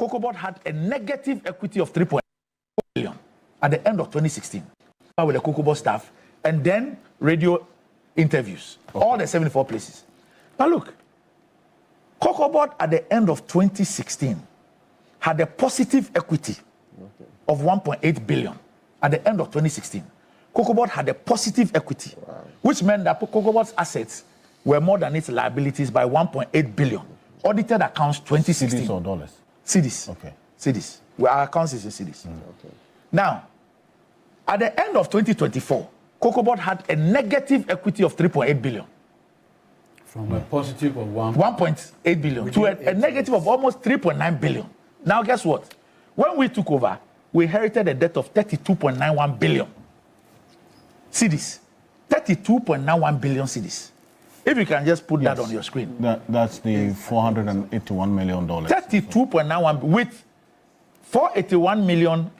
COCOBOD had a negative equity of 3.4 billion at the end of 2016 with the COCOBOD staff, and then radio interviews, all the 74 places. But look, COCOBOD at the end of 2016 had a positive equity of 1.8 billion at the end of 2016. COCOBOD had a positive equity, which meant that COCOBOD's assets were more than its liabilities by 1.8 billion. Audited accounts 2016. Cedis or dollars? Cedis. Okay. Cedis. Well, our accounts is in cedis. Okay. Now, at the end of 2024, COCOBOD had a negative equity of 3.8 billion. From a positive of 1.8 billion to a negative of almost 3.9 billion. Now, guess what? When we took over, we inherited a debt of 32.91 billion cedis. 32.91 billion cedis. If you can just put that on your screen. That's the $481 million. 32.91 with $481 million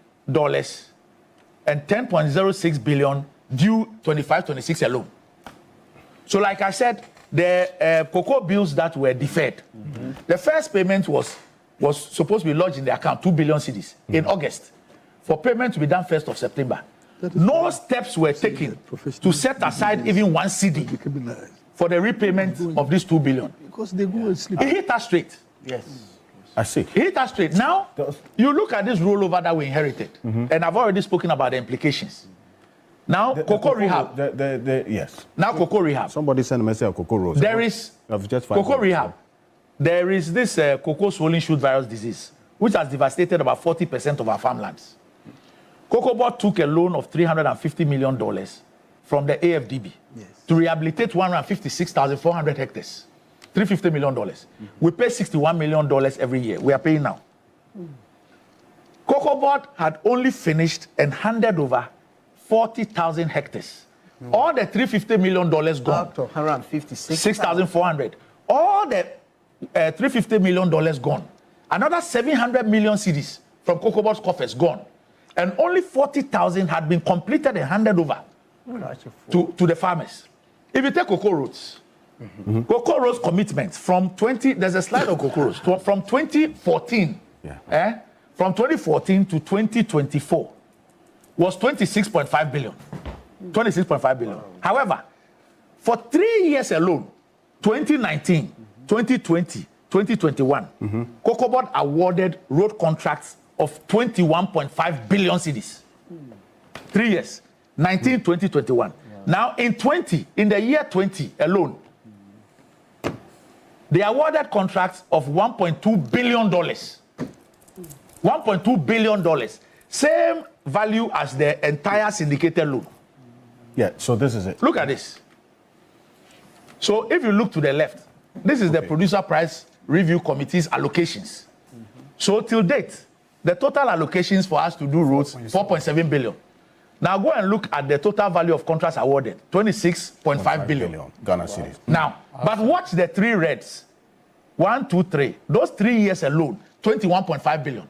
and 10.06 billion due 25-26 alone. So, like I said, the cocoa bills that were deferred, the first payment was supposed to be lodged in the account, 2 billion cedis in August, for payment to be done 1st of September. No steps were taken to set aside even 1 cedi for the repayment of this 2 billion. Because they go and sleep. He hit us straight. Yes. I see. He hit us straight. Now, you look at this rollover that we inherited, and I've already spoken about the implications. Now, cocoa rehab. Yes. Now, cocoa rehab. Somebody sent a message of cocoa rose. There is cocoa rehab. There is this cocoa swollen shoot virus disease, which has devastated about 40% of our farmlands. COCOBOD took a loan of $350 million from the AFDB to rehabilitate 156,400 hectares. $350 million. We pay $61 million every year. We are paying now. COCOBOD had only finished and handed over 40,000 hectares. All the $350 million gone. Out of 156. 6,400. All the $350 million gone. Another 700 million cedis from COCOBOD's coffers gone. And only 40,000 had been completed and handed over to the farmers. If you take cocoa roads, cocoa roads commitments from there's a slide of cocoa roads, from 2014, from 2014 to 2024 was 26.5 billion. 26.5 billion. However, for 3 years alone, 2019, 2020, 2021, COCOBOD awarded road contracts of 21.5 billion cedis. 3 years, 19, 20, 21. Now, in the year 20 alone, they awarded contracts of $1.2 billion. $1.2 billion. Same value as the entire syndicated loan. Yeah, so this is it. Look at this. So if you look to the left, this is the Producer Price Review Committee's allocations. So till date, the total allocations for us to do roads, 4.7 billion. Now go and look at the total value of contracts awarded, 26.5 billion. Ghana cedis. Now, but watch the 3 reds. 1, 2, 3. Those 3 years alone, 21.5 billion.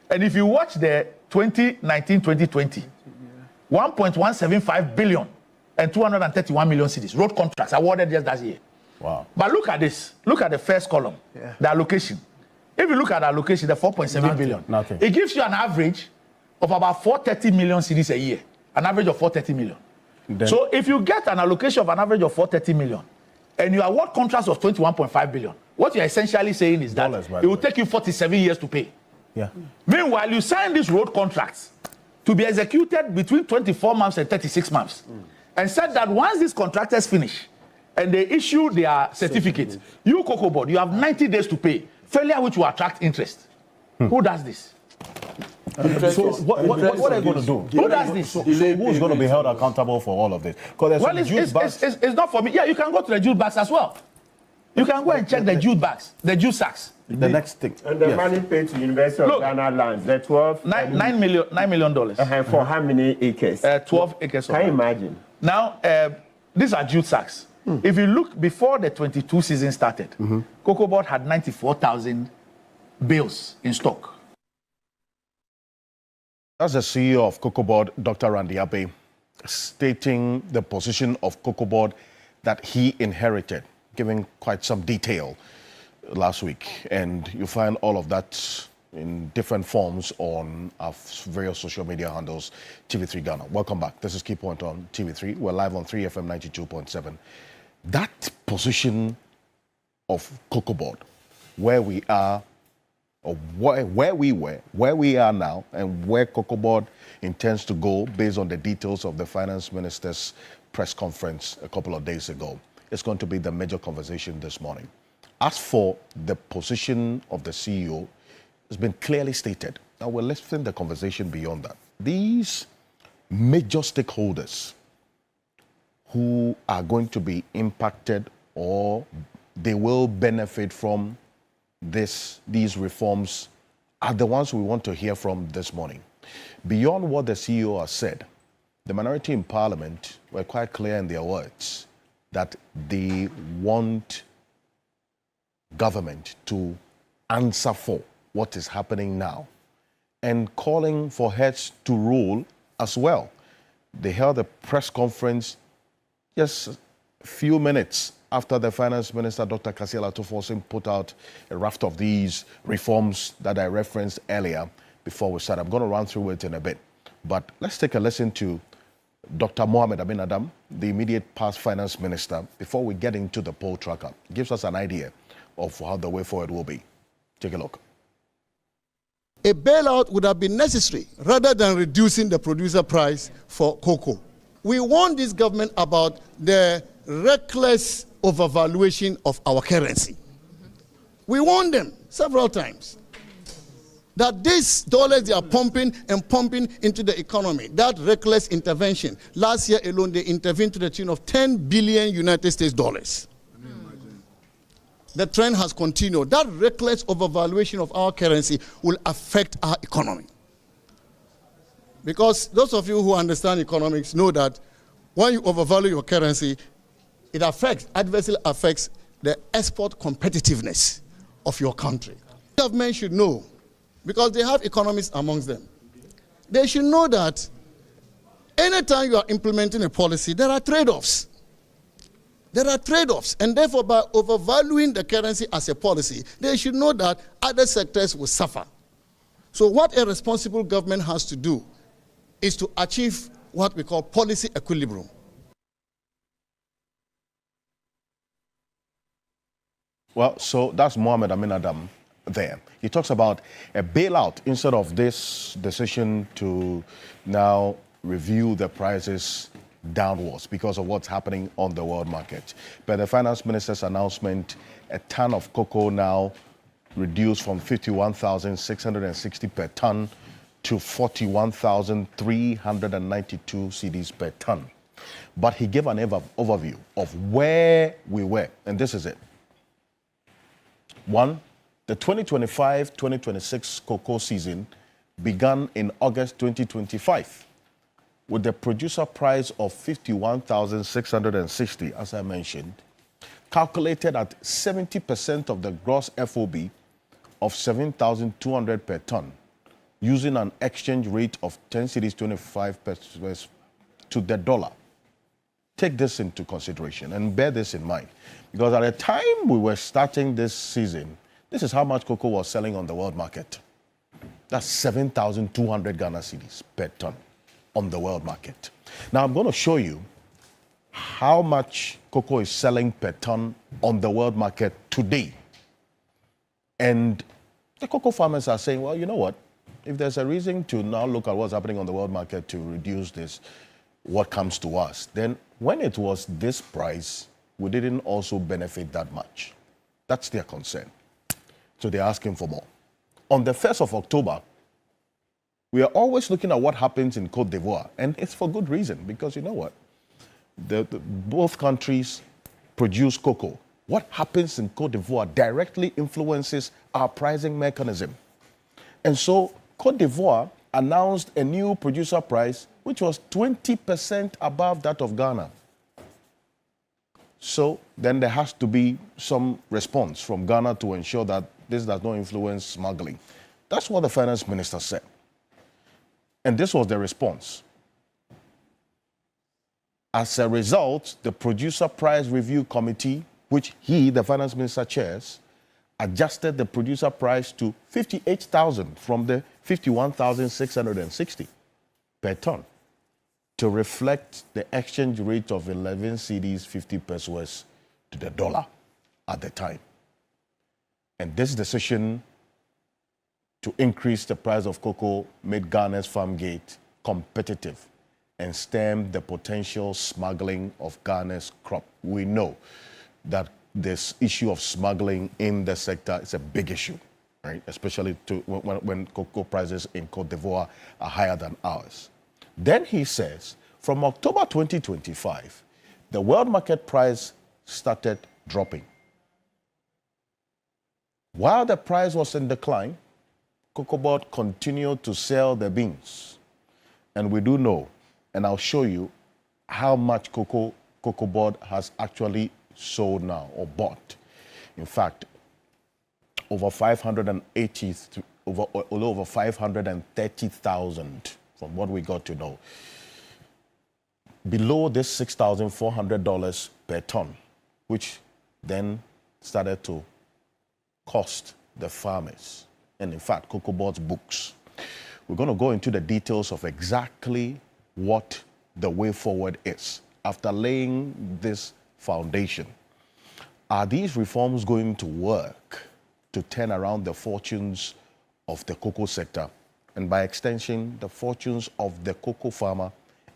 And if you watch the 2019, 2020, 1.175 billion and 231 million cedis, road contracts awarded just last year. Wow. But look at this. Look at the first column, the allocation. If you look at the allocation, the 4.7 billion, nothing. It gives you an average of about 430 million cedis a year, an average of 430 million. Then, so if you get an allocation of an average of 430 million, and you award contracts of 21.5 billion, what you're essentially saying is that it will take you 47 years to pay. Yeah. Meanwhile, you sign these road contracts to be executed between 24 months and 36 months, and said that once these contractors finish and they issue their certificate, you, COCOBOD, you have 90 days to pay, failure which will attract interest. Who does this? So what are you going to do? Who does this? So who's going to be held accountable for all of this? Well, it's not for me. Yeah, you can go to the jute bags as well. You can go and check the jute bags, the jute sacks. The next thing. And the money paid to University of Ghana lands, the 12... $9 million. For how many acres? 12 acres. Can you imagine? Now, these are jute sacks. If you look before the 22 season started, COCOBOD had 94,000 bales in stock. That's the CEO of COCOBOD, Dr. Randy Abbey, stating the position of COCOBOD that he inherited, giving quite some detail last week. And you find all of that in different forms on our various social media handles, TV3 Ghana. Welcome back. This is Key Point on TV3. We're live on 3FM 92.7. That position of Cocoa Board, where we are, or where we were, where we are now, and where Cocoa Board intends to go based on the details of the finance minister's press conference a couple of days ago, is going to be the major conversation this morning. As for the position of the CEO, it's been clearly stated. Now we're lifting the conversation beyond that. These major stakeholders who are going to be impacted or they will benefit from these reforms are the ones we want to hear from this morning. Beyond what the CEO has said, the minority in Parliament were quite clear in their words that they want government to answer for what is happening now and calling for heads to rule as well. They held a press conference just a few minutes after the finance minister, Dr. Kassia Latofosin, put out a raft of these reforms that I referenced earlier before we start. I'm going to run through it in a bit. But let's take a listen to Dr. Mohamed Amin Adam, the immediate past finance minister, before we get into the poll tracker. It gives us an idea of how the way forward will be. Take a look. A bailout would have been necessary rather than reducing the producer price for cocoa. We warned this government about the reckless overvaluation of our currency. We warned them several times that these dollars they are pumping and pumping into the economy, that reckless intervention. Last year alone, they intervened to the tune of 10 billion United States dollars. The trend has continued. That reckless overvaluation of our currency will affect our economy. Because those of you who understand economics know that when you overvalue your currency, it adversely affects the export competitiveness of your country. Government should know, because they have economists amongst them. They should know that anytime you are implementing a policy, there are trade-offs. There are trade-offs, and therefore by overvaluing the currency as a policy, they should know that other sectors will suffer. So what a responsible government has to do is to achieve what we call policy equilibrium. Well, so that's Mohamed Amin Adam there. He talks about a bailout instead of this decision to now review the prices downwards because of what's happening on the world market. But the finance minister's announcement, a ton of cocoa now reduced from 51,660 per ton to 41,392 cedis per ton. But he gave an overview of where we were, and this is it. One, the 2025-2026 cocoa season began in August 2025 with the producer price of 51,660, as I mentioned, calculated at 70% of the gross FOB of 7,200 per ton, using an exchange rate of 10 cedis 25 pesos to the dollar. Take this into consideration and bear this in mind, because at the time we were starting this season, this is how much cocoa was selling on the world market. That's 7,200 Ghana cedis per ton on the world market. Now I'm going to show you how much cocoa is selling per ton on the world market today. And the cocoa farmers are saying, well, you know what? If there's a reason to now look at what's happening on the world market to reduce this, what comes to us, then when it was this price, we didn't also benefit that much. That's their concern. So they're asking for more. On the 1st of October, we are always looking at what happens in Côte d'Ivoire, and it's for good reason, because you know what? Both countries produce cocoa. What happens in Côte d'Ivoire directly influences our pricing mechanism. And so Côte d'Ivoire announced a new producer price which was 20% above that of Ghana. So then there has to be some response from Ghana to ensure that this does not influence smuggling. That's what the finance minister said. And this was the response. As a result, the Producer Price Review Committee, which he, the finance minister, chairs, adjusted the producer price to 58,000 from the 51,660 per ton to reflect the exchange rate of 11 cedis 50 pesos to the dollar at the time. And this decision to increase the price of cocoa made Ghana's farm gate competitive and stemmed the potential smuggling of Ghana's crop. We know that this issue of smuggling in the sector is a big issue, right? Especially when cocoa prices in Cote d'Ivoire are higher than ours. Then he says, from October 2025, the world market price started dropping. While the price was in decline, Cocoa Board continued to sell the beans. And we do know, and I'll show you how much Cocoa Board has actually sold now or bought. In fact, over 530,000 from what we got to know. Below this $6,400 per ton, which then started to cost the farmers. And in fact, Cocoa Board's books. We're going to go into the details of exactly what the way forward is. After laying this foundation, are these reforms going to work to turn around the fortunes of the cocoa sector and by extension, the fortunes of the cocoa farmer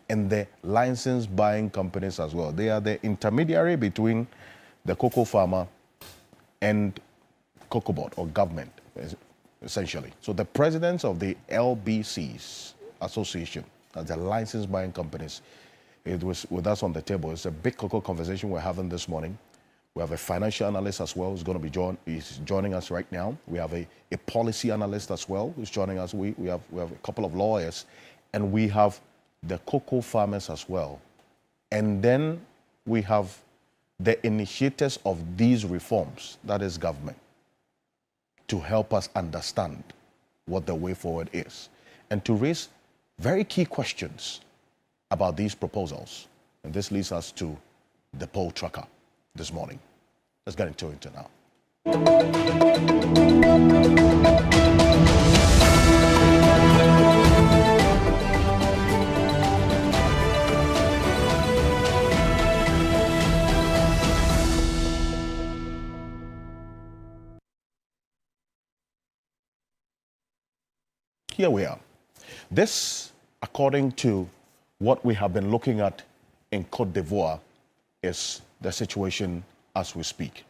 and the license buying companies as well? They are the intermediary between the cocoa farmer and Cocoa Board or government, essentially. So the presidents of the LBCs Association, as the license buying companies, it was with us on the table. It's a big cocoa conversation we're having this morning. We have a financial analyst as well who's going to be joining us right now. We have a policy analyst as well who's joining us. We have a couple of lawyers, and we have the cocoa farmers as well. And then we have the initiators of these reforms, that is government, to help us understand what the way forward is and to raise very key questions about these proposals. And this leads us to the poll tracker this morning. Let's get into it now. Here we are. This, according to what we have been looking at in Cote d'Ivoire, is the situation as we speak.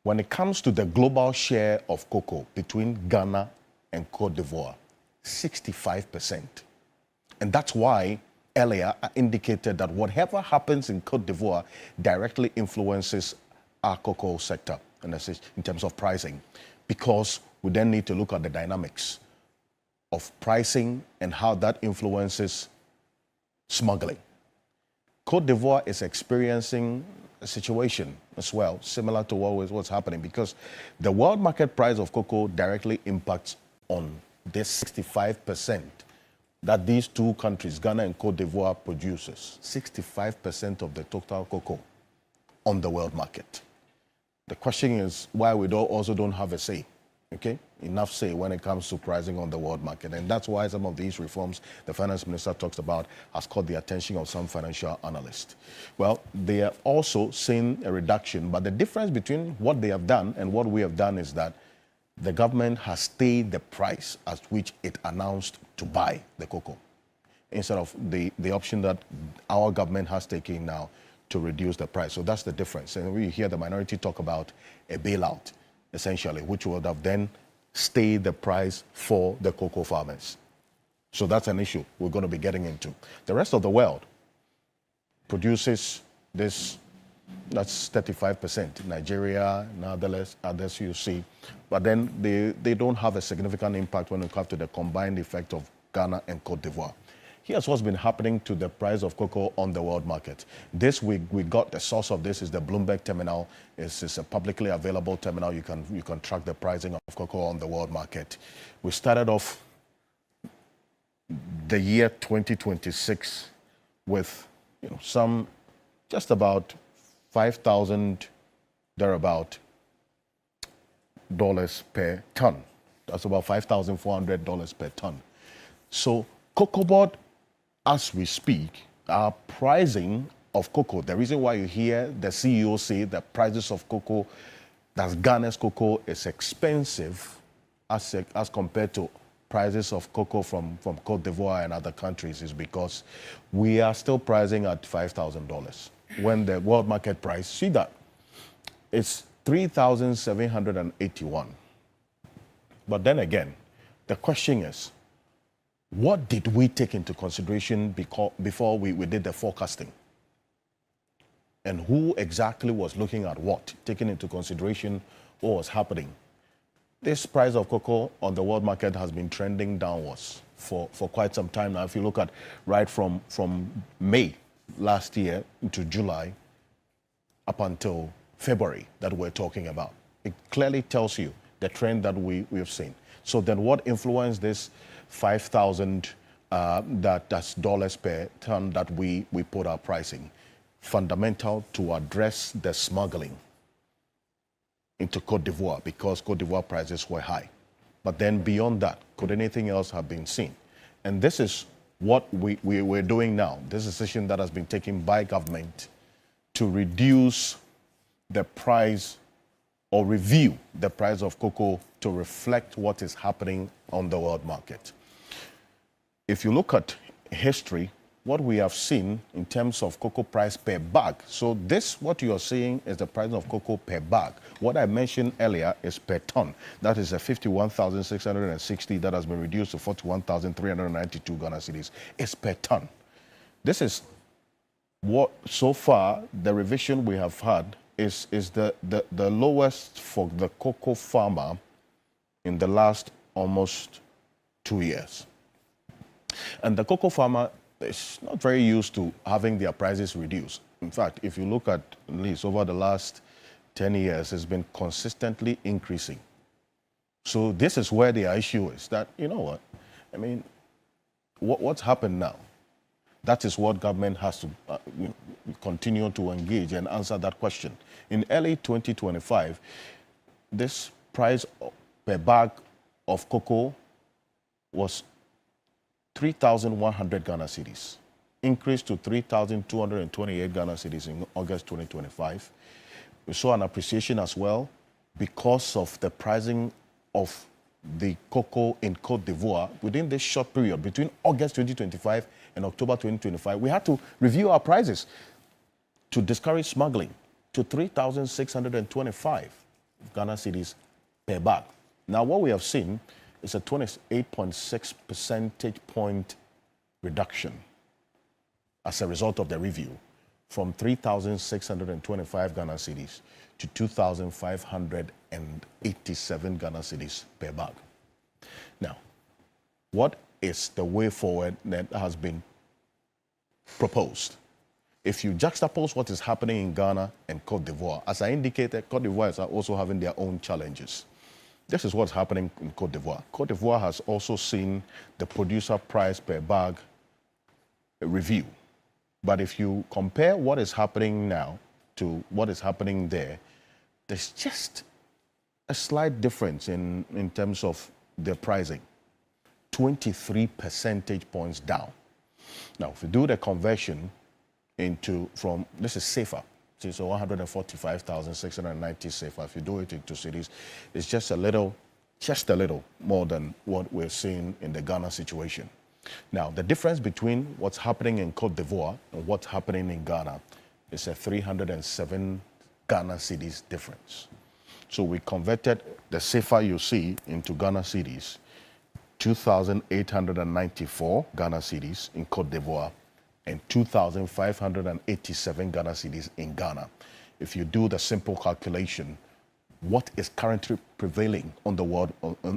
When it comes to the global share of cocoa between Ghana and Cote d'Ivoire, 65%. And that's why earlier I indicated that whatever happens in Cote d'Ivoire directly influences our cocoa sector in terms of pricing, because we then need to look at the dynamics of pricing and how that influences smuggling. Cote d'Ivoire is experiencing a situation as well, similar to what's happening, because the world market price of cocoa directly impacts on this 65% that these two countries, Ghana and Cote d'Ivoire, produces. 65% of the total cocoa on the world market. The question is why we also don't have a say. Okay, enough say when it comes to pricing on the world market. And that's why some of these reforms the finance minister talks about has caught the attention of some financial analysts. Well, they are also seeing a reduction, but the difference between what they have done and what we have done is that the government has stayed the price at which it announced to buy the cocoa, instead of the option that our government has taken now to reduce the price. So that's the difference. And we hear the minority talk about a bailout, essentially, which would have then stayed the price for the cocoa farmers. So that's an issue we're going to be getting into. The rest of the world produces this, that's 35%. Nigeria and others you see. But then they don't have a significant impact when it comes to the combined effect of Ghana and Cote d'Ivoire. Here's what's been happening to the price of cocoa on the world market. This week, we got the source of this is the Bloomberg terminal. It's a publicly available terminal. You can track the pricing of cocoa on the world market. We started off the year 2026 with some just about 5,000 thereabout per ton. That's about $5,400 per ton. So Cocoa Board, as we speak, our pricing of cocoa, the reason why you hear the CEO say the prices of cocoa, that's Ghana's cocoa, is expensive as compared to prices of cocoa from Cote d'Ivoire and other countries, is because we are still pricing at $5,000 when the world market price, see that, it's 3,781. But then again, the question is, what did we take into consideration before we did the forecasting? And who exactly was looking at what, taking into consideration what was happening? This price of cocoa on the world market has been trending downwards for quite some time now. If you look at right from May last year into July up until February that we're talking about, it clearly tells you the trend that we've seen. So then what influenced this 5,000 that's dollars per ton that we put our pricing? Fundamental to address the smuggling into Cote d'Ivoire, because Cote d'Ivoire prices were high. But then beyond that, could anything else have been seen? And this is what we're doing now. This decision that has been taken by government to reduce the price or review the price of cocoa to reflect what is happening on the world market. If you look at history, what we have seen in terms of cocoa price per bag. So this, what you are seeing, is the price of cocoa per bag. What I mentioned earlier is per ton. That is a 51,660 that has been reduced to 41,392 Ghana cedis. It's per ton. This is what, so far, the revision we have had is the lowest for the cocoa farmer in the last almost 2 years. And the cocoa farmer is not very used to having their prices reduced. In fact, if you look at least over the last 10 years, it's been consistently increasing. So this is where the issue is, that, you know what, I mean, what's happened now? That is what government has to continue to engage and answer that question. In early 2025, this price per bag of cocoa was 3,100 Ghana cedis, increased to 3,228 Ghana cedis in August 2025. We saw an appreciation as well because of the pricing of the cocoa in Cote d'Ivoire within this short period between August 2025 and October 2025. We had to review our prices to discourage smuggling to 3,625 Ghana cedis per bag. Now, what we have seen is a 28.6 percentage point reduction as a result of the review, from 3,625 Ghana cedis to 2,587 Ghana cedis per bag. Now, what is the way forward that has been proposed? If you juxtapose what is happening in Ghana and Cote d'Ivoire, as I indicated, Cote d'Ivoire is also having their own challenges. This is what's happening in Cote d'Ivoire. Cote d'Ivoire has also seen the producer price per bag review. But if you compare what is happening now to what is happening there, there's just a slight difference in terms of the pricing. 23 percentage points down. Now, if you do the conversion from, this is CFA, so 145,690 CFA. If you do it into cedis, it's just a little more than what we're seeing in the Ghana situation. Now, the difference between what's happening in Cote d'Ivoire and what's happening in Ghana is a 307 Ghana cedis difference. So we converted the CFA you see into Ghana cedis, 2,894 Ghana cedis in Cote d'Ivoire, and 2,587 Ghana cedis in Ghana. If you do the simple calculation, what is currently prevailing on the world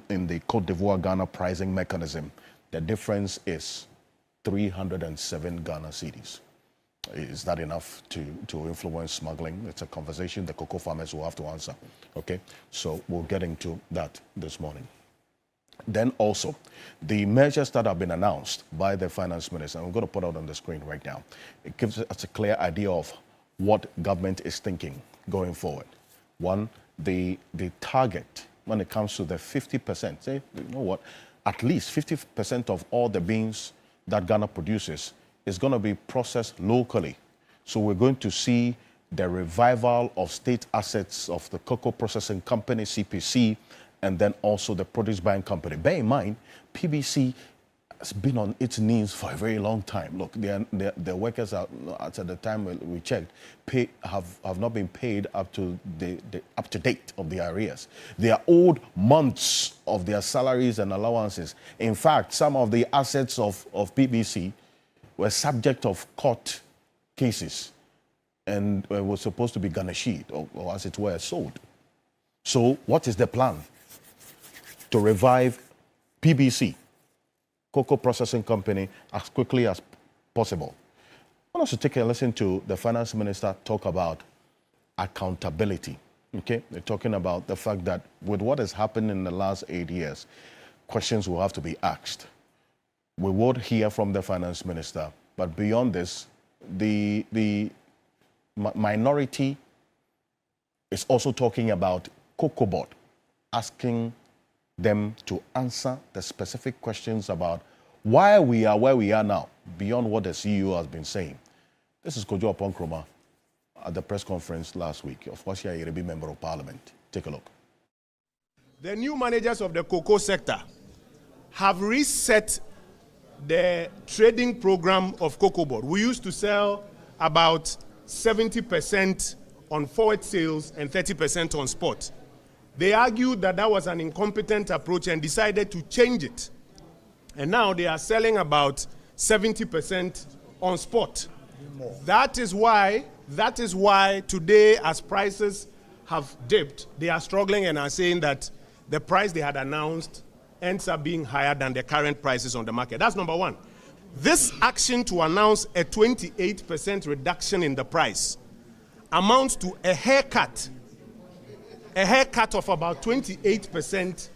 in the Cote d'Ivoire Ghana pricing mechanism, the difference is 307 Ghana cedis. Is that enough to influence smuggling? It's a conversation the cocoa farmers will have to answer. Okay, so we'll get into that this morning. Then also, the measures that have been announced by the finance minister, and we're going to put out on the screen right now, it gives us a clear idea of what government is thinking going forward. One, the target when it comes to the 50%. Say, you know what, at least 50% of all the beans that Ghana produces is going to be processed locally. So we're going to see the revival of state assets of the cocoa processing company, CPC, and then also the produce buying company. Bear in mind, PBC has been on its knees for a very long time. Look, the workers are, at the time we checked, have not been paid up to the up to date of the arrears. They are owed months of their salaries and allowances. In fact, some of the assets of PBC were subject of court cases and was supposed to be garnished or as it were, sold. So what is the plan to revive PBC, Cocoa Processing Company, as quickly as possible? I want us to take a listen to the finance minister talk about accountability. Okay, they're talking about the fact that with what has happened in the last 8 years, questions will have to be asked. We would hear from the finance minister, but beyond this, the minority is also talking about Cocoa Board, asking them to answer the specific questions about why we are where we are now, beyond what the CEO has been saying. This is Kojo Oponkroma at the press conference last week of Wasia Yerebi, Member of Parliament. Take a look. The new managers of the cocoa sector have reset the trading program of Cocoa Board. We used to sell about 70% on forward sales and 30% on spot. They argued that that was an incompetent approach and decided to change it. And now they are selling about 70% on spot. That is why today, as prices have dipped, they are struggling and are saying that the price they had announced ends up being higher than the current prices on the market. That's number one. This action to announce a 28% reduction in the price amounts to a haircut of about 28%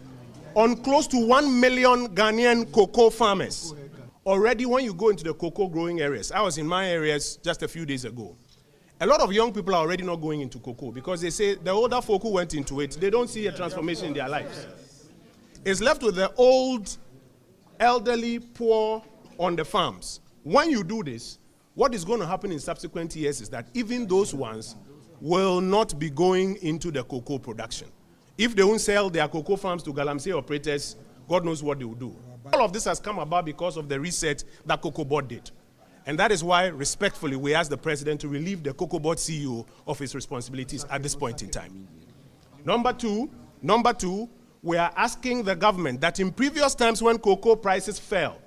on close to 1 million Ghanaian cocoa farmers. Already, when you go into the cocoa growing areas, I was in my areas just a few days ago. A lot of young people are already not going into cocoa because they say the older folk who went into it, they don't see a transformation in their lives. It's left with the old, elderly, poor on the farms. When you do this, what is going to happen in subsequent years is that even those ones will not be going into the cocoa production. If they won't sell their cocoa farms to Galamsey operators, God knows what they will do. All of this has come about because of the reset that Cocoa Board did. And that is why, respectfully, we ask the president to relieve the Cocoa Board CEO of his responsibilities at this point in time. Number two, we are asking the government that in previous times when cocoa prices fell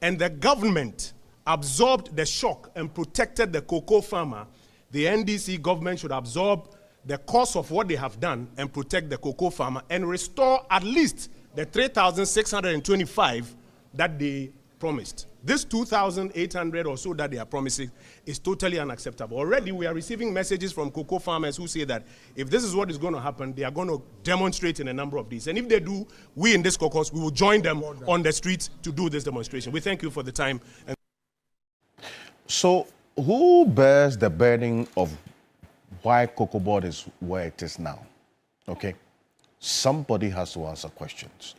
and the government absorbed the shock and protected the cocoa farmer, the NDC government should absorb the cost of what they have done and protect the cocoa farmer and restore at least the 3,625 that they promised. This 2,800 or so that they are promising is totally unacceptable. Already we are receiving messages from cocoa farmers who say that if this is what is going to happen, they are going to demonstrate in a number of these. And if they do, we in this caucus, we will join them on the streets to do this demonstration. We thank you for the time. So who bears the burden of why Cocoa Board is where it is now? Okay, somebody has to answer questions.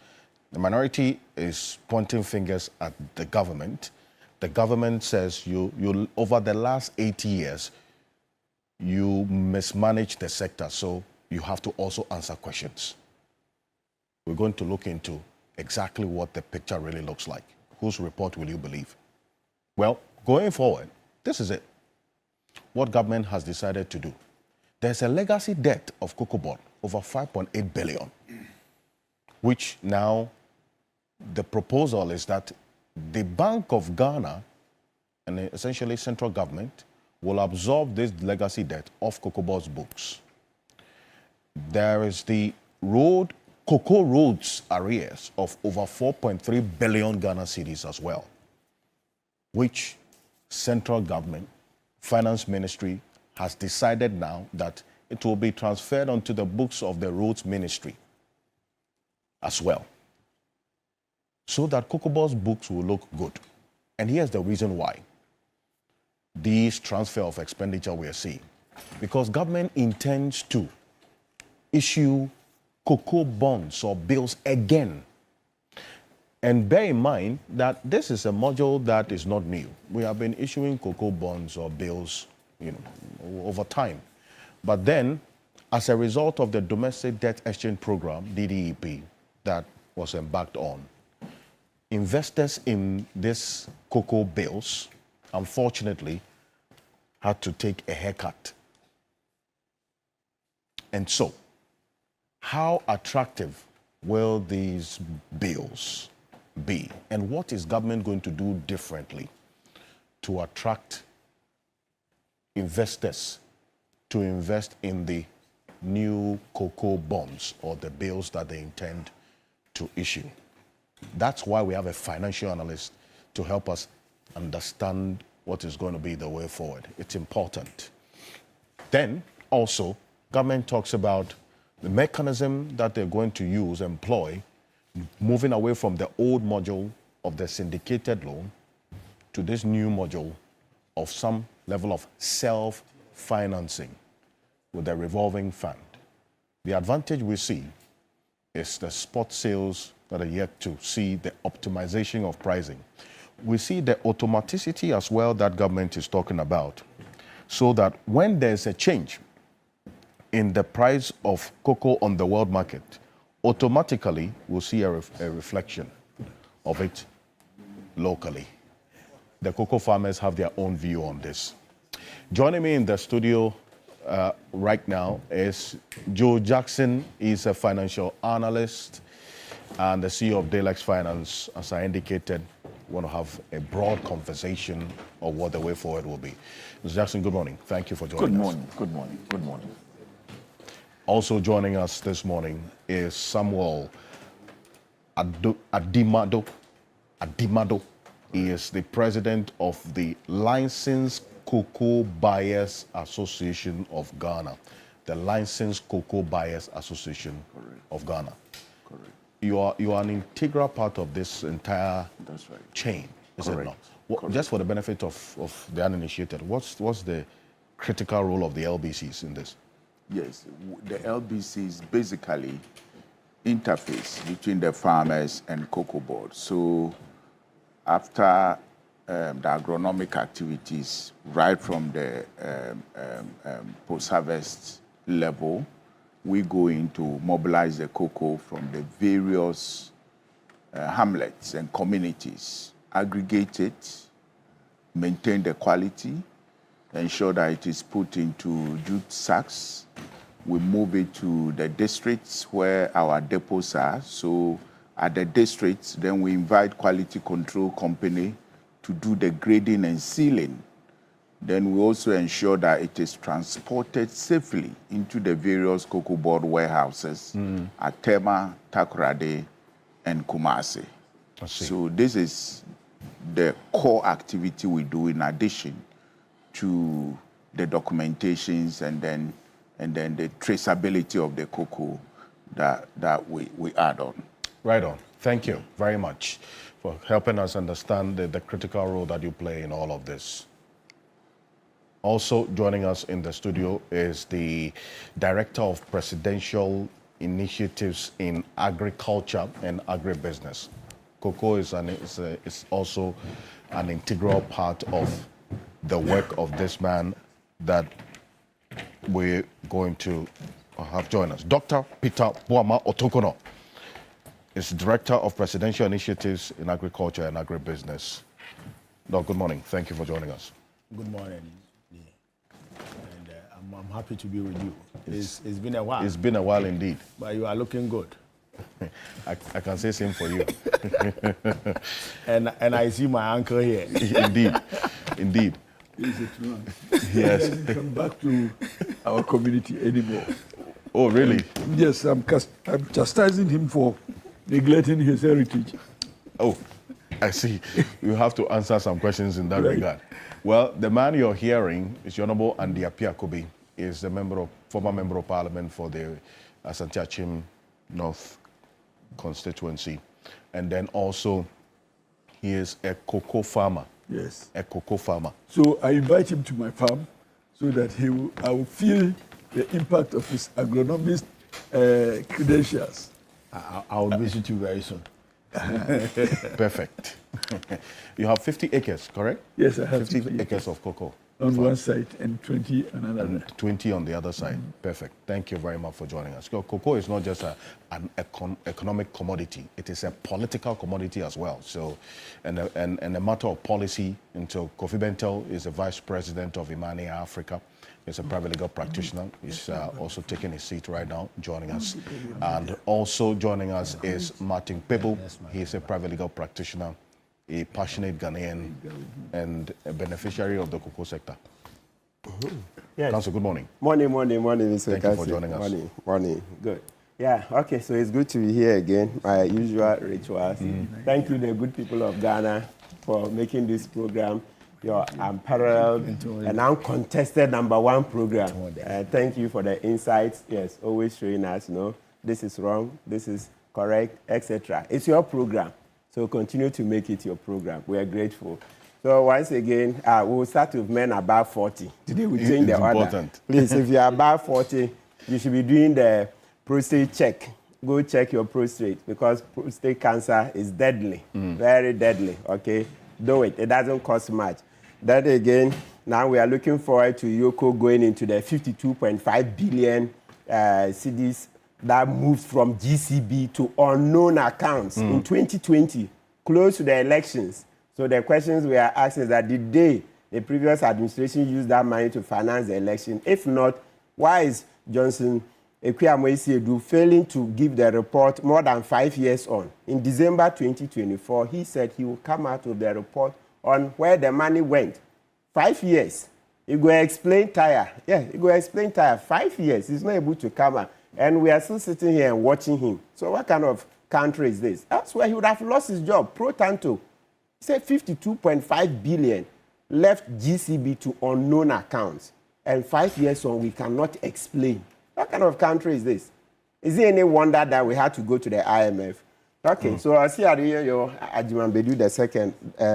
The minority is pointing fingers at the government. The government says you over the last 80 years, you mismanaged the sector, so you have to also answer questions. We're going to look into exactly what the picture really looks like. Whose report will you believe? Well, going forward, this is it. What government has decided to do. There's a legacy debt of Cocoa Board, over 5.8 billion, which now the proposal is that the Bank of Ghana and essentially central government will absorb this legacy debt off Cocoa Board's books. There is the cocoa roads arrears of over 4.3 billion Ghana cedis as well, which central government, finance ministry has decided now that it will be transferred onto the books of the roads ministry as well, so that Cocoa Board's books will look good. And here's the reason why. These transfer of expenditure we are seeing. Because government intends to issue cocoa bonds or bills again. And bear in mind that this is a module that is not new. We have been issuing cocoa bonds or bills, over time. But then, as a result of the Domestic Debt Exchange Program, DDEP, that was embarked on, investors in these cocoa bills, unfortunately, had to take a haircut. And so, how attractive will these bills be? And what is government going to do differently to attract investors to invest in the new cocoa bonds or the bills that they intend to issue? That's why we have a financial analyst to help us understand what is going to be the way forward. It's important. Then also, government talks about the mechanism that they're going to employ, moving away from the old module of the syndicated loan to this new module of some level of self-financing with a revolving fund. The advantage we see is the spot sales that are yet to see the optimization of pricing. We see the automaticity as well that government is talking about, so that when there's a change in the price of cocoa on the world market, automatically we'll see a reflection of it locally. The cocoa farmers have their own view on this. Joining me in the studio right now is Joe Jackson. He's a financial analyst and the CEO of Dalex Finance. As I indicated, we want to have a broad conversation of what the way forward will be. Mr. Jackson, good morning. Thank you for joining us. Good morning. Good morning. Also joining us this morning is Samuel Adimado. He is the president of the Licensed Cocoa Buyers Association of Ghana. The Licensed Cocoa Buyers Association of Ghana. Correct. You are an integral part of this entire That's right. chain, is Correct. it not? Just for the benefit of the uninitiated, what's the critical role of the LBCs in this? Yes, the LBC is basically interface between the farmers and cocoa board. So after the agronomic activities, right from the post-harvest level, we go in to mobilize the cocoa from the various hamlets and communities, aggregate it, maintain the quality, ensure that it is put into jute sacks. We move it to the districts where our depots are. So at the districts, then we invite quality control company to do the grading and sealing. Then we also ensure that it is transported safely into the various cocoa board warehouses at Tema, Takoradi, and Kumasi. I see. So this is the core activity we do in addition to the documentations and then the traceability of the cocoa that we add on. Right on. Thank you very much for helping us understand the critical role that you play in all of this. Also joining us in the studio is the Director of Presidential Initiatives in Agriculture and Agribusiness. Cocoa is also an integral part of the work of this man that we're going to have join us. Dr. Peter Boama Otokono is Director of Presidential Initiatives in Agriculture and Agribusiness. Doc, good morning. Thank you for joining us. Good morning. Yeah. And I'm happy to be with you. It's been a while. It's been a while indeed. But you are looking good. I can say same for you. and I see my uncle here. Indeed. He's a true one. Yes. He doesn't come back to our community anymore. Oh, really? Yes, I'm chastising him for neglecting his heritage. Oh, I see. You have to answer some questions in that Right. regard. Well, the man you're hearing is Honorable Andy Apiakobi. He is the former member of parliament for the Asante Achim North constituency. And then also, he is a cocoa farmer. Yes. A cocoa farmer. So I invite him to my farm so that I will feel the impact of his agronomist credentials. I will visit you very soon. Perfect. You have 50 acres, correct? Yes, I have 50 acres of cocoa. on Fine. one side and 20 on another. And 20 on the other side. Perfect. Thank you very much for joining us. Cocoa is not just an economic commodity; it is a political commodity as well. So, and a matter of policy. And so, Kofi Bentel is the vice president of Imani Africa. He's a private legal practitioner. He's also taking his seat right now, joining us. And also joining us is Martin Pebu. He's a private legal practitioner, a passionate Ghanaian, and a beneficiary of the cocoa sector. Yes. Council, good morning. Morning, Mr. Thank you for joining us. Morning. Good. Yeah, okay, so it's good to be here again, my usual rituals. Thank you, the good people of Ghana, for making this program your unparalleled and uncontested #1 program. Thank you for the insights. Yes, always showing us, this is wrong, this is correct, etc. It's your program, so continue to make it your program. We are grateful. So once again, we'll start with men above 40. Today we change the order. Important. Please, if you're above 40, you should be doing the prostate check. Go check your prostate because prostate cancer is deadly, very deadly, okay? Do it. It doesn't cost much. Then again, now we are looking forward to Yoko going into the 52.5 billion cedis that moved from GCB to unknown accounts in 2020, close to the elections. So the questions we are asking is that did the previous administration use that money to finance the election? If not, why is Johnson Ekwuamoisiedu failing to give the report more than 5 years on? In December 2024, he said he will come out with the report on where the money went. 5 years. He go explain tire. Yeah, he go explain tire. 5 years. He's not able to come out. And we are still sitting here and watching him. So what kind of country is this? That's where he would have lost his job. Pro tanto. He said 52.5 billion left GCB to unknown accounts. And 5 years on, we cannot explain. What kind of country is this? Is it any wonder that we had to go to the IMF? Okay, so I see your Ajimambedu II,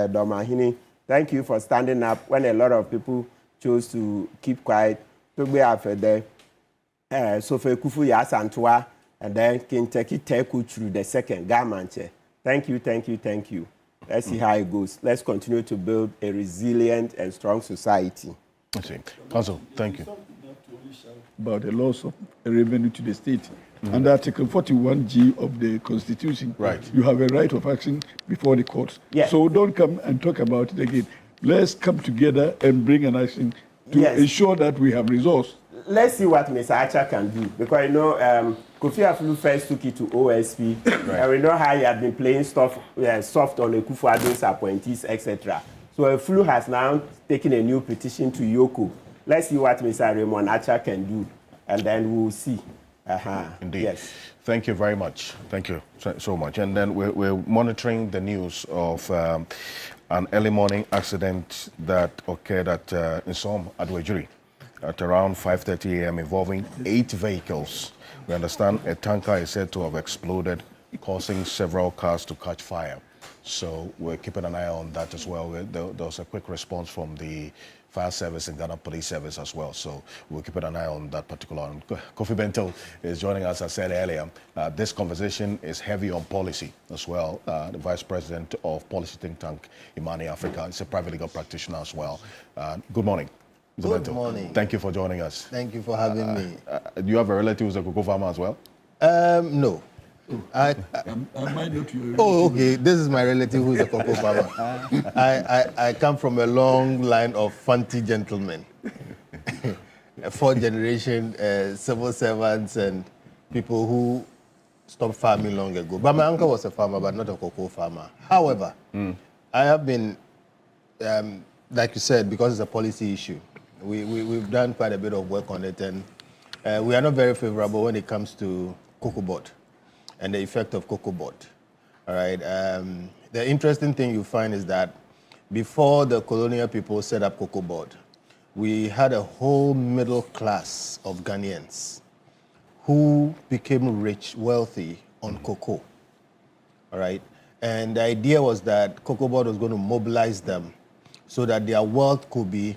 Domahini. Thank you for standing up when a lot of people chose to keep quiet. Togbe Afede, Sofe Kufu Yasantua, and then Kinteki Teku through the second, Gamanche. Thank you. Let's see how it goes. Let's continue to build a resilient and strong society. Okay. Council, thank you. About the loss of revenue to the state. Under Article 41G of the Constitution, Right. you have a right of action before the courts. Yes. So don't come and talk about it again. Let's come together and bring an action to Yes. ensure that we have resource. Let's see what Mr. Acha can do. Because, Kofi Afulu first took it to OSP. And we know how he had been playing soft on the Kufuor's appointees, etc. So Afulu has now taken a new petition to Yoko. Let's see what Mr. Raymond Acha can do. And then we'll see. Indeed. Yes. Thank you very much. Thank you so much. And then we're monitoring the news of an early morning accident that occurred at Nsom Adwejuri at around 5:30 a.m. involving 8 vehicles. We understand a tanker is said to have exploded, causing several cars to catch fire. So we're keeping an eye on that as well. There was a quick response from the Fire Service and Ghana Police Service as well. So we'll keep an eye on that particular one. Kofi Bentel is joining us, as I said earlier. This conversation is heavy on policy as well. The Vice President of Policy Think Tank, Imani Africa, is a private legal practitioner as well. Good morning. Mr. Good Bentel. morning. Thank you for joining us. Thank you for having me. Do you have a relative who's a cocoa farmer as well? No. I might not you. Oh, okay. This is my relative who is a cocoa farmer. I come from a long line of Fanti gentlemen. A 4th generation civil servants and people who stopped farming long ago. But my uncle was a farmer, but not a cocoa farmer. However, I have been, like you said, because it's a policy issue, we've done quite a bit of work on it, and we are not very favorable when it comes to cocoa board and the effect of cocoa board. All right. The interesting thing you find is that before the colonial people set up cocoa board, we had a whole middle class of Ghanaians who became rich, wealthy on cocoa. All right. And the idea was that cocoa board was going to mobilize them so that their wealth could be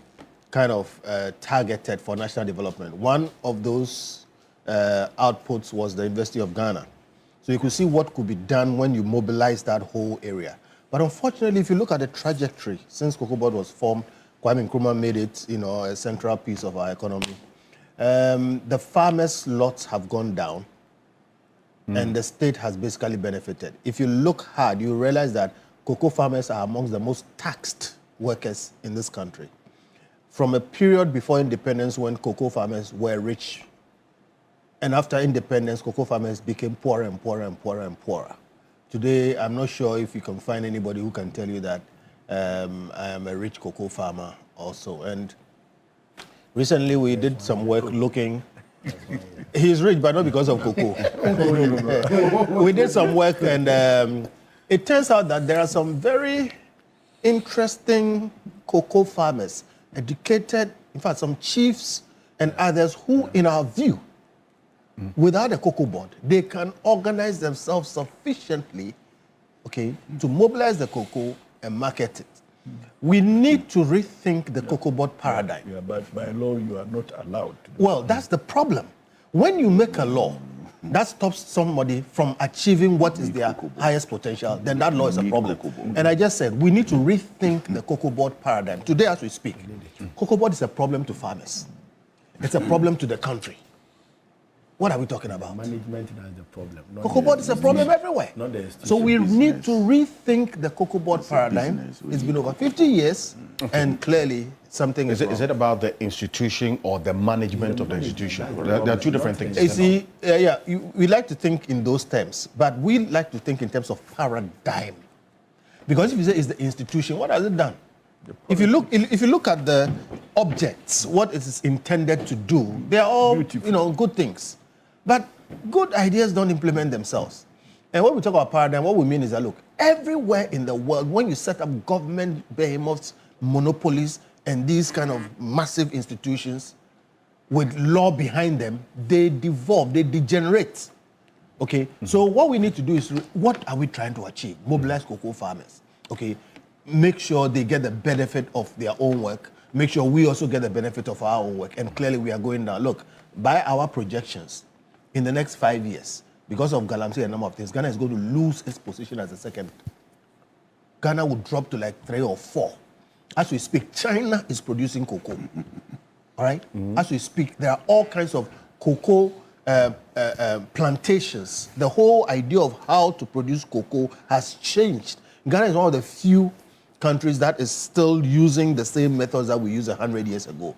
kind of targeted for national development. One of those outputs was the University of Ghana. So you could see what could be done when you mobilize that whole area. But unfortunately, if you look at the trajectory since Cocoa Board was formed, Kwame Nkrumah made it, a central piece of our economy. The farmers' lots have gone down, and the state has basically benefited. If you look hard, you realize that cocoa farmers are amongst the most taxed workers in this country. From a period before independence when cocoa farmers were rich, and after independence, cocoa farmers became poorer and poorer and poorer and poorer. Today, I'm not sure if you can find anybody who can tell you that I am a rich cocoa farmer also. And recently, we did some work looking. He's rich, but not because of cocoa. We did some work, and it turns out that there are some very interesting cocoa farmers, educated, in fact, some chiefs and others who, in our view, without a cocoa board, they can organize themselves sufficiently, to mobilize the cocoa and market it. We need to rethink the cocoa board paradigm. Yeah, but by law, you are not allowed to. Well, that's the problem. When you make a law that stops somebody from achieving what is their highest potential, then that law is a problem. And I just said, we need to rethink the cocoa board paradigm. Today, as we speak, cocoa board is a problem to farmers. It's a problem to the country. What are we talking about? Management is the problem. Cocoa board is a problem everywhere. Not the So we need to rethink the cocoa board paradigm. It's been over 50 years, and clearly something is wrong. Is it about the institution or the management of the institution? There are two different things. You see, we like to think in those terms, but we like to think in terms of paradigm. Because if you say it's the institution, what has it done? If you look at the objects, what it is intended to do, they are all good things. But good ideas don't implement themselves. And when we talk about paradigm, what we mean is that, look, everywhere in the world, when you set up government behemoths, monopolies, and these kind of massive institutions with law behind them, they devolve, they degenerate. So what we need to do is, what are we trying to achieve? Mobilize cocoa farmers. Make sure they get the benefit of their own work. Make sure we also get the benefit of our own work. And clearly we are going down. Look, by our projections, in the next 5 years, because of Galamsey and a number of things, Ghana is going to lose its position as a second. Ghana will drop to like 3 or 4. As we speak, China is producing cocoa. All right? As we speak, there are all kinds of cocoa plantations. The whole idea of how to produce cocoa has changed. Ghana is one of the few countries that is still using the same methods that we used 100 years ago,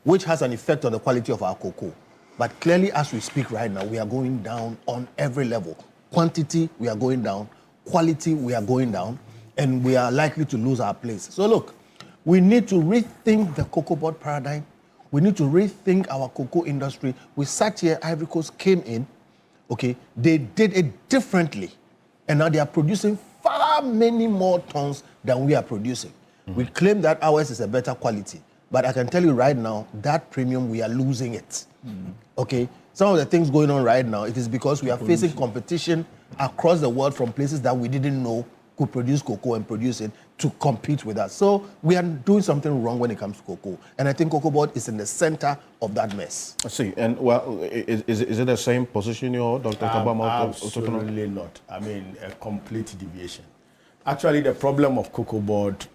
which has an effect on the quality of our cocoa. But clearly, as we speak right now, we are going down on every level. Quantity, we are going down. Quality, we are going down. And we are likely to lose our place. So look, we need to rethink the cocoa board paradigm. We need to rethink our cocoa industry. We sat here, Ivory Coast came in, they did it differently. And now they are producing far many more tons than we are producing. We claim that ours is a better quality. But I can tell you right now, that premium, we are losing it. Some of the things going on right now, it is because we are facing competition across the world from places that we didn't know could produce cocoa and produce it to compete with us. So we are doing something wrong when it comes to cocoa. And I think Cocoa Board is in the center of that mess. I see. And is it the same position you're, Dr. Kabama? Absolutely not. I mean, a complete deviation. Actually, the problem of Cocoa Board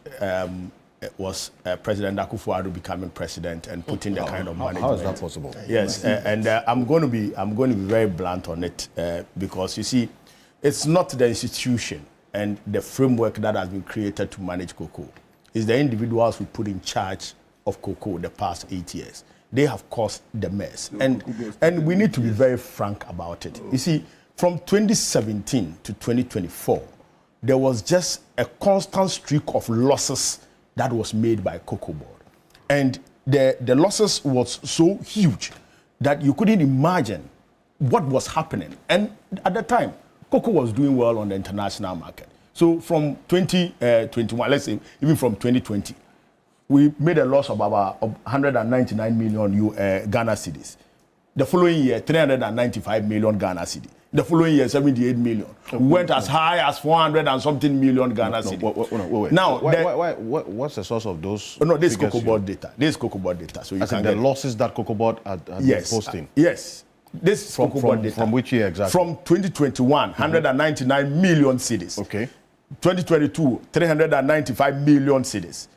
was President Akufo-Addo becoming president and putting the kind of management. How is that possible? Yes, and I'm going to be very blunt on it because you see, it's not the institution and the framework that has been created to manage cocoa. It's the individuals we put in charge of cocoa the past 8 years. They have caused the mess, and we need to be very frank about it. You see, from 2017 to 2024, there was just a constant streak of losses that was made by Cocoa Board. And the losses was so huge that you couldn't imagine what was happening. And at the time, cocoa was doing well on the international market. So from 2021, let's say even from 2020, we made a loss of about 199 million Ghana cedis. The following year, 395 million Ghana cedis. The following year, 78 million. We went as high as 400 and something million Ghana cedis. Wait. Now, what's the source of those? No, this is Cocoa Board data. This is Cocoa Board data. So you can the losses that Cocoa Board had been posting. Yes. This is cocoa board data. From which year exactly? From 2021, 199 million cedis. Okay. 2022, 395 million cedis.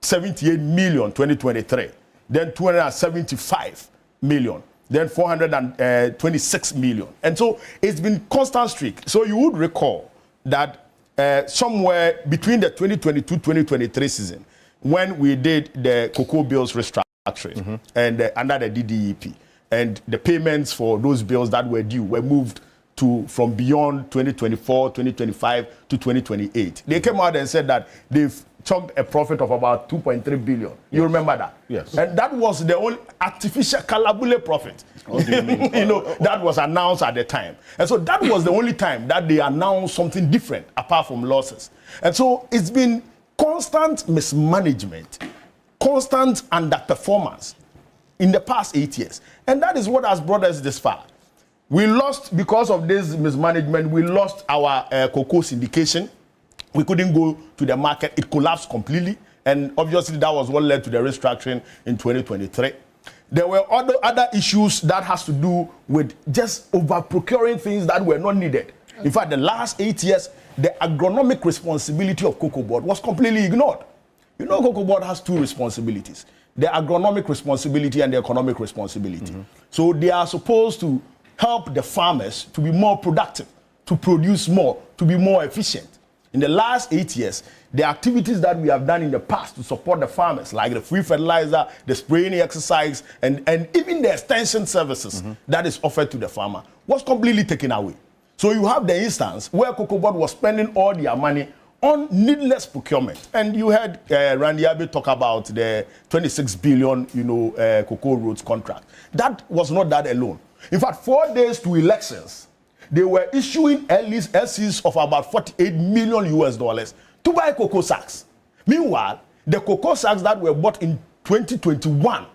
78 million 2023. Then 275 million. Then 426 million. And so it's been constant streak. So you would recall that somewhere between the 2022-2023 season, when we did the cocoa bills restructuring and under the DDEP, and the payments for those bills that were due were moved to from beyond 2024, 2025 to 2028. They came out and said that they've chalked a profit of about 2.3 billion. You remember that? Yes. And that was the only artificial calabule profit. What do you mean? You know, that was announced at the time. And so that was the only time that they announced something different apart from losses. And so it's been constant mismanagement, constant underperformance in the past 8 years. And that is what has brought us this far. We lost, because of this mismanagement, we lost our cocoa syndication. We couldn't go to the market. It collapsed completely. And obviously that was what led to the restructuring in 2023. There were other issues that has to do with just over procuring things that were not needed. In fact, the last 8 years, the agronomic responsibility of Cocoa Board was completely ignored. You know, Cocoa Board has two responsibilities: the agronomic responsibility and the economic responsibility. So they are supposed to help the farmers to be more productive, to produce more, to be more efficient. In the last 8 years, the activities that we have done in the past to support the farmers, like the free fertilizer, the spraying exercise, and even the extension services that is offered to the farmer, was completely taken away. So you have the instance where Cocoa Board was spending all their money on needless procurement. And you heard Randy Abbey talk about the 26 billion, cocoa roads contract. That was not that alone. In fact, 4 days to elections, they were issuing LCs of about $48 million US to buy cocoa sacks. Meanwhile, the cocoa sacks that were bought in 2021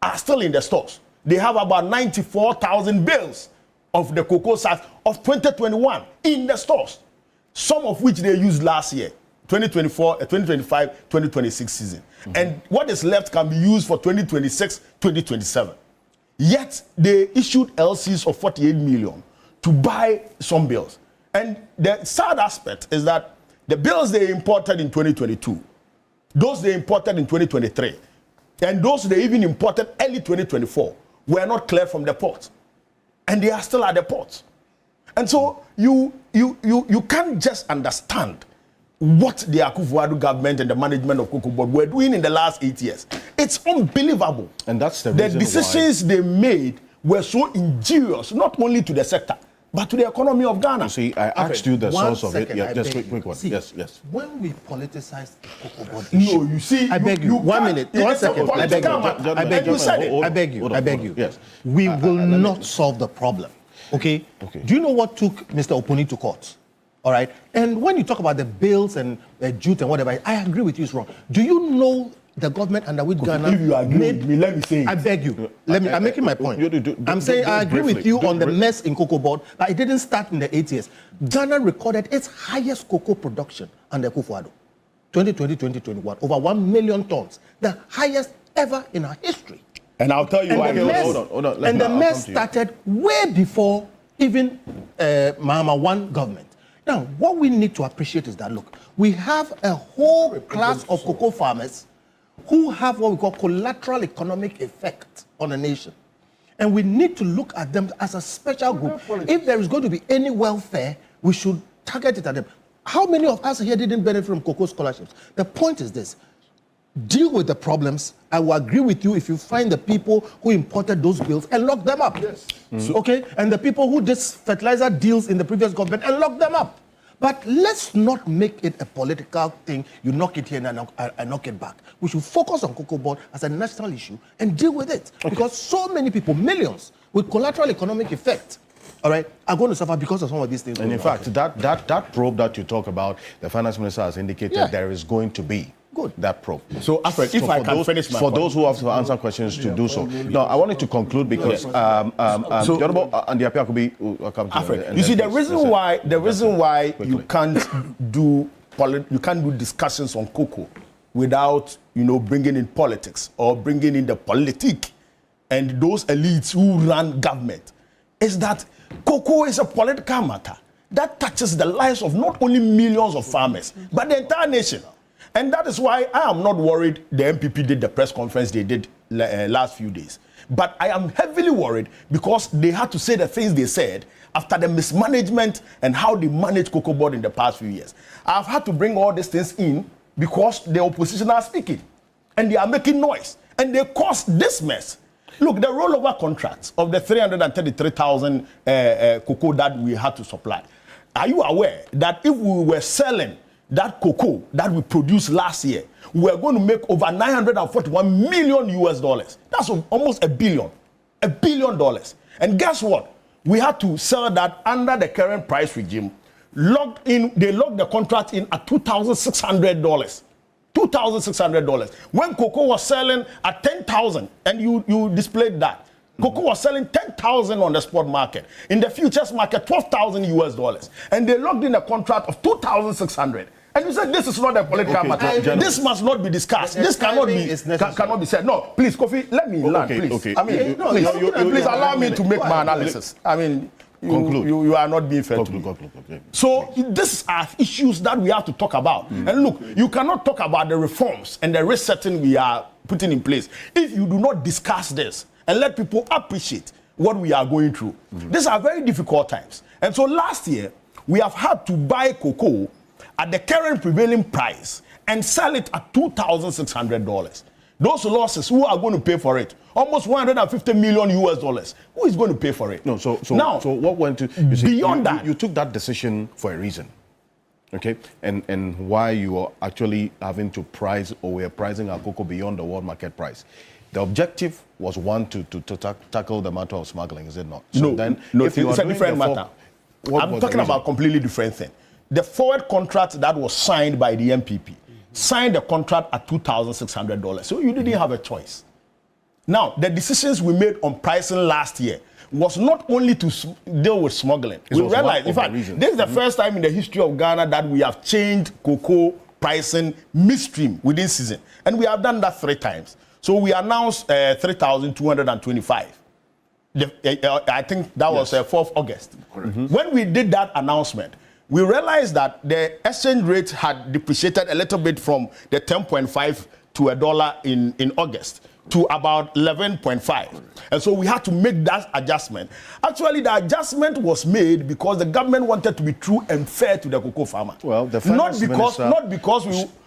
are still in the stores. They have about 94,000 bales of the cocoa sacks of 2021 in the stores, some of which they used last year, 2024, 2025, 2026 season. And what is left can be used for 2026, 2027. Yet they issued LCs of 48 million to buy some bills. And the sad aspect is that the bills they imported in 2022, those they imported in 2023, and those they even imported early 2024 were not cleared from the port. And they are still at the port. And so you can't just understand what the Akufo-Addo government and the management of Cocoa Board were doing in the last 8 years. It's unbelievable. And that's the reason decisions they made were so injurious, not only to the sector, but to the economy of Ghana. You see, I asked you the source of it. Second, Yeah, just beg quick one. See, Yes, yes. When we politicize the Cocoa Board issue, No, you see, I beg you. 1 minute. 1 second. I beg you. I beg you. I beg you. I beg you. Yes. We will not solve the problem. Okay? Do you know what took Mr. Oponi to court? All right? And when you talk about the bills and jute and whatever, I agree with you, it's wrong. Do you know the government under which Ghana if you agree with me, let me say it. I beg you. I'm making my point. I'm saying I agree with you on the mess in Cocoa Board, but it didn't start in the 8 years. Ghana recorded its highest cocoa production under Akufo-Addo. 2020, 2021, over 1 million tons, the highest ever in our history. And I'll tell you why. Hold on. And the mess started way before even Mahama One government. Now, what we need to appreciate is that, look, we have a whole class of cocoa farmers who have what we call collateral economic effect on a nation. And we need to look at them as a special group. If there is going to be any welfare, we should target it at them. How many of us here didn't benefit from cocoa scholarships? The point is this: deal with the problems. I will agree with you if you find the people who imported those bills and lock them up. Yes. Okay? And the people who did fertilizer deals in the previous government and lock them up. But let's not make it a political thing. You knock it here and knock it back. We should focus on Cocoa Board as a national issue and deal with it. Okay. Because so many people, millions, with collateral economic effect, all right, are going to suffer because of some of these things. And in fact, that probe that you talk about, the finance minister has indicated there is going to be that probe. So, Alfred, if I can finish my point. For those who have to answer questions to do so. No, I wanted to conclude because Alfred, you see, the reason why you can't do discussions on cocoa without bringing in politics or bringing in the politique and those elites who run government is that cocoa is a political matter that touches the lives of not only millions of farmers, but the entire nation. And that is why I am not worried the MPP did the press conference they did last few days. But I am heavily worried because they had to say the things they said after the mismanagement and how they managed Cocoa Board in the past few years. I've had to bring all these things in because the opposition are speaking and they are making noise and they caused this mess. Look, the rollover contracts of the 333,000 cocoa that we had to supply. Are you aware that if we were selling that cocoa that we produced last year, we were going to make over $941 million US dollars. That's almost $1 billion. $1 billion. And guess what? We had to sell that under the current price regime. They locked the contract in at $2,600. $2,600. When cocoa was selling at 10,000, and you displayed that. Cocoa was selling 10,000 on the spot market. In the futures market, 12,000 US dollars. And they locked in a contract of 2,600. And you said this is not a political matter. This must not be discussed. This cannot be said. No, please, Kofi, let me land, please. Okay. I mean, please allow me to make my analysis. I mean, you are not being fair to me. Okay. So these are issues that we have to talk about. And look, you cannot talk about the reforms and the resetting we are putting in place if you do not discuss this and let people appreciate what we are going through. These are very difficult times. And so last year, we have had to buy cocoa at the current prevailing price and sell it at $2,600. Those losses, who are going to pay for it? Almost $150 million US dollars. Who is going to pay for it? No, so what went to beyond that? You took that decision for a reason, okay? And why you are actually having to price, or we are pricing our cocoa beyond the world market price. The objective was one to tackle the matter of smuggling, is it not? So no, it's a different matter. I'm talking about a completely different thing. The forward contract that was signed by the MPP signed the contract at $2,600. So you didn't have a choice. Now, the decisions we made on pricing last year was not only to deal with smuggling. We realized, in fact, this is the first time in the history of Ghana that we have changed cocoa pricing midstream within season. And we have done that 3 times. So we announced 3,225. I think that was 4th August. When we did that announcement, we realized that the exchange rate had depreciated a little bit from the 10.5 to $1 in August to about 11.5. And so we had to make that adjustment. Actually, the adjustment was made because the government wanted to be true and fair to the cocoa farmer. Well, the finance minister...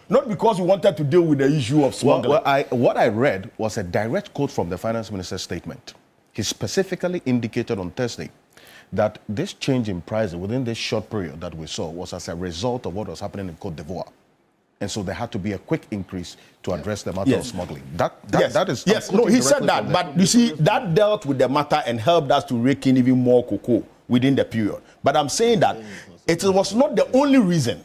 Not because we wanted to deal with the issue of smuggling. What I read was a direct quote from the finance minister's statement. He specifically indicated on Thursday that this change in price within this short period that we saw was as a result of what was happening in Côte d'Ivoire. And so there had to be a quick increase to address the matter of smuggling. That is... Yes, no, he said that. But you see, that dealt with the matter and helped us to rake in even more cocoa within the period. But I'm saying that it was not the only reason.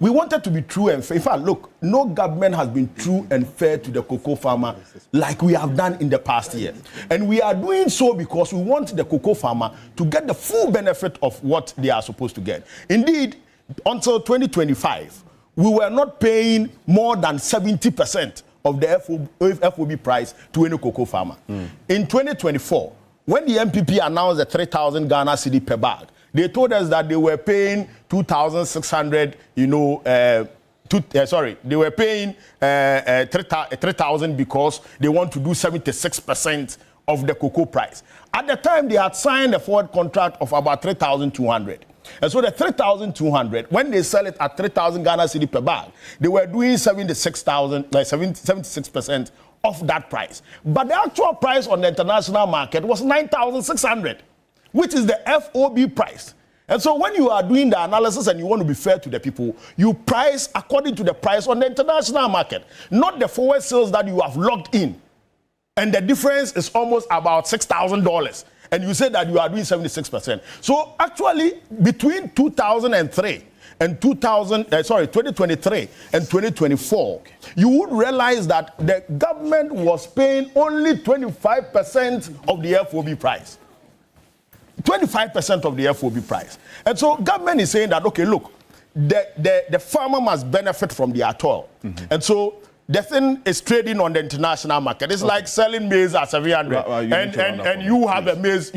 We wanted to be true and fair. In fact, look, no government has been true and fair to the cocoa farmer like we have done in the past year. And we are doing so because we want the cocoa farmer to get the full benefit of what they are supposed to get. Indeed, until 2025, we were not paying more than 70% of the FOB price to any cocoa farmer. In 2024, when the MPP announced the 3,000 Ghana cedi per bag, they told us that they were paying 2,600, they were paying 3,000 because they want to do 76% of the cocoa price. At the time, they had signed a forward contract of about 3,200. And so the 3,200, when they sell it at 3,000 Ghana cedi per bag, they were doing 76% of that price. But the actual price on the international market was 9,600. Which is the FOB price. And so when you are doing the analysis and you want to be fair to the people, you price according to the price on the international market, not the forward sales that you have locked in. And the difference is almost about $6,000. And you say that you are doing 76%. So actually, between 2003 and 2023 and 2024, you would realize that the government was paying only 25% of the FOB price. 25% of the FOB price. And so government is saying that, okay, look, the farmer must benefit from the atoll. And so the thing is trading on the international market. It's like selling maize at 700, and you have a maize,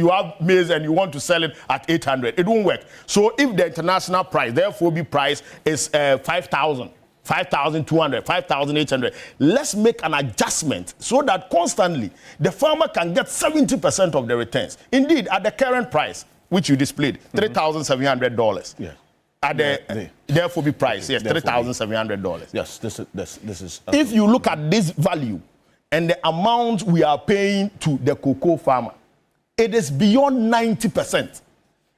and you want to sell it at 800. It won't work. So if the international price, the FOB price is 5,000. 5,200, 5,800. Let's make an adjustment so that constantly the farmer can get 70% of the returns. Indeed, at the current price, which you displayed, $3,700. Yeah. At the FOB price, yes, $3,700. Yes, this is. If you look at this value and the amount we are paying to the cocoa farmer, it is beyond 90%.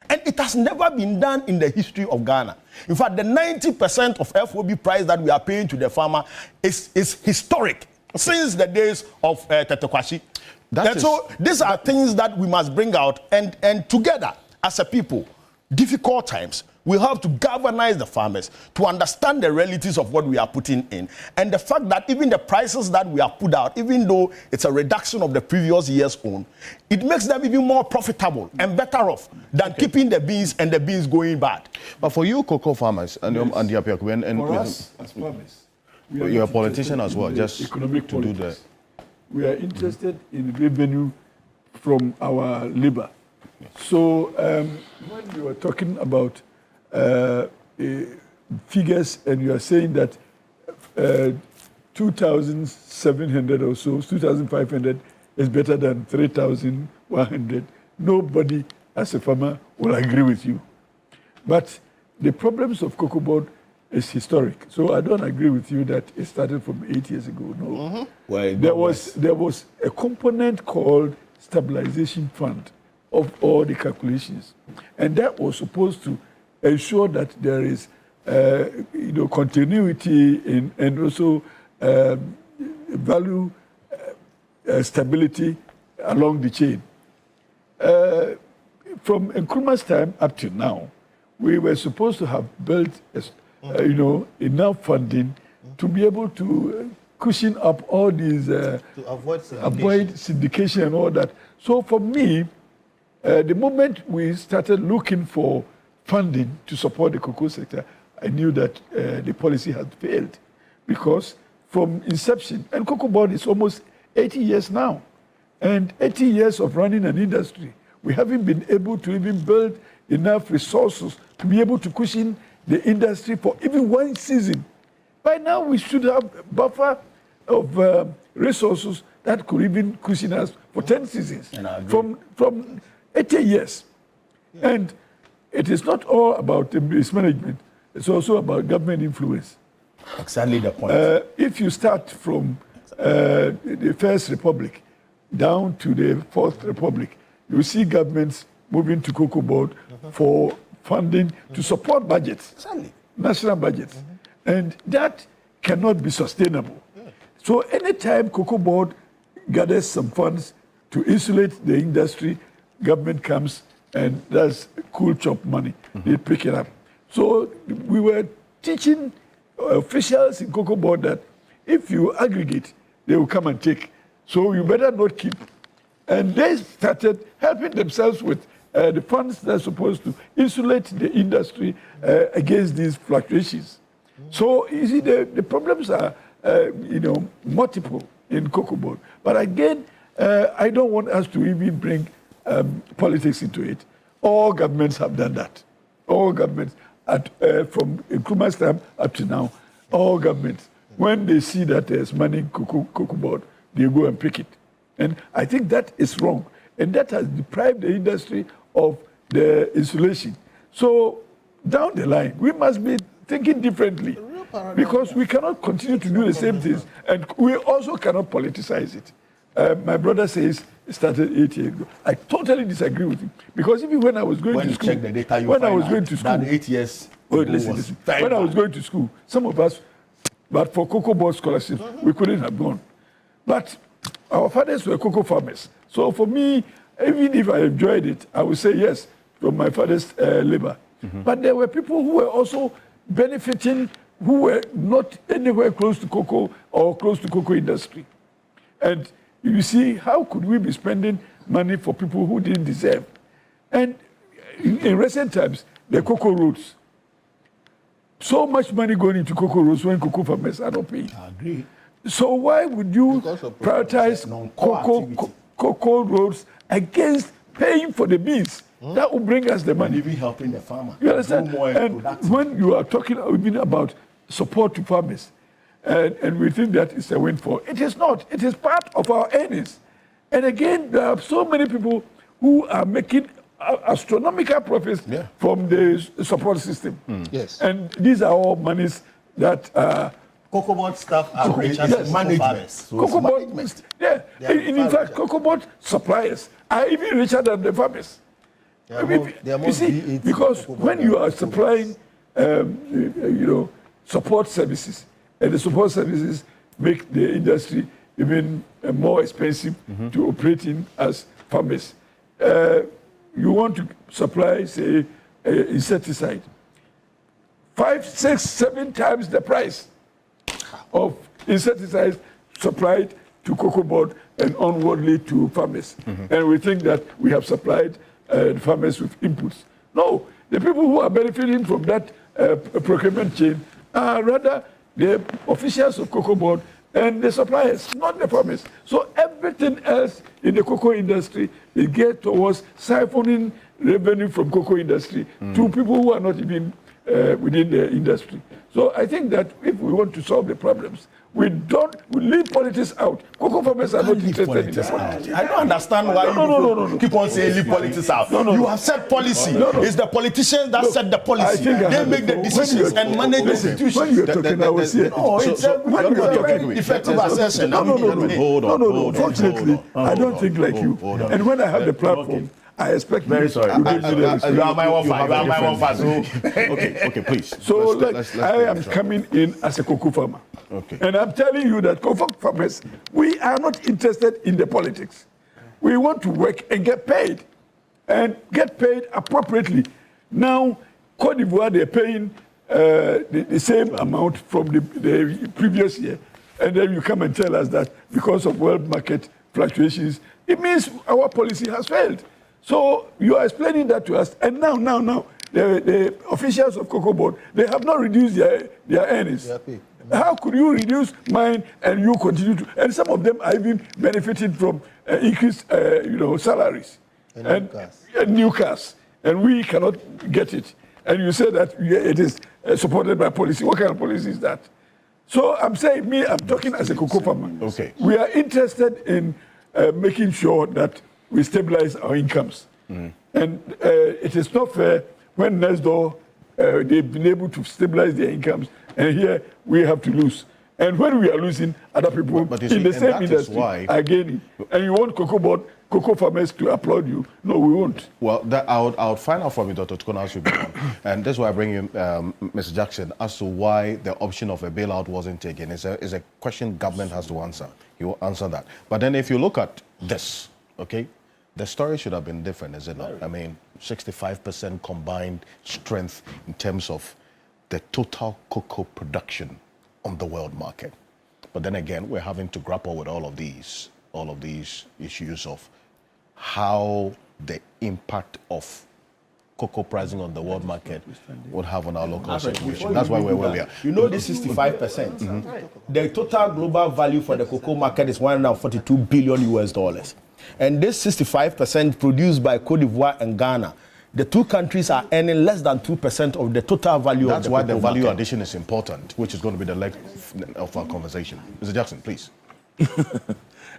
And it has never been done in the history of Ghana. In fact, the 90% of FOB price that we are paying to the farmer is historic since the days of Tete Kwasi. So these are things that we must bring out, and together as a people, difficult times, we have to galvanize the farmers to understand the realities of what we are putting in. And the fact that even the prices that we have put out, even though it's a reduction of the previous year's own, it makes them even more profitable and better off than keeping the beans and the beans going bad. But for you, cocoa farmers, and Yes. and For us as farmers, we are you're a not politician interested as well, in the just economic to do politics. We are interested in revenue from our labor. So when you were talking about figures, and you are saying that 2,700 or so, 2,500 is better than 3,100, nobody as a farmer will agree with you. But the problems of cocoa board is historic. So I don't agree with you that it started from 8 years ago. No. Well, There was a component called stabilization fund of all the calculations. And that was supposed to ensure that there is continuity and also value stability along the chain. From Nkrumah's time up to now, we were supposed to have built enough funding to be able to cushion up all these To avoid avoid syndication and all that. So for me, the moment we started looking for funding to support the cocoa sector, I knew that the policy had failed, because from inception, and cocoa board is almost 80 years now, and 80 years of running an industry, we haven't been able to even build enough resources to be able to cushion the industry for even one season. By now, we should have a buffer of resources that could even cushion us for 10 seasons from 80 years. And it is not all about mismanagement. It's also about government influence. Exactly the point. If you start from the First Republic down to the Fourth Republic, you see governments moving to cocoa board for funding to support budgets, national budgets. And that cannot be sustainable. So anytime cocoa board gathers some funds to insulate the industry, government comes and does cool chop money. They pick it up. So we were teaching officials in cocoa board that if you aggregate, they will come and take. So you better not keep. And they started helping themselves with the funds that are supposed to insulate the industry against these fluctuations. So you see, the problems are multiple in cocoa board. But again, I don't want us to even bring politics into it. All governments have done that. All governments, from Nkrumah's time up to now, all governments, when they see that there's money in cocoa board, they go and pick it. And I think that is wrong. And that has deprived the industry of the insulation. So down the line, we must be thinking differently, because we cannot continue to do the same things, and we also cannot politicize it. My brother says it started 8 years ago. I totally disagree with him, because even when I was going to school, when I was going to school, 8 years. listen. When I was going to school, some of us, but for cocoa board scholarships, we couldn't have gone. But our fathers were cocoa farmers. So for me, even if I enjoyed it, I would say yes, from my father's labor. But there were people who were also benefiting, who were not anywhere close to cocoa or close to cocoa industry. And you see, how could we be spending money for people who didn't deserve? And in recent times, the cocoa roads, so much money going into cocoa roads when cocoa farmers are not paying. I agree. So why would you Because of prioritize non-core activity. cocoa roads against paying for the beans? That will bring us the And money. even helping the farmer. You understand? do more And productive. when you are talking even about support to farmers, and we think that it's a windfall, it is not. It is part of our earnings. And again, there are so many people who are making astronomical profits from the support system. Yes. And these are all monies that Cocoa board staff are richer yes, than cocoa management. farmers. So it's Cocoa board, management. yeah. They are In far fact, richer. cocoa board suppliers are even richer than the farmers. They are more You see, VAT because cocoa board when than you are cocoa supplying, support services, and the support services make the industry even more expensive to operate in as farmers. You want to supply, say, insecticide, 5, 6, 7 times the price of insecticides supplied to cocoa board and onwardly to farmers. And we think that we have supplied farmers with inputs. No, the people who are benefiting from that procurement chain are rather the officials of cocoa board and the suppliers, not the farmers. So everything else in the cocoa industry is geared towards siphoning revenue from cocoa industry to people who are not even within the industry. So I think that if we want to solve the problems, we leave politics out. Cocoa farmers are not interested in Politics that. out. I don't understand why you keep on saying leave politics out. You have set policy. It's the politicians that set the I policy. think I They have make the when decisions you're- and manage the listen, institutions. when you're talking, I was here. No, it's a very effective assessment. Hold on. Fortunately, I don't think like you. And when I have the platform, I expect Very you sorry. to give me the respect. You are my one You fan. have You a are my one different fan. Okay, please. So Let's I bring am this up. coming in as a cocoa farmer. Okay. And I'm telling you that cocoa farmers, we are not interested in the politics. We want to work and get paid appropriately. Now, Cote d'Ivoire, they're paying the same amount from the previous year. And then you come and tell us that because of world market fluctuations, it means our policy has failed. So you are explaining that to us. And now, the officials of Cocoa Board, they have not reduced their earnings. How could you reduce mine and you continue to? And some of them are even benefiting from increased, salaries and new cars, and we cannot get it. And you say that it is supported by policy. What kind of policy is that? So I'm saying, I'm talking as a cocoa farmer. Okay. We are interested in making sure that we stabilize our incomes. And it is not fair when next door they've been able to stabilize their incomes, and here we have to lose. And when we are losing, other people But you in see, the and same that is industry why- are gaining. And you want cocoa farmers to applaud you? No, we won't. Well, I would find out from you, Dr. Tukona, should be on. And that's why I bring in Mr. Jackson as to why the option of a bailout wasn't taken. It's a question government has to answer. He will answer that. But then if you look at this, okay, the story should have been different, is it not? I mean, 65% combined strength in terms of the total cocoa production on the world market. But then again, we're having to grapple with all of these issues of how the impact of cocoa pricing on the world market would have on our local situation. That's why we're where we are. You know this 65%. The total global value for the cocoa market is $142 billion US. And this 65% produced by Cote d'Ivoire and Ghana, the two countries are earning less than 2% of the total value That's of the why cocoa the value market. addition is important, which is going to be the leg of our conversation. Mr. Jackson, please.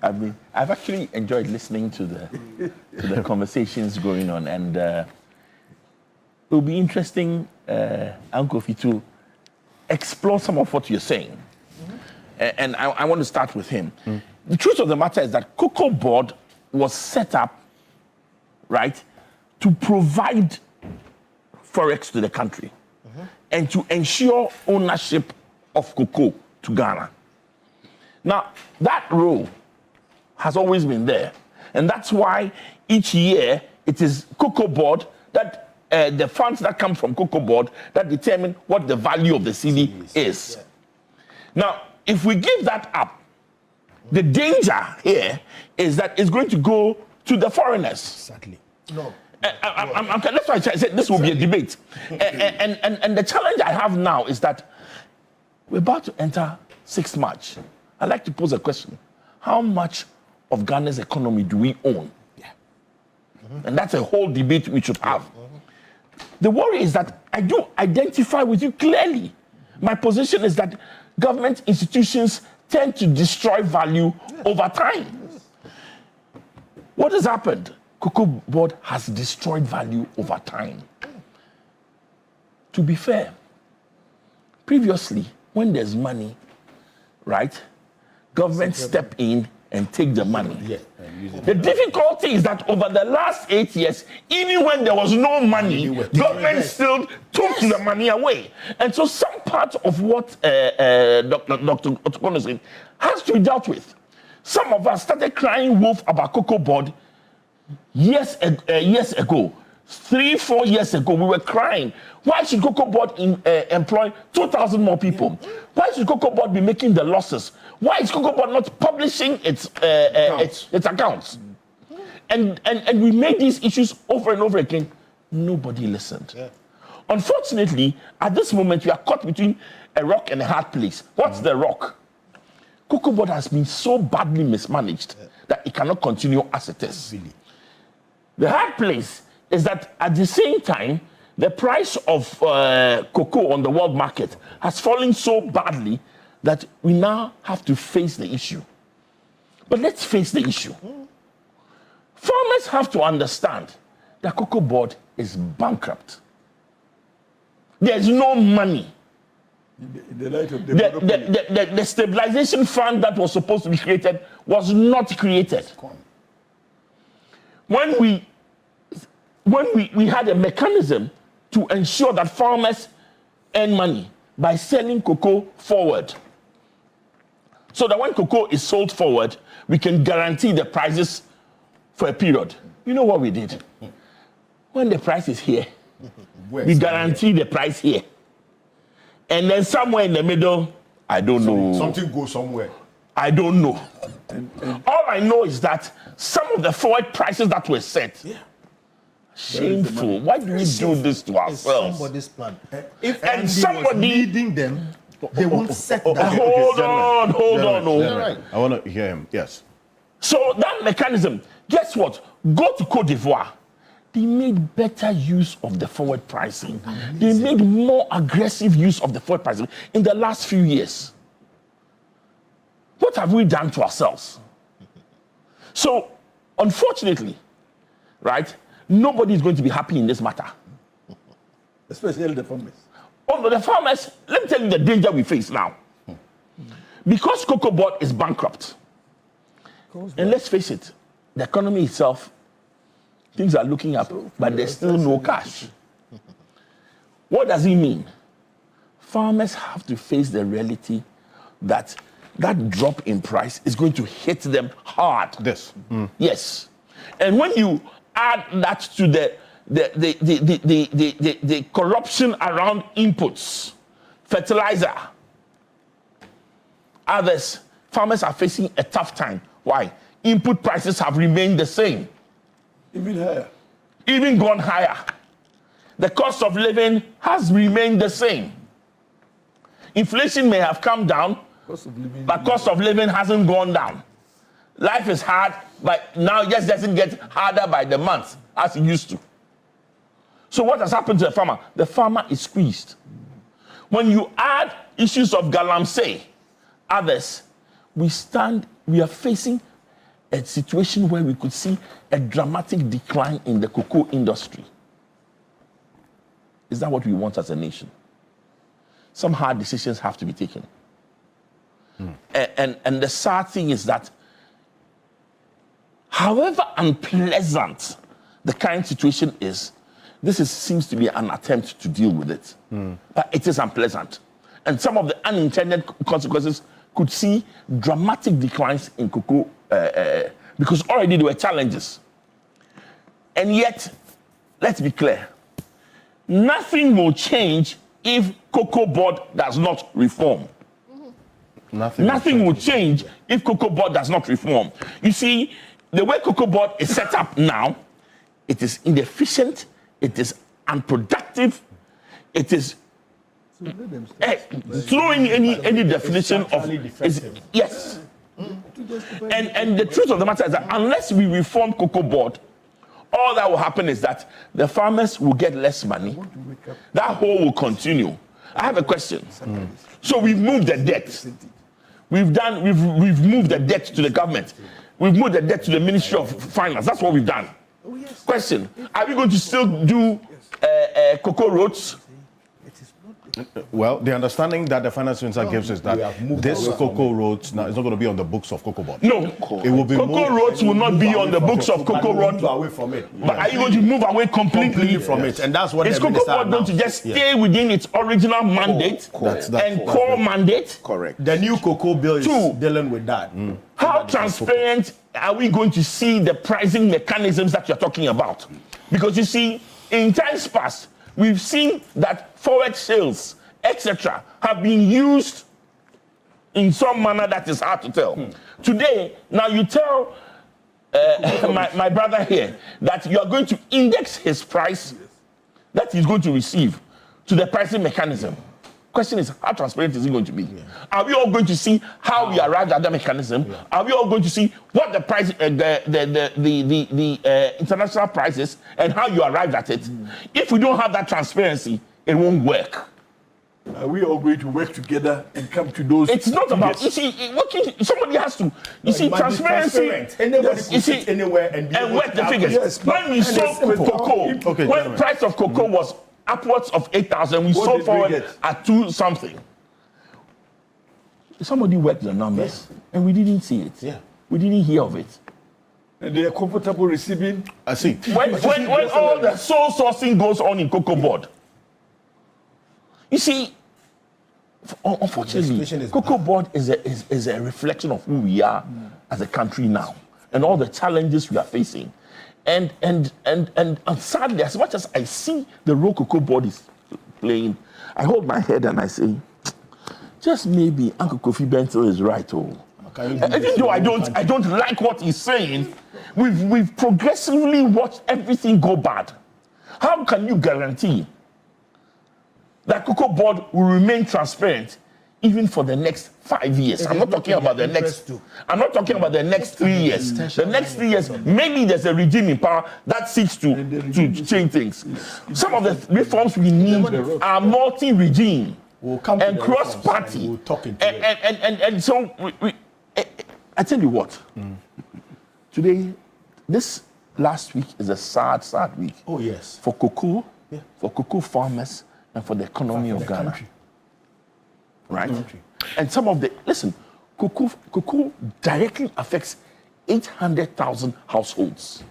I mean, I've actually enjoyed listening to the conversations going on, and it will be interesting, Uncle Kofi, to explore some of what you're saying. And I want to start with him. The truth of the matter is that Cocoa Board was set up, right, to provide forex to the country and to ensure ownership of cocoa to Ghana. Now, that role has always been there. And that's why each year it is Cocoa Board that the funds that come from Cocoa Board that determine what the value of the CD is. Now, if we give that up, the danger here is that it's going to go to the foreigners. Exactly. No. That's why I said this will be a debate. And the challenge I have now is that we're about to enter 6th March. I'd like to pose a question. How much of Ghana's economy do we own? And that's a whole debate we should have. The worry is that I do identify with you clearly. My position is that government institutions tend to destroy value over time. What has happened? Cocoa Board has destroyed value over time. To be fair, previously, when there's money, right, government step in and take the money. The difficulty is that over the last 8 years, even when there was no money, government still took the money away. And so some part of what Dr. Otokono is saying has to be dealt with. Some of us started crying wolf about Cocoa Board years ago. 3-4 years ago, we were crying. Why should Cocoa Board employ 2,000 more people? Why should Cocoa Board be making the losses? Why is Cocoa Board not publishing its accounts? And we made these issues over and over again. Nobody listened. Yeah. Unfortunately, at this moment, we are caught between a rock and a hard place. What's the rock? Cocoa Board has been so badly mismanaged that it cannot continue as it is. Really. The hard place is that at the same time, the price of cocoa on the world market has fallen so badly that we now have to face the issue. But let's face the issue. Farmers have to understand that Cocoa Board is bankrupt. There's no money. In the light of the stabilization fund that was supposed to be created was not created. When we had a mechanism to ensure that farmers earn money by selling cocoa forward, so that when cocoa is sold forward, we can guarantee the prices for a period. You know what we did? When the price is here, we guarantee the price here. And then somewhere in the middle, I don't know. Something goes somewhere. I don't know. All I know is that some of the forward prices that were set, shameful. Why do we do this to ourselves? Somebody's plan. If somebody was leading them, they won't set that. Hold on. Right. I want to hear him. Yes. So that mechanism, guess what? Go to Cote d'Ivoire. They made better use of the forward pricing. They made more aggressive use of the forward pricing in the last few years. What have we done to ourselves? So, unfortunately, right, nobody is going to be happy in this matter. Especially the farmers. Although the farmers, let me tell you the danger we face now. Because Cocoa Board is bankrupt, and let's face it, the economy itself, things are looking up, but there's still no cash. What does it mean? Farmers have to face the reality that that drop in price is going to hit them hard. Yes. And when you add that to the corruption around inputs, fertilizer, others, farmers are facing a tough time. Why? Input prices have remained the same. Even higher. Even gone higher. The cost of living has remained the same. Inflation may have come down, but cost of living hasn't gone down. Life is hard, but now it just doesn't get harder by the month as it used to. So what has happened to the farmer? The farmer is squeezed. When you add issues of galamsey, others, we are facing a situation where we could see a dramatic decline in the cocoa industry. Is that what we want as a nation? Some hard decisions have to be taken. And the sad thing is that, however unpleasant the current situation is, seems to be an attempt to deal with it. But it is unpleasant. And some of the unintended consequences could see dramatic declines in cocoa because already there were challenges. And yet, let's be clear, nothing will change if Cocoa Board does not reform. Nothing will change if Cocoa Board does not reform. You see, the way Cocoa Board is set up now, it is inefficient, it is unproductive, it is throwing any definition of yes. And the truth of the matter is that unless we reform Cocoa Board, all that will happen is that the farmers will get less money. That hole will continue. I have a question. So we've moved the debt. We've moved the debt to the government. We've moved the debt to the Ministry of Finance. That's what we've done. Question: are we going to still do cocoa roads? Well, the understanding that the finance minister gives is that this cocoa roads now is not going to be on the books of Cocoa Board. No, it will be cocoa roads will not be on the books of Cocoa Road. Away from it. But are you going to move away completely from it? And that's what is Cocoa Board going to just stay within its original mandate and core mandate? Correct. The new cocoa bill is dealing with that. How transparent are we going to see the pricing mechanisms that you're talking about? Because you see, in times past, we've seen that forward sales, etc., have been used in some manner that is hard to tell. Today, now you tell my brother here that you are going to index his price that he's going to receive to the pricing mechanism. Question is, how transparent is it going to be? Are we all going to see how we arrived at the mechanism? Are we all going to see what the price, the international price is, and how you arrived at it? If we don't have that transparency, it won't work. Are we all going to work together and come to those? It's not about, you see, somebody has to, you see, transparency, Anybody you see, sit anywhere and work the figures. When we sold cocoa, when price of cocoa was upwards of 8,000, we sold forward at 2 something. Somebody worked the numbers, and we didn't see it. Yeah. We didn't hear of it. And they are comfortable receiving. I see. When all the sole sourcing goes on in Cocoa Board, you see, unfortunately, Cocoa Board is a reflection of who we are as a country now, and all the challenges we are facing. And sadly, as much as I see the role Cocoa Board is playing, I hold my head and I say, just maybe Uncle Kofi Bentil is right. Even though I don't like what he's saying, we've progressively watched everything go bad. How can you guarantee that Cocoa Board will remain transparent even for the next 5 years? I'm not talking about the next 3 years. The next 3 years, maybe there's a regime in power that seeks to change things. Some of the reforms we need are multi-regime and cross-party. And so I tell you what, today, this last week is a sad week. Oh yes. For cocoa, for cocoa farmers, and for the economy of Ghana. Right? And some of the, listen, cocoa directly affects 800,000 households.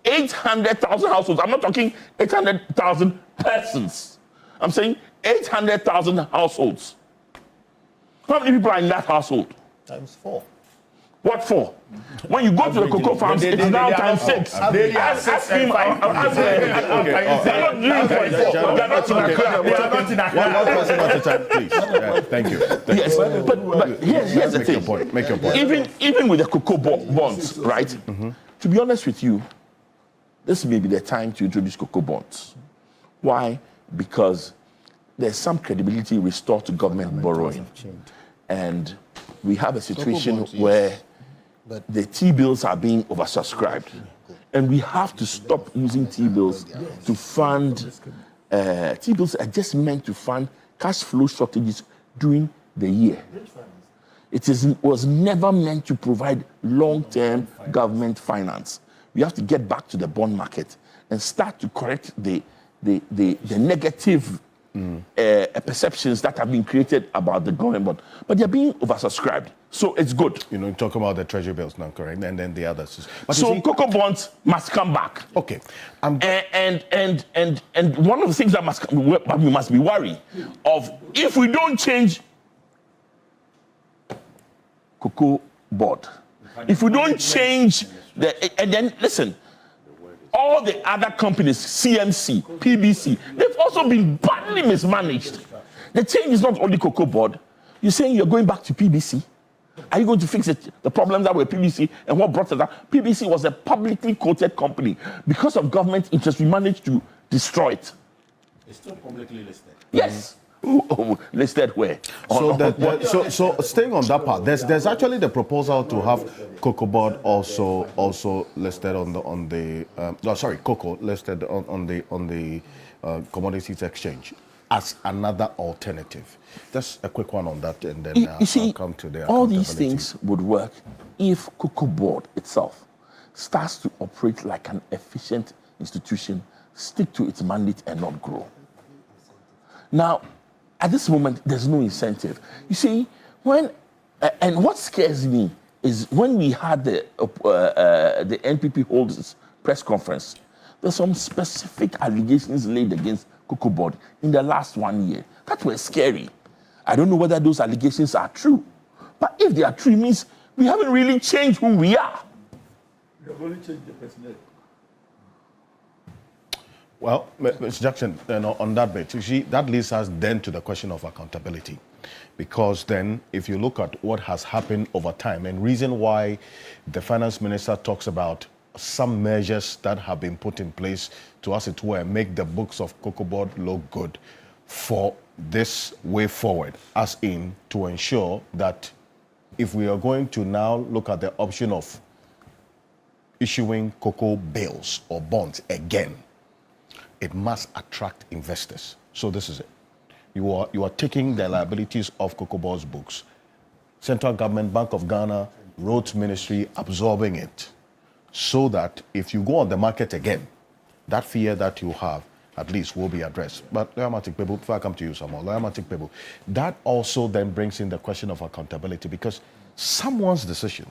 800,000 households. I'm not talking 800,000 persons. I'm saying 800,000 households. How many people are in that household? Times 4. What for? When you go to the cocoa farms, it's now times 6. Ask him. They're not doing for it. They're not in Accra. They are not in Accra. One person at a time, please. Thank you. Yes, but here's the thing. Make your point. Even with the cocoa bonds, right? To be honest with you, this may be the time to introduce cocoa bonds. Why? Because there's some credibility restored to government borrowing. And we have a situation where the T-bills are being oversubscribed. And we have to stop using T-bills to fund, T-bills are just meant to fund cash flow shortages during the year. It was never meant to provide long-term government finance. We have to get back to the bond market and start to correct the negative perceptions that have been created about the government bond. But they're being oversubscribed. So it's good. You know, you talk about the treasury bills now, correct? And then the others. But so cocoa bonds must come back. Okay. And one of the things that we must be worried of, if we don't change Cocoa Board, if we don't change and then listen, all the other companies, CMC, PBC, they've also been badly mismanaged. The change is not only Cocoa Board. You're saying you're going back to PBC. Are you going to fix the problems that were PBC and what brought it down? PBC was a publicly quoted company. Because of government interest, we managed to destroy it. It's still publicly listed. Yes. Listed where? So staying on that part, there's actually the proposal to have Cocoa Board also listed Cocoa listed on the Commodities Exchange as another alternative. Just a quick one on that, and then You see, I'll come to the all these accountability. things would work if Cocoa Board itself starts to operate like an efficient institution, stick to its mandate and not grow. Now, at this moment, there's no incentive. You see, and what scares me is when we had the NPP holders press conference, there's some specific allegations laid against Cocoa Board in the last 1 year. That was scary. I don't know whether those allegations are true. But if they are true, it means we haven't really changed who we are. We have only changed the personnel. Well, Mr. Jackson, on that bit, you see, that leads us then to the question of accountability. Because then, if you look at what has happened over time, and reason why the finance minister talks about some measures that have been put in place to, as it were, make the books of Cocoa Board look good for this way forward, as in to ensure that if we are going to now look at the option of issuing cocoa bills or bonds again, it must attract investors. So this is it. You are taking the liabilities of Cocoa Board's books. Central government, Bank of Ghana, Roads Ministry absorbing it, so that if you go on the market again, that fear that you have at least will be addressed. But Lawyer Matik Pebo, before I come to you some more, Lawyer Matik Pebo, that also then brings in the question of accountability, because someone's decision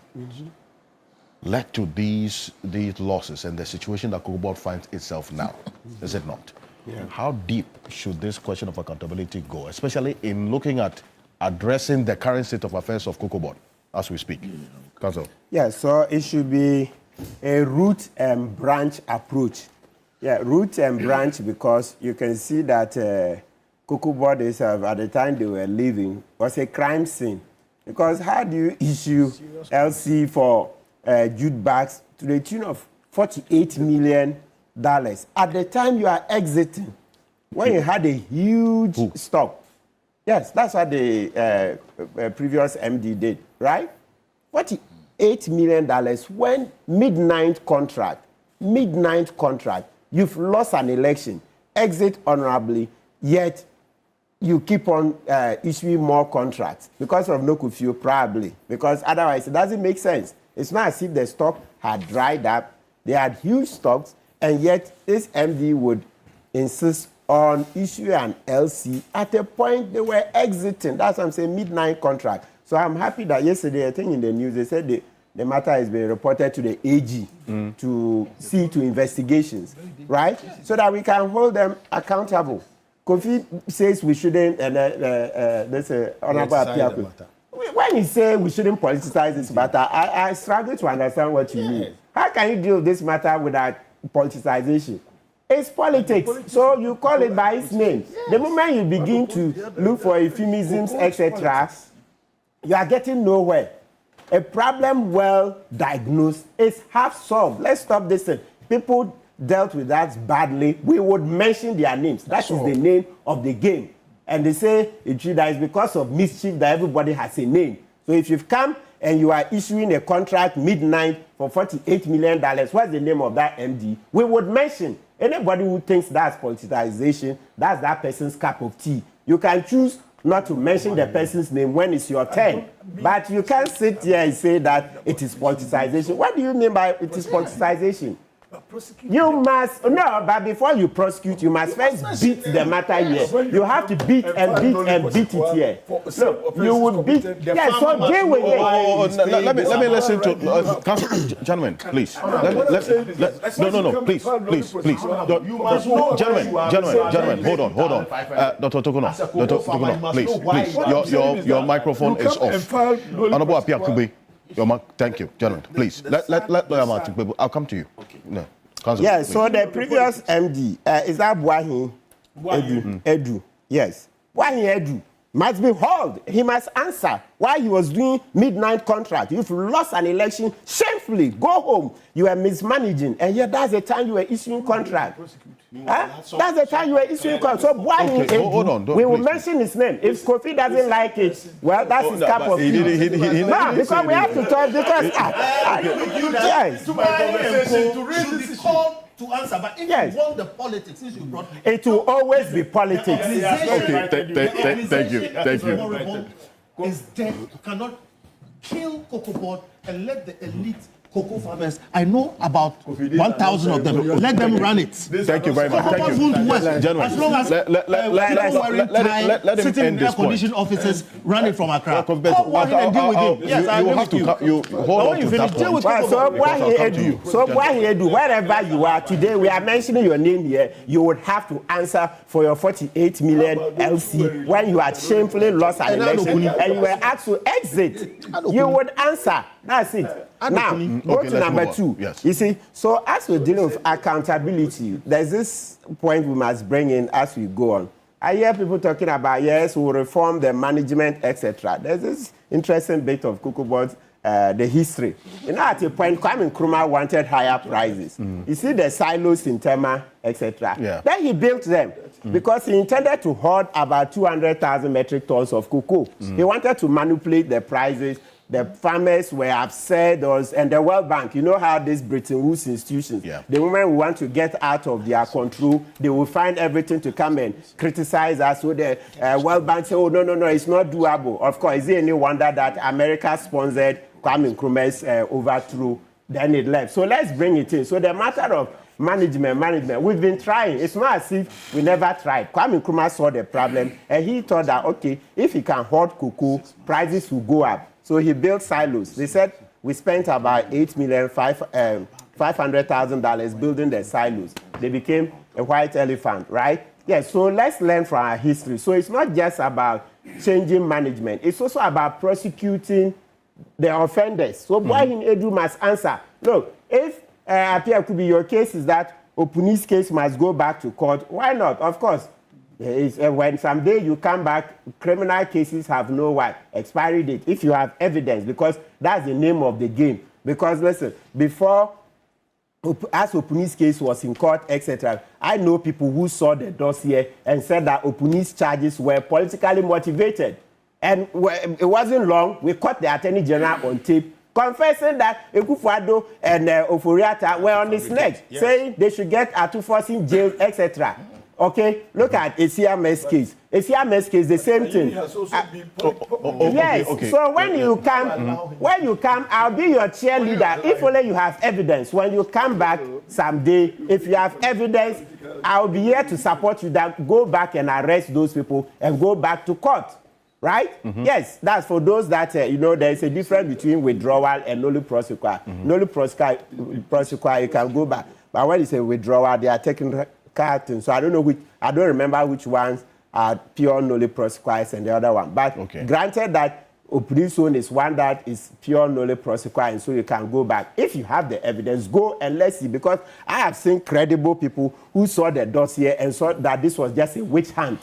led to these losses and the situation that Cocoa Board finds itself now, is it not? Yeah. How deep should this question of accountability go, especially in looking at addressing the current state of affairs of Cocoa Board as we speak? Council. Yeah, so it should be a root and branch approach. Yeah, root and branch, because you can see that Cocoa Board itself, at the time they were leaving, was a crime scene. Because how do you issue LC for jute bags to the tune of $48 million at the time you are exiting, when you had a huge stock? Yes, that's what the previous MD did, right? $48 million when midnight contract, you've lost an election, exit honorably, yet you keep on issuing more contracts because of no curfew, probably, because otherwise it doesn't make sense. It's not as if the stock had dried up. They had huge stocks, and yet this MD would insist on issuing an LC at a point they were exiting. That's what I'm saying, midnight contract. So I'm happy that yesterday, I think in the news, they said the matter has been reported to the AG to see to investigations, right? So that we can hold them accountable. Kofi says we shouldn't, and there's an honorable appeal. When you say we shouldn't politicize this matter, I struggle to understand what you mean. How can you deal with this matter without politicization? It's politics, so you call it by its name. The moment you begin to look for euphemisms, etc., you are getting nowhere. A problem well diagnosed is half solved. Let's stop this thing. People dealt with that badly. We would mention their names. That is the name of the game. And they say that it's because of mischief that everybody has a name. So if you've come and you are issuing a contract midnight for $48 million, what's the name of that MD? We would mention. Anybody who thinks that's politicization, that's that person's cup of tea. You can choose not to mention the person's name when it's your turn. But you can't sit here and say that it is politicization. What do you mean by it is politicization? You must, no, but before you prosecute, you must first beat the matter here. You have to beat and beat it here. No, you would beat, yeah, so deal with it. Let me listen to, Council, gentlemen, please. No, please. Gentlemen, hold on. Dr. Tokuno, please. Your microphone is off. Honorable Apia Kube. Thank you, gentlemen. Please, let Lawyer Matik Pebo. I'll come to you. No. Council, yeah, please. So the previous MD, is that Buahi Edu? Yes. Buahi Edu must be hauled. He must answer why he was doing midnight contract. If you lost an election, shamefully, go home. You are mismanaging, and yet that's the time you were issuing contract. That's the time you were issuing calls. So why hold on, we will please. mention his name. If Kofi doesn't like it, well, that's his cup of tea. No, because we have to talk. Because yes, To raise this call to answer, but if Yes. you want the politics, since you brought it will always be politics. Okay, thank you. Is dead. You cannot kill cocoa board and let the elite cocoa farmers. I know about 1,000 of them. Let them run it. Thank you very much. Cocoa Thank board you. won't work. Gentlemen, As long as let him sitting end this point. air-conditioned officers running from Accra. Prof. Go ahead and deal with him. Yes, I you will agree have with to you hold on when to you that finish, deal point. with Well, cocoa so board. why I'll come to you. Edu, wherever you are today, we are mentioning your name here. You would have to answer for your 48 million LC when you had shamefully lost an election and you were asked to exit. You would answer. That's it. Now, go Okay, to let's number move on. 2. Yes. You see, so as we're dealing with accountability, there's this point we must bring in as we go on. I hear people talking about, yes, we'll reform the management, etc. There's this interesting bit of Cocoa Board, the history. You know, at a point, Kwame Nkrumah wanted higher prices. You see the silos in Tema, etc. Yeah. Then he built them because he intended to hoard about 200,000 metric tons of cocoa. He wanted to manipulate the prices. The farmers were upset, and the World Bank, you know how these Bretton Woods institutions, the moment we want to get out of their control, they will find everything to come and criticize us. So the World Bank say, oh, no, it's not doable. Of course, is it any wonder that America sponsored Kwame Nkrumah's overthrow, then it left. So let's bring it in. So the matter of management, we've been trying. It's not as if we never tried. Kwame Nkrumah saw the problem, and he thought that, okay, if he can hoard cocoa, prices will go up. So he built silos. They said we spent about $8,500,000 building the silos. They became a white elephant, right? Yes, so let's learn from our history. So it's not just about changing management. It's also about prosecuting the offenders. So Boahin Edu must answer. Look, if Apia could be your case is that Opuni's case must go back to court, why not? Of course. When someday you come back, criminal cases have no expiry date. If you have evidence, because that's the name of the game. Because listen, before, as Opuni's case was in court, etc., I know people who saw the dossier and said that Opuni's charges were politically motivated. And it wasn't long, we caught the Attorney General on tape confessing that Ekufuado and Oforiata were on his neck, saying they should get Atufos in jail, etc. Okay, look at ACMS case. ACMS case, the same thing. Yes. Okay. So when you come, I'll be your cheerleader if only you have evidence. When you come back someday, if you have evidence, I'll be here to support you. That go back and arrest those people and go back to court. Right? Yes, that's for those that, there is a difference between withdrawal and nolli prosequi. Nolli prosequi, you can go back. But when you say withdrawal, they are taking carton. So I don't remember which ones are pure nolli prosequi and the other one. But granted that Opuni's own is one that is pure nolli prosequi, and so you can go back. If you have the evidence, go and let's see. Because I have seen credible people who saw the dossier and saw that this was just a witch hunt.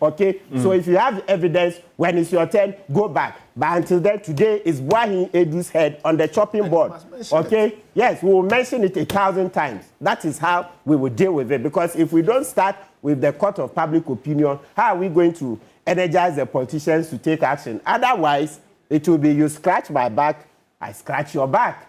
Okay? So if you have evidence, when it's your turn, go back. But until then, today is Boahin Edu's head on the chopping board. Okay? Yes, we will mention it 1,000 times. That is how we will deal with it. Because if we don't start with the court of public opinion, how are we going to energize the politicians to take action? Otherwise, it will be you scratch my back, I scratch your back.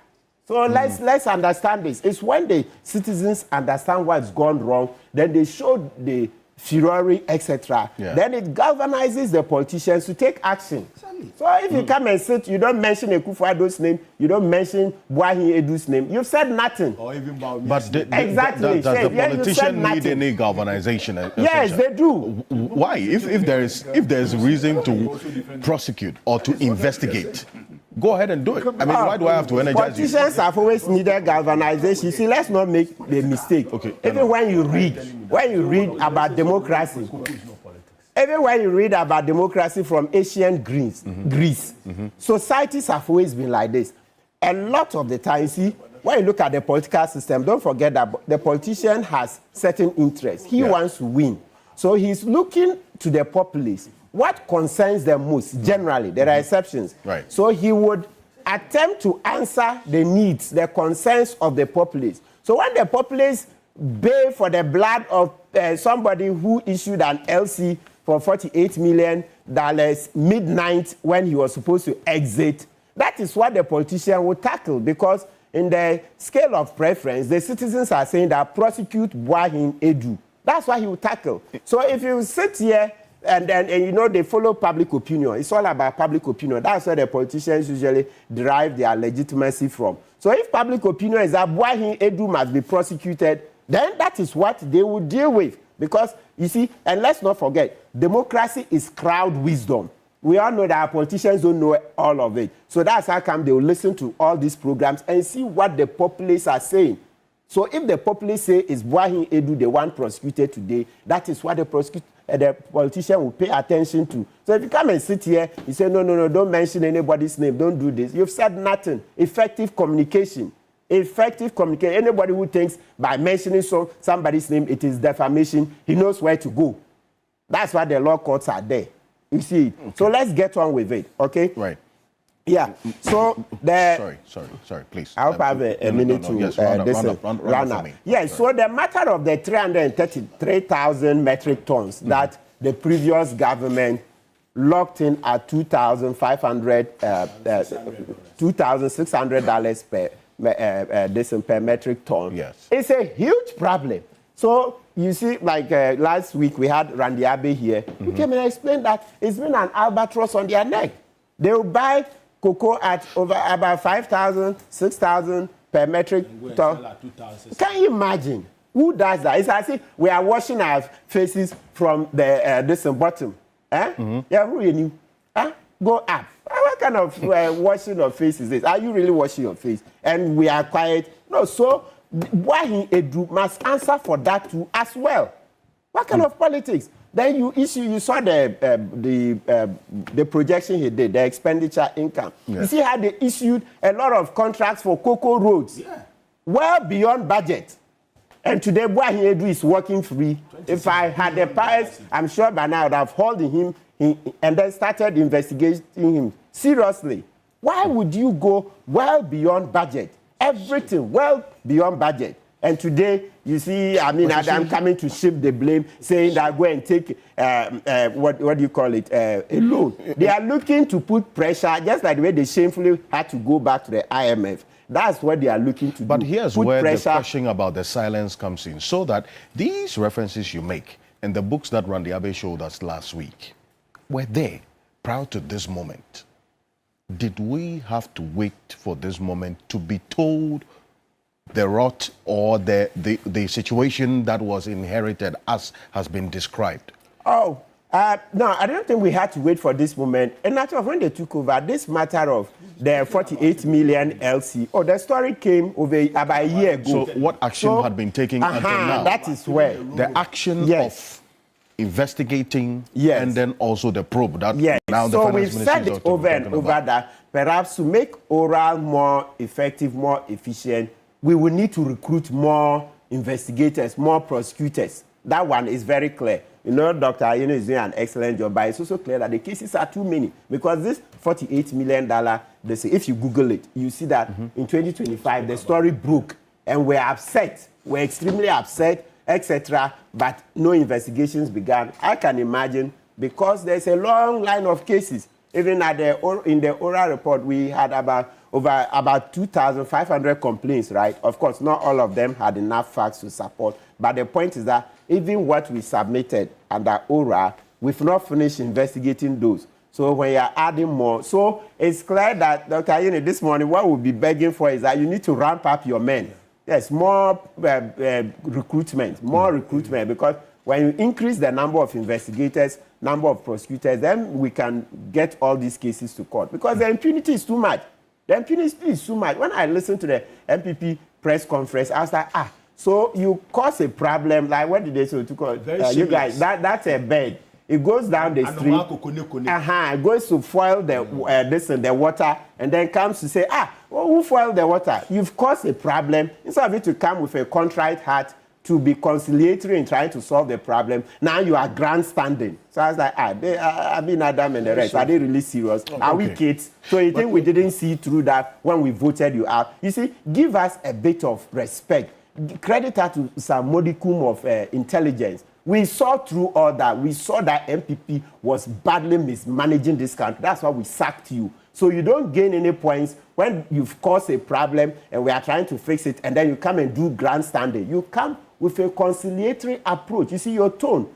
So let's understand this. It's when the citizens understand what's gone wrong, then they show the fury, etc. Then it galvanizes the politicians to take action. So if you come and sit, you don't mention Ekufuado's name, you don't mention Boahin Edu's name, you've said nothing. Or even Exactly. Does the politician need any galvanization? Yes, they do. Why? If there is reason to prosecute or to investigate, go ahead and do it. I mean, why do I have to energize you? Politicians have always needed galvanization. You see, let's not make the mistake. Okay. Even when you read about democracy, even when you read about democracy from ancient Greece, societies have always been like this. A lot of the time, you see, when you look at the political system, don't forget that the politician has certain interests. He wants to win. So he's looking to the populace. What concerns them most, generally, there are exceptions. Right. So he would attempt to answer the needs, the concerns of the populace. So when the populace bay for the blood of somebody who issued an LC for $48 million midnight when he was supposed to exit. That is what the politician will tackle, because in the scale of preference, the citizens are saying that prosecute Boahin Edu. That's what he will tackle. So if you sit here and you know they follow public opinion, it's all about public opinion. That's where the politicians usually derive their legitimacy from. So if public opinion is that Boahin Edu must be prosecuted, then that is what they will deal with. Because, you see, and let's not forget, democracy is crowd wisdom. We all know that our politicians don't know all of it. So that's how come they will listen to all these programs and see what the populace are saying. So if the populace say is Boahin Edu the one prosecuted today, that is what the politician will pay attention to. So if you come and sit here, you say, no, don't mention anybody's name, don't do this. You've said nothing. Effective communication. Effective communication. Anybody who thinks by mentioning somebody's name, it is defamation, he knows where to go. That's why the law courts are there. You see it. Okay. So let's get on with it, okay? Right. Yeah. So the... Sorry, please. I hope I have a minute to yes, run up. Yes, so the matter of the 333,000 metric tons that the previous government locked in at $2,600 per metric ton. Yes. It's a huge problem. So you see, like last week we had Randy Abe here. He came and explained that it's been an albatross on their neck. They will buy cocoa at over about 5,000, 6,000 per metric ton. Can you imagine? Who does that? It's as if we are washing our faces from the this bottom. Eh? Yeah, who you knew? Go up. What kind of washing of face is this? Are you really washing your face? And we are quiet. No, so Boahin Edu must answer for that too as well. What kind of politics? Then you saw the projection he did, the expenditure income. Yeah. You see how they issued a lot of contracts for cocoa roads, well beyond budget. And today Boahin Edu is working free. If I had the powers, I'm sure by now I would have held him and then started investigating him seriously. Why would you go well beyond budget? Everything well beyond budget. And today, you see, I'm coming to shift the blame, saying that go and take, what do you call it, a loan. They are looking to put pressure, just like the way they shamefully had to go back to the IMF. That's what they are looking to do. But here's where the question about the silence comes in. So that these references you make and the books that Randy Abe showed us last week were there prior to this moment. Did we have to wait for this moment to be told the rot or the situation that was inherited as has been described? No, I don't think we had to wait for this moment. And matter of when they took over, this matter of the 48 million LC, the story came over about a year ago. So what action had been taken until now? That is where. The action of investigating and then also the probe. That now the so finance we've said it over and over that perhaps to make oral more effective, more efficient, we will need to recruit more investigators, more prosecutors. That one is very clear. You know, Dr. Ayeno is doing an excellent job, but it's also clear that the cases are too many. Because this $48 million, they say, if you Google it, you see that in 2025, the story broke. And we're upset. We're extremely upset, etc. But no investigations began. I can imagine, because there's a long line of cases. Even in the oral report, we had about 2,500 complaints, right? Of course, not all of them had enough facts to support. But the point is that even what we submitted under oral, we've not finished investigating those. So when you're adding more, so it's clear that, Dr. Ayeno, this morning, what we'll be begging for is that you need to ramp up your men. Yes, more recruitment, because when you increase the number of investigators, number of prosecutors, then we can get all these cases to court. Because the impunity is too much. The impunity is too much. When I listened to the MPP press conference, I was like, so you cause a problem, like what did they say to call you guys? That's a bed. It goes down the street. It goes to foil the water, and then comes to say, who foiled the water? You've caused a problem. Instead of it to come with a contrite heart to be conciliatory in trying to solve the problem, now you are grandstanding. So I was like, Adam and the rest, are they really serious? Are we kids? So you think we didn't see through that when we voted you out? You see, give us a bit of respect. credit her to some modicum of intelligence. We saw through all that. We saw that MPP was badly mismanaging this country. That's why we sacked you. So you don't gain any points when you've caused a problem and we are trying to fix it, and then you come and do grandstanding. You come with a conciliatory approach. You see, your tone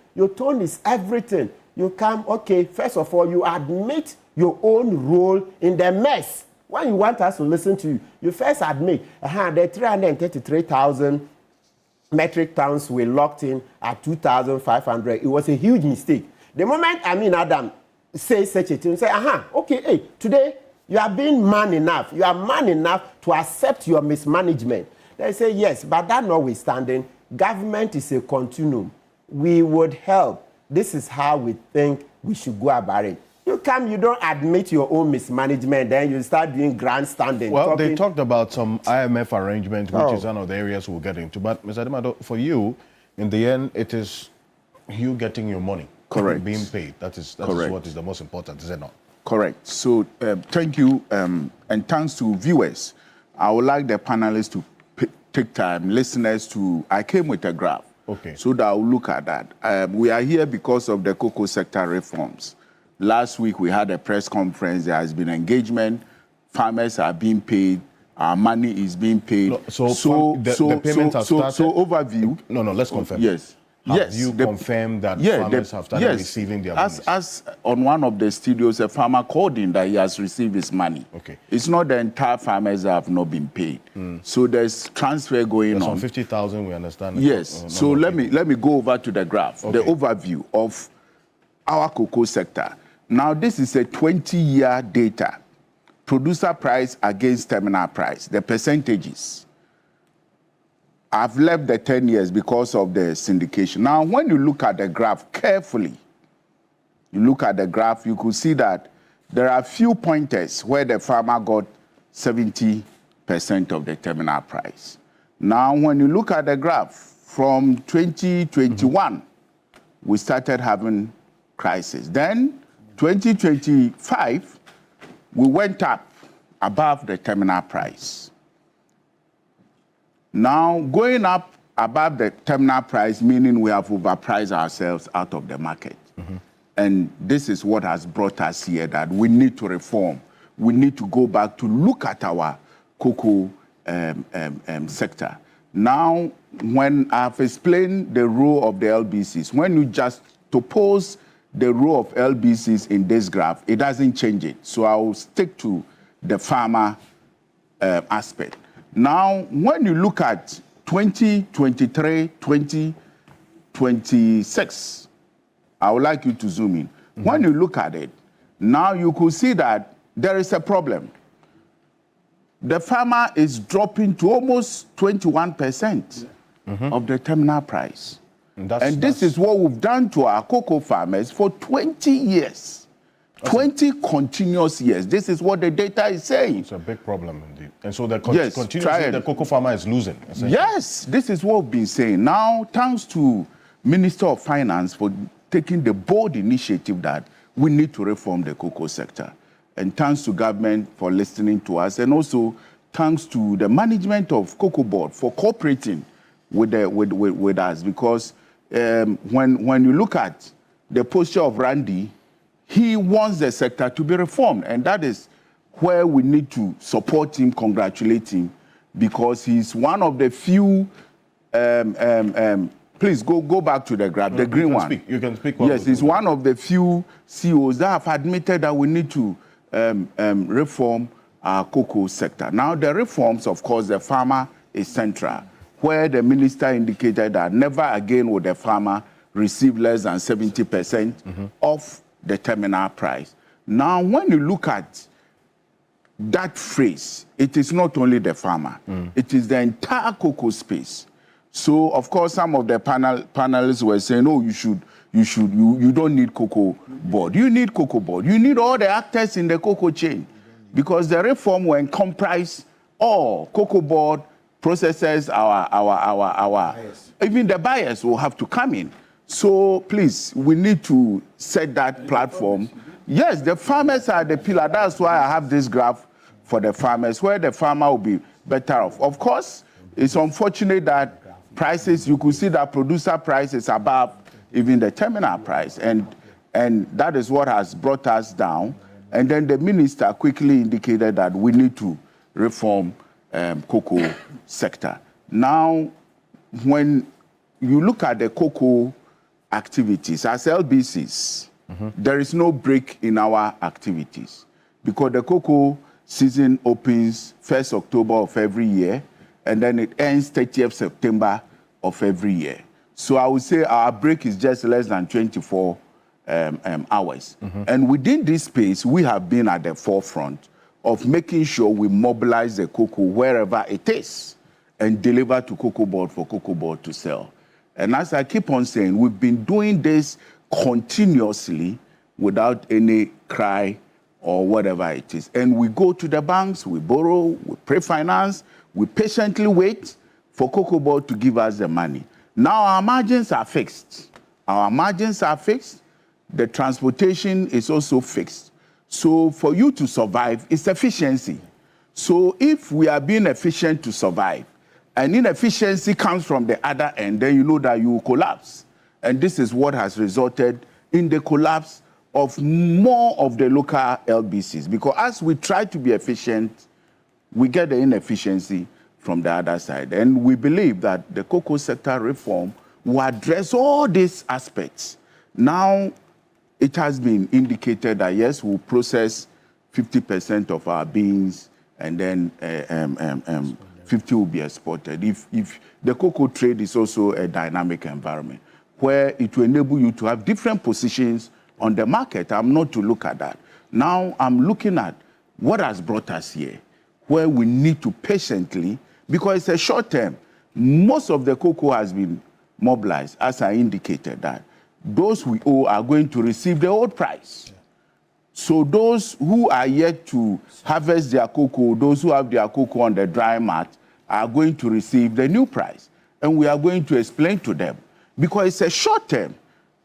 is everything. You come, okay, first of all, you admit your own role in the mess. When you want us to listen to you, you first admit, the 333,000 metric tons were locked in at 2,500. It was a huge mistake. The moment Adam says such a thing, say, okay, hey, today you are being man enough. You are man enough to accept your mismanagement. They say, yes, but that notwithstanding, government is a continuum. We would help. This is how we think we should go about it. You come, you don't admit your own mismanagement, then you start doing grandstanding. Well, they talked about some IMF arrangement, which is one of the areas we'll get into. But, Mr. Adimado, for you, in the end, it is you getting your money. Correct. Being paid. That is Correct. what is the most important, is it not? Correct. So thank you, and thanks to viewers. I would like the panelists to take time, listeners to, I came with a graph. Okay. So that I'll look at that. We are here because of the cocoa sector reforms. Last week we had a press conference. There has been engagement. Farmers are being paid. Our money is being paid. No, the payment has started. So overview. No, let's confirm. Yes. Have you confirmed that farmers have started receiving their money? As on one of the studios, a farmer called in that he has received his money. Okay. It's not the entire farmers that have not been paid. So there's transfer going There's on. some 50,000, we understand. Yes. So let me go over to the graph, the overview of our cocoa sector. Now, this is a 20-year data. Producer price against terminal price, the percentages. I've left the 10 years because of the syndication. Now, when you look at the graph carefully, you could see that there are few pointers where the farmer got 70% of the terminal price. Now, when you look at the graph, from 2021, we started having crisis. Then, 2025, we went up above the terminal price. Now, going up above the terminal price, meaning we have overpriced ourselves out of the market. And this is what has brought us here, that we need to reform. We need to go back to look at our cocoa sector. Now, when I've explained the role of the LBCs, when you just oppose the role of LBCs in this graph, it doesn't change it. So I will stick to the farmer aspect. Now, when you look at 2023, 2026, I would like you to zoom in. When you look at it, now you could see that there is a problem. The farmer is dropping to almost 21% of the terminal price. And this is what we've done to our cocoa farmers for 20 years. 20 continuous years. This is what the data is saying. It's a big problem indeed. And so continuously the cocoa farmer is losing. Yes, this is what we've been saying. Now, thanks to Minister of Finance for taking the bold initiative that we need to reform the cocoa sector. And thanks to government for listening to us. And also thanks to the management of Cocoa Board for cooperating with us. Because when you look at the posture of Randy, he wants the sector to be reformed, and that is where we need to support him, congratulate him, because he's one of the few. Please go back to the graph, the green one. You can speak. Yes, he's one of the few CEOs that have admitted that we need to reform our cocoa sector. Now, the reforms, of course, the farmer is central, where the minister indicated that never again would the farmer receive less than 70% of the terminal price. Now, when you look at that phrase, it is not only the farmer, it is the entire cocoa space. So, of course, some of the panelists were saying, oh, you don't need Cocoa Board. You need Cocoa Board. You need all the actors in the cocoa chain, because the reform will encompass all Cocoa Board, processors, even the buyers will have to come in. So please, we need to set that platform. Yes, the farmers are the pillar. That's why I have this graph for the farmers, where the farmer will be better off. Of course, It's unfortunate that prices, you could see that producer price is above even the terminal price. And that is what has brought us down. And then the minister quickly indicated that we need to reform cocoa sector. Now, when you look at the cocoa activities, as LBCs, there is no break in our activities because the cocoa season opens 1st October of every year, and then it ends 30th September of every year. So I would say our break is just less than 24 hours. And within this space, we have been at the forefront of making sure we mobilize the cocoa wherever it is and deliver to Cocoa Board for Cocoa Board to sell. And as I keep on saying, we've been doing this continuously without any cry or whatever it is. And we go to the banks, we borrow, we pre-finance, we patiently wait for Cocoa Board to give us the money. Now our margins are fixed. Our margins are fixed. The transportation is also fixed. So for you to survive, it's efficiency. So if we are being efficient to survive, and inefficiency comes from the other end, then you know that you will collapse. And this is what has resulted in the collapse of more of the local LBCs. Because as we try to be efficient, we get the inefficiency from the other side. And we believe that the cocoa sector reform will address all these aspects. Now, it has been indicated that, yes, we'll process 50% of our beans, and then 50 will be exported. If the cocoa trade is also a dynamic environment where it will enable you to have different positions on the market. I'm not to look at that. Now I'm looking at what has brought us here, where we need to patiently, because it's a short term. Most of the cocoa has been mobilized, as I indicated, that those we owe are going to receive the old price. So those who are yet to harvest their cocoa, those who have their cocoa on the dry mat, are going to receive the new price. And we are going to explain to them. Because it's a short term.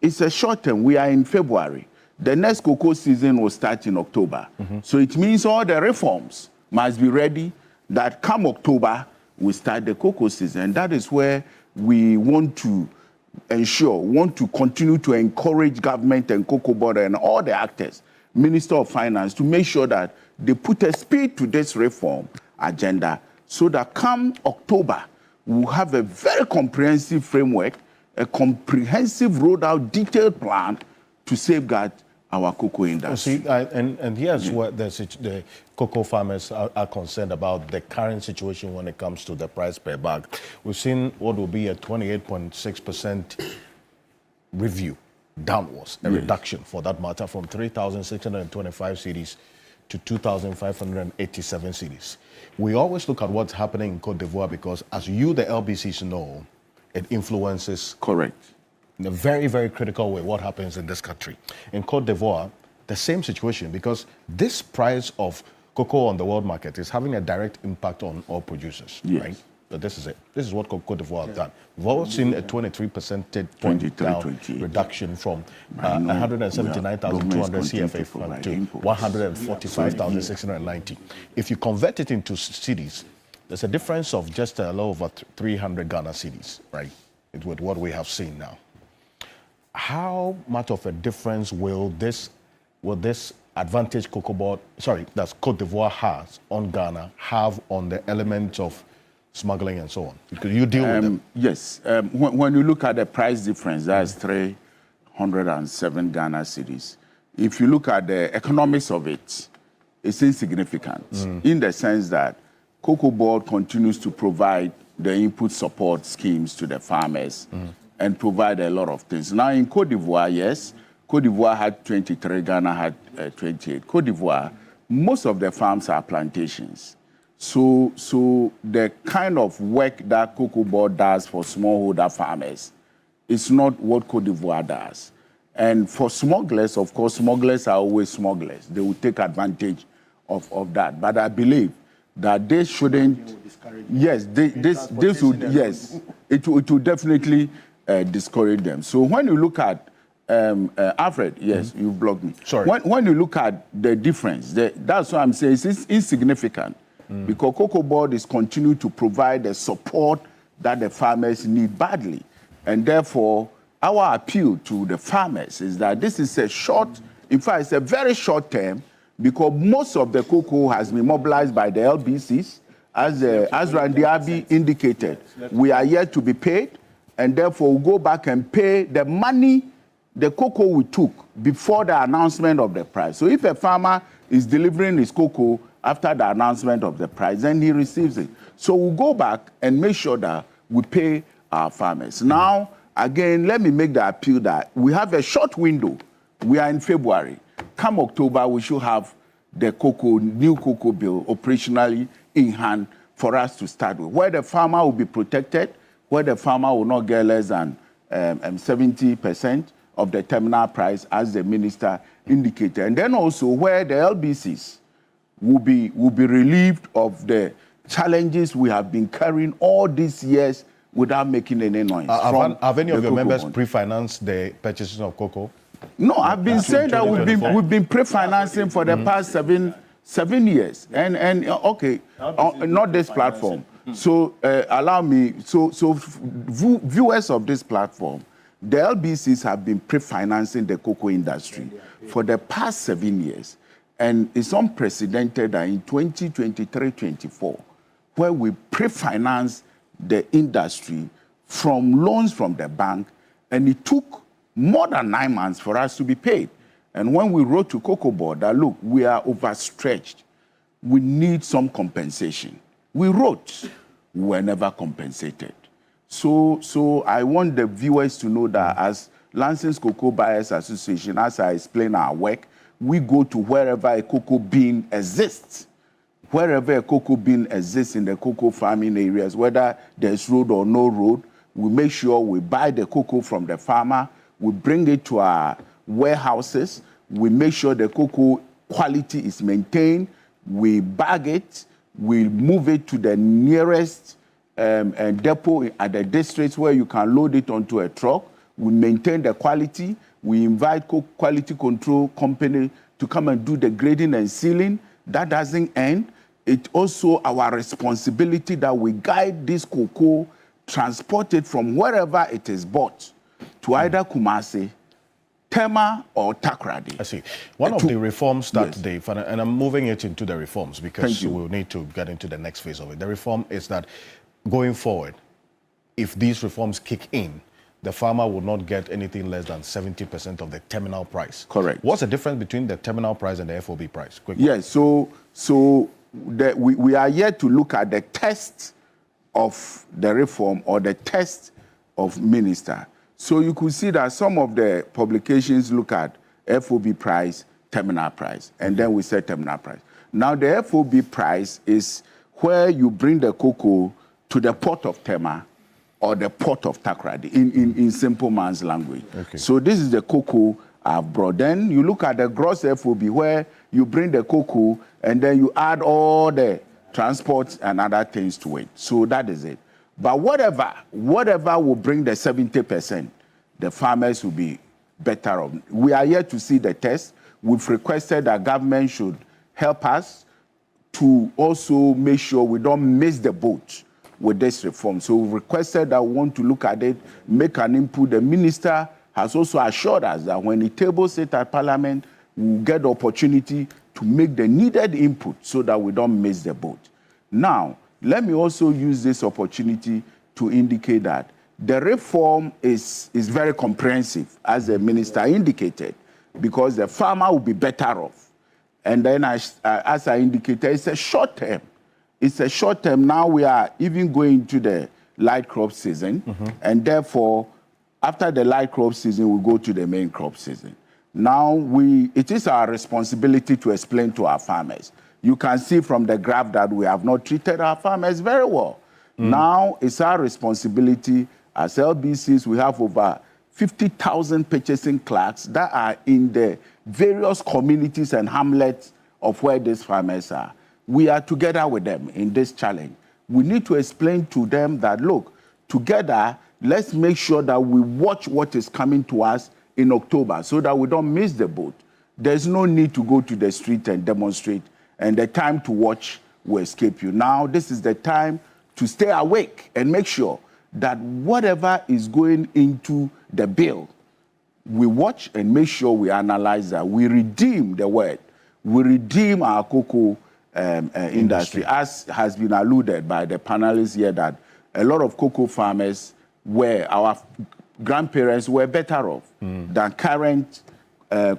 It's a short term. We are in February. The next cocoa season will start in October. So it means all the reforms must be ready that come October, we start the cocoa season. And that is where we want to continue to encourage government and Cocoa Board and all the actors, Minister of Finance, to make sure that they put a speed to this reform agenda so that come October, we'll have a very comprehensive framework, a comprehensive rolled out detailed plan to safeguard our cocoa industry. See, and here's what the cocoa farmers are concerned about the current situation when it comes to the price per bag. We've seen what will be a 28.6% review downwards, a reduction for that matter, from 3,625 cedis to 2,587 cedis. We always look at what's happening in Cote d'Ivoire because, as you, the LBCs, know, it influences. Correct. In a very, very critical way, what happens in this country. In Cote d'Ivoire, the same situation, because this price of cocoa on the world market is having a direct impact on all producers, right? So this is it. This is what Cote d'Ivoire have done. We've also seen a 23 percentage point down reduction from 179,200 CFA to 145,690. If you convert it into cedis, there's a difference of just a little over 300 Ghana cedis, right? With what we have seen now. How much of a difference will this advantage Cocoa Board, that Cote d'Ivoire has on Ghana, have on the element of smuggling and so on? Because you deal with them. Yes. When you look at the price difference, that's 307 Ghana cedis. If you look at the economics of it, it's insignificant in the sense that Cocoa Board continues to provide the input support schemes to the farmers and provide a lot of things. Now in Cote d'Ivoire, yes, Cote d'Ivoire had 23, Ghana had 28. Cote d'Ivoire, most of the farms are plantations. So the kind of work that Cocoa Board does for smallholder farmers is not what Cote d'Ivoire does. And for smugglers, of course, smugglers are always smugglers. They will take advantage of that. But I believe that they shouldn't. Yes, this would. Yes, it would definitely discourage them. So when you look at Alfred, yes, you've blocked me. Sorry. When you look at the difference, that's what I'm saying. It's insignificant. because Cocoa Board is continuing to provide the support that the farmers need badly. And therefore, our appeal to the farmers is that this is a short, in fact, it's a very short term, because most of the cocoa has been mobilized by the LBCs. As Randy Abbey indicated, we are yet to be paid, and therefore we'll go back and pay the money, the cocoa we took before the announcement of the price. So if a farmer is delivering his cocoa after the announcement of the price, then he receives it. So we'll go back and make sure that we pay our farmers. Now, again, let me make the appeal that we have a short window. We are in February. Come October, we should have the new cocoa bill operationally in hand for us to start with, where the farmer will be protected, where the farmer will not get less than 70% of the terminal price, as the minister indicated. And then also where the LBCs will be relieved of the challenges we have been carrying all these years without making any noise. Have any of your members pre-financed the purchases of cocoa? No, I've been saying that we've been pre-financing for the past seven years, and okay, not this platform. So allow me. So viewers of this platform, the LBCs have been pre-financing the cocoa industry for the past 7 years, and it's unprecedented that in 2023-24, where we pre-financed the industry from loans from the bank, and it took more than 9 months for us to be paid. And when we wrote to Cocoa Board that, look, we are overstretched, we need some compensation, we wrote, we were never compensated. So I want the viewers to know that as Lansing's Cocoa Buyers Association, as I explain our work, we go to wherever a cocoa bean exists. Wherever a cocoa bean exists in the cocoa farming areas, whether there's road or no road, we make sure we buy the cocoa from the farmer, we bring it to our warehouses, we make sure the cocoa quality is maintained, we bag it, we move it to the nearest depot at the districts where you can load it onto a truck, we maintain the quality, we invite quality control company to come and do the grading and sealing. That doesn't end. It's also our responsibility that we guide this cocoa, transport it from wherever it is bought to either Kumasi, Tema, or Takoradi. I see. One of the reforms that and I'm moving it into the reforms because we'll need to get into the next phase of it. The reform is that going forward, if these reforms kick in, the farmer will not get anything less than 70% of the terminal price. Correct. What's the difference between the terminal price and the FOB price? Quickly. Yes, we are yet to look at the test of the reform or the test of minister. So you could see that some of the publications look at FOB price, terminal price, and then we say terminal price. Now the FOB price is where you bring the cocoa to the port of Tema or the port of Takoradi in simple man's language. Okay. So this is the cocoa I've brought. Then you look at the gross FOB where you bring the cocoa and then you add all the transport and other things to it. So that is it. But whatever will bring the 70%, the farmers will be better off. We are yet to see the test. We've requested that government should help us to also make sure we don't miss the boat with this reform. So we requested that we want to look at it, make an input. The minister has also assured us that when he tables it at Parliament, we'll get the opportunity to make the needed input so that we don't miss the boat. Now, let me also use this opportunity to indicate that the reform is very comprehensive, as the minister indicated, because the farmer will be better off. And then, as I indicated, it's a short term. It's a short term. Now we are even going to the light crop season, and therefore, after the light crop season, we go to the main crop season. Now, it is our responsibility to explain to our farmers. You can see from the graph that we have not treated our farmers very well. Now, it's our responsibility as LBCs. We have over 50,000 purchasing clerks that are in the various communities and hamlets of where these farmers are. We are together with them in this challenge. We need to explain to them that, look, together, let's make sure that we watch what is coming to us in October so that we don't miss the boat. There's no need to go to the street and demonstrate, and the time to watch will escape you. Now, this is the time to stay awake and make sure that whatever is going into the bill, we watch and make sure we analyze that. We redeem the word. We redeem our cocoa industry, as has been alluded by the panelists here, that a lot of cocoa farmers our grandparents were better off than current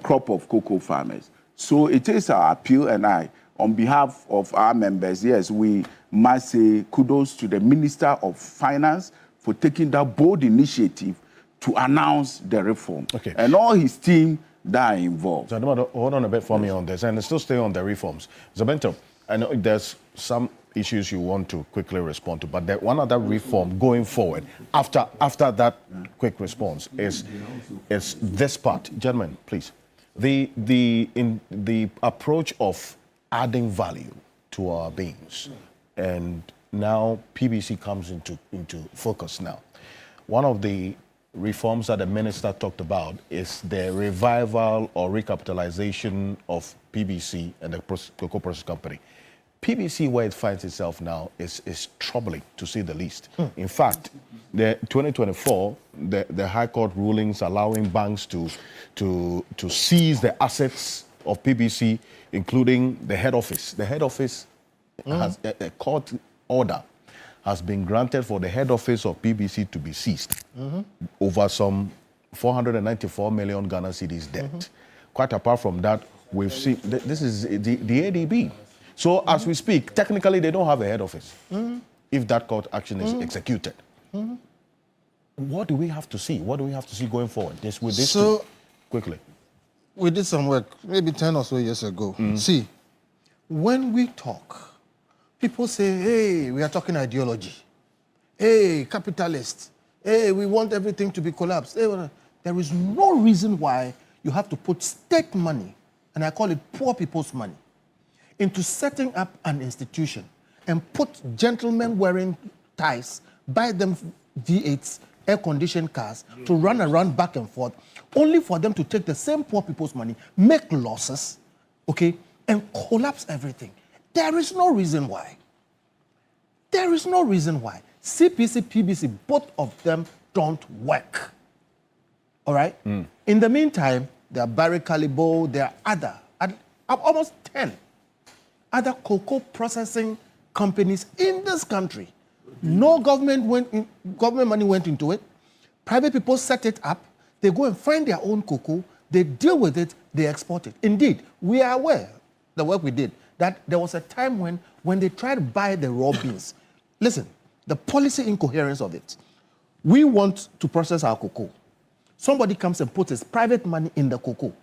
crop of cocoa farmers. So it is our appeal, and on behalf of our members, yes, we must say kudos to the Minister of Finance for taking that bold initiative to announce the reform. Okay. And all his team that are involved. So, hold on a bit for me on this, and still stay on the reforms. Zabento, I know there's some issues you want to quickly respond to, but the one other reform going forward after that quick response is this part. Gentlemen, please. The approach of adding value to our beans, and now PBC comes into focus now. One of the reforms that the minister talked about is the revival or recapitalization of PBC and the Cocoa Process Company. PBC, where it finds itself now, is troubling, to say the least. In fact, the 2024, the High Court rulings allowing banks to seize the assets of PBC, including the head office. The head office has a court order has been granted for the head office of PBC to be seized over some 494 million Ghana cedis debt. Quite apart from that, we've seen this is the ADB. So as we speak, technically they don't have a head office if that court action is executed. What do we have to see? What do we have to see going forward? Quickly. We did some work maybe 10 or so years ago. See, when we talk, people say, hey, we are talking ideology. Hey, capitalists. Hey, we want everything to be collapsed. Hey, there is no reason why you have to put state money, and I call it poor people's money, into setting up an institution and put gentlemen wearing ties, buy them V8s, air-conditioned cars to run around back and forth, only for them to take the same poor people's money, make losses, okay, and collapse everything. There is no reason why. There is no reason why. CPC, PBC, both of them don't work. All right? In the meantime, there are Barry Callebaut, there are almost 10 other cocoa processing companies in this country. No government money went into it. Private people set it up. They go and find their own cocoa. They deal with it. They export it. Indeed, we are aware, the work we did, that there was a time when they tried to buy the raw beans. Listen, the policy incoherence of it. We want to process our cocoa. Somebody comes and puts his private money in the cocoa,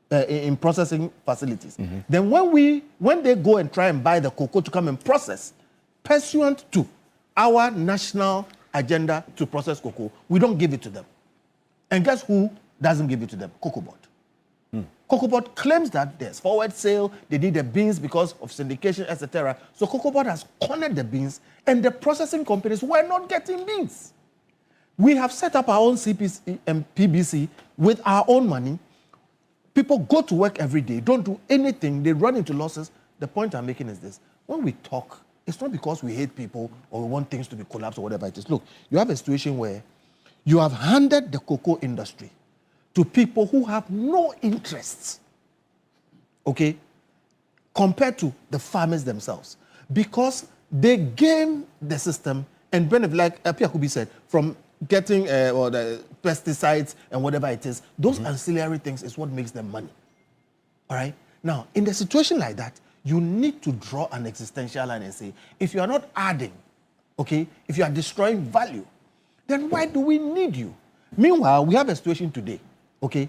in processing facilities. Then when they go and try and buy the cocoa to come and process, pursuant to our national agenda to process cocoa, we don't give it to them. And guess who doesn't give it to them? Cocoa Board. Cocoa Board claims that there's forward sale, they need the beans because of syndication, etc. So Cocoa Board has cornered the beans, and the processing companies were not getting beans. We have set up our own CPC and PBC with our own money. People go to work every day, don't do anything, they run into losses. The point I'm making is this. When we talk, it's not because we hate people or we want things to be collapsed or whatever it is. Look, you have a situation where you have handed the cocoa industry to people who have no interests, okay, compared to the farmers themselves. Because they game the system and benefit, like Apia Kubi said, from getting the pesticides and whatever it is, those ancillary things is what makes them money. All right? Now, in a situation like that, you need to draw an existential line and say, if you are not adding, okay, if you are destroying value, then why do we need you? Meanwhile, we have a situation today, okay?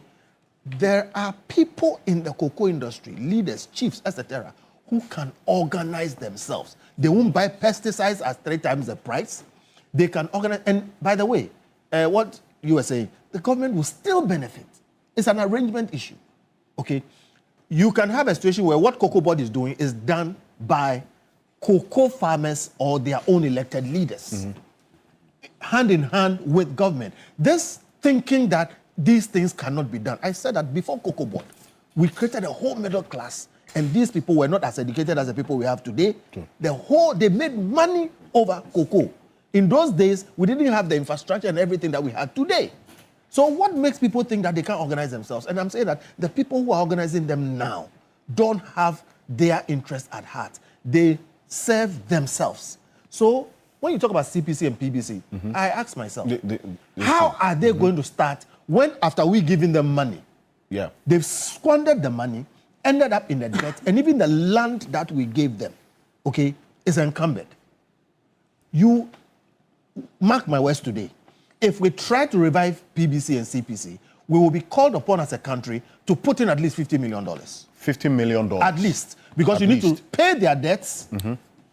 There are people in the cocoa industry, leaders, chiefs, etc., who can organize themselves. They won't buy pesticides at 3 times the price. They can organize. And by the way, what you were saying, the government will still benefit. It's an arrangement issue, okay? You can have a situation where what Cocoa Board is doing is done by cocoa farmers or their own elected leaders, hand in hand with government. This thinking that these things cannot be done. I said that before Cocoa Board, we created a whole middle class and these people were not as educated as the people we have today. They made money over cocoa. In those days, we didn't have the infrastructure and everything that we have today. So what makes people think that they can't organize themselves? And I'm saying that the people who are organizing them now don't have their interest at heart. They serve themselves. So when you talk about CPC and PBC, I ask myself, how are they going to start when after we giving them money, they've squandered the money, ended up in the debt, and even the land that we gave them, okay, is encumbered. You mark my words today. If we try to revive PBC and CPC, we will be called upon as a country to put in at least $50 million. $50 million. At least. Because you need to pay their debts.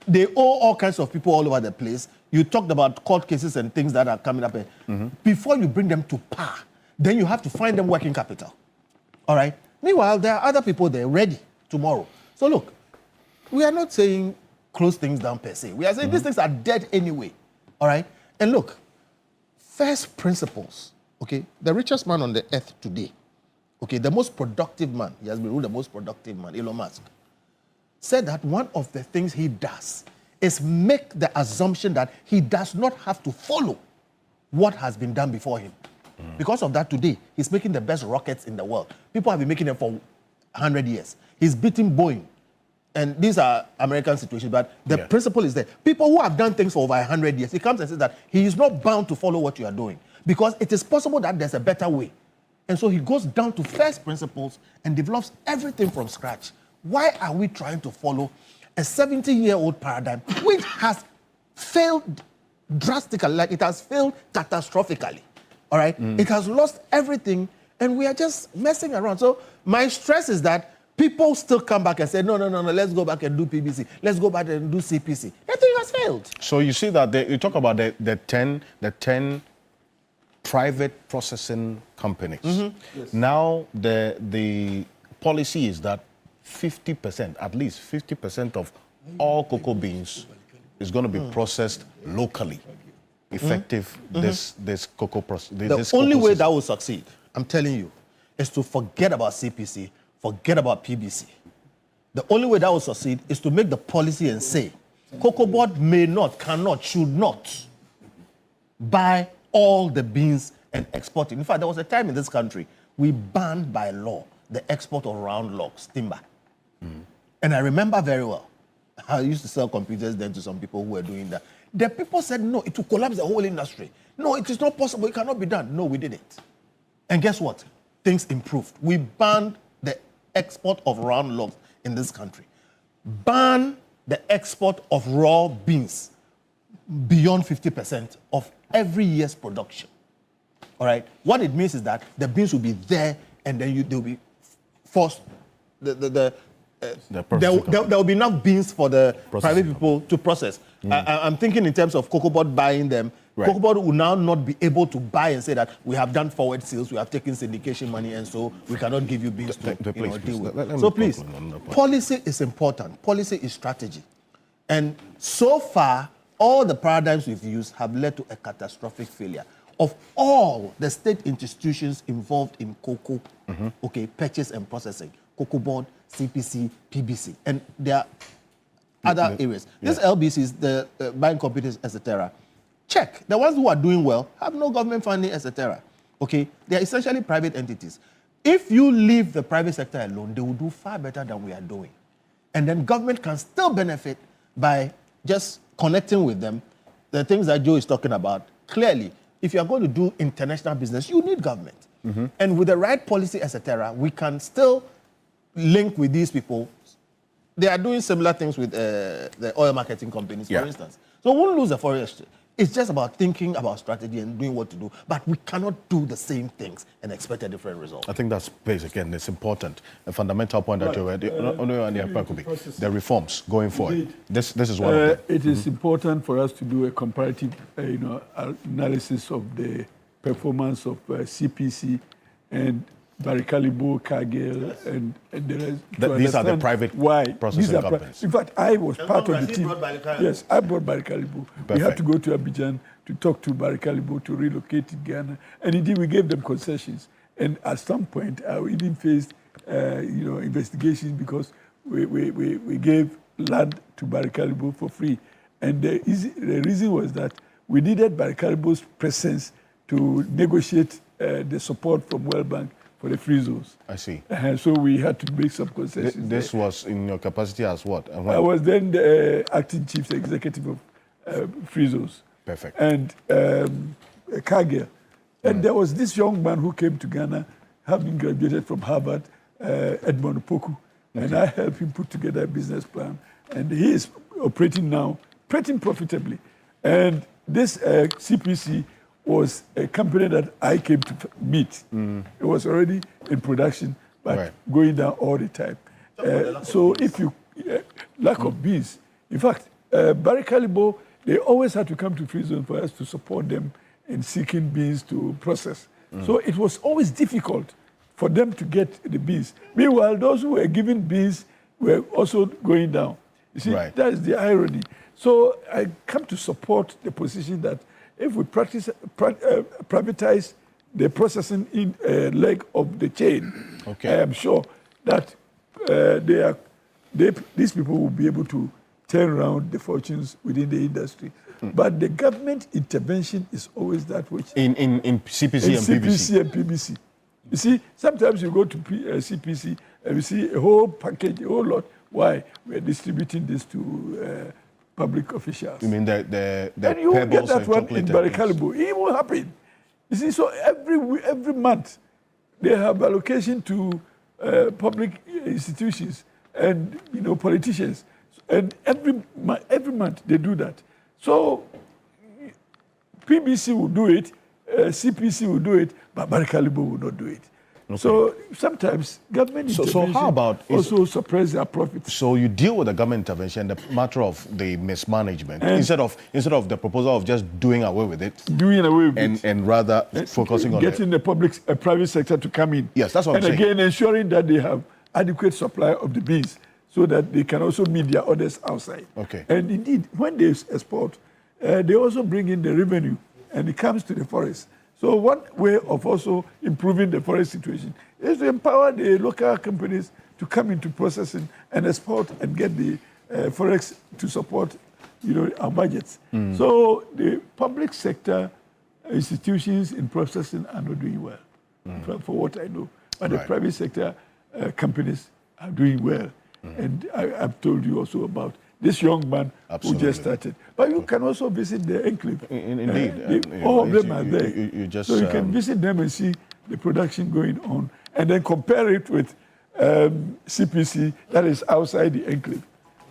They owe all kinds of people all over the place. You talked about court cases and things that are coming up. Before you bring them to par, then you have to find them working capital. All right? Meanwhile, there are other people there ready tomorrow. So look, we are not saying close things down per se. We are saying these things are dead anyway. All right? And look, first principles, okay? The richest man on the earth today, okay, the most productive man, he has been ruled the most productive man, Elon Musk, said that one of the things he does is make the assumption that he does not have to follow what has been done before him. Because of that, today, he's making the best rockets in the world. People have been making them for 100 years. He's beating Boeing. And these are American situations, but the principle is there. People who have done things for over 100 years, he comes and says that he is not bound to follow what you are doing because it is possible that there's a better way. And so he goes down to first principles and develops everything from scratch. Why are we trying to follow a 70-year-old paradigm which has failed drastically, like it has failed catastrophically, all right? It has lost everything, and we are just messing around. So my stress is that people still come back and say, no, let's go back and do PBC. Let's go back and do CPC. That thing has failed. So you see that you talk about the 10 private processing companies. Yes. Now the policy is that 50%, at least 50% of all cocoa beans is going to be processed locally, effective this cocoa process. The only way that will succeed, I'm telling you, is to forget about CPC, forget about PBC. The only way that will succeed is to make the policy and say, Cocoa Board may not, cannot, should not buy all the beans and export it. In fact, there was a time in this country we banned by law the export of round logs, timber. And I remember very well, I used to sell computers then to some people who were doing that. The people said, no, it will collapse the whole industry. No, it is not possible, it cannot be done. No, we did it. And guess what? Things improved. We banned the export of round logs in this country. Ban the export of raw beans beyond 50% of every year's production. All right? What it means is that the beans will be there and then they'll be forced, there will be enough beans for the private people to process. I'm thinking in terms of Cocoa Board buying them. Right. Cocoa Board will now not be able to buy and say that we have done forward sales, we have taken syndication money, and so we cannot give you beans to deal with. So please, policy is important. Policy is strategy. And so far, all the paradigms we've used have led to a catastrophic failure of all the state institutions involved in cocoa, okay, purchase and processing. Cocoa Board, CPC, PBC, and there are other areas. These LBCs, the buying companies, etc. Check. The ones who are doing well have no government funding, etc. Okay? They are essentially private entities. If you leave the private sector alone, they will do far better than we are doing. And then government can still benefit by just connecting with them. The things that Joe is talking about, clearly, if you are going to do international business, you need government. And with the right policy, etc., we can still link with these people. They are doing similar things with the oil marketing companies, for instance. So we won't lose the forest. It's just about thinking about strategy and doing what to do. But we cannot do the same things and expect a different result. I think that's basic and it's important. A fundamental point that you had, the reforms going forward. This is one of them. It is important for us to do a comparative analysis of the performance of CPC and Barry-Callebaut, Cargill, and the rest. These are the private processing companies. In fact, I was part of the team. Yes, I brought Barry-Callebaut. We had to go to Abidjan to talk to Barry-Callebaut to relocate to Ghana. And indeed, we gave them concessions. And at some point, I even faced investigations because we gave land to Barry Callebaut for free. And the reason was that we needed Barry Callebaut's presence to negotiate the support from World Bank for the free zones. I see. So we had to make some concessions. This was in your capacity as what? And I was then the acting chief executive of free zones. Perfect. And Kagea. And there was this young man who came to Ghana, having graduated from Harvard, Edmond Poku. And I helped him put together a business plan. And he is operating now pretty profitably. And this CPC was a company that I came to meet. It was already in production, but going down all the time. So if you, lack of beans, in fact, Barry Callebaut, they always had to come to free zone for us to support them in seeking beans to process. So it was always difficult for them to get the beans. Meanwhile, those who were given beans were also going down. You see, that is the irony. So I come to support the position that if we privatize the processing leg of the chain, I am sure that these people will be able to turn around the fortunes within the industry. But the government intervention is always that which... In CPC and PBC. And PBC. You see, sometimes you go to CPC and you see a whole package, a whole lot. Why? We're distributing this to public officials. You mean the and you will get that one in Barry chocolate Callebaut. It will happen. You see, so every month they have allocation to public institutions and politicians, and every month they do that. So PBC will do it, CPC will do it, but Barry Callebaut will not do it. So sometimes government intervention how about also suppress their profits. So you deal with the government intervention, the matter of the mismanagement, instead of the proposal of just doing away with it, and rather focusing on getting the private sector to come in. Yes, that's what I'm saying. And again, ensuring that they have adequate supply of the beans so that they can also meet their orders outside. Okay. And indeed, when they export, they also bring in the revenue, and it comes to the forest. So one way of also improving the forest situation is to empower the local companies to come into processing and export and get the forex to support, our budgets. So the public sector institutions in processing are not doing well, for what I know. But the private sector companies are doing well. And I've told you also about this young man who just started. But you can also visit the enclave. Indeed. All of them are there. So you can visit them and see the production going on, and then compare it with CPC that is outside the enclave.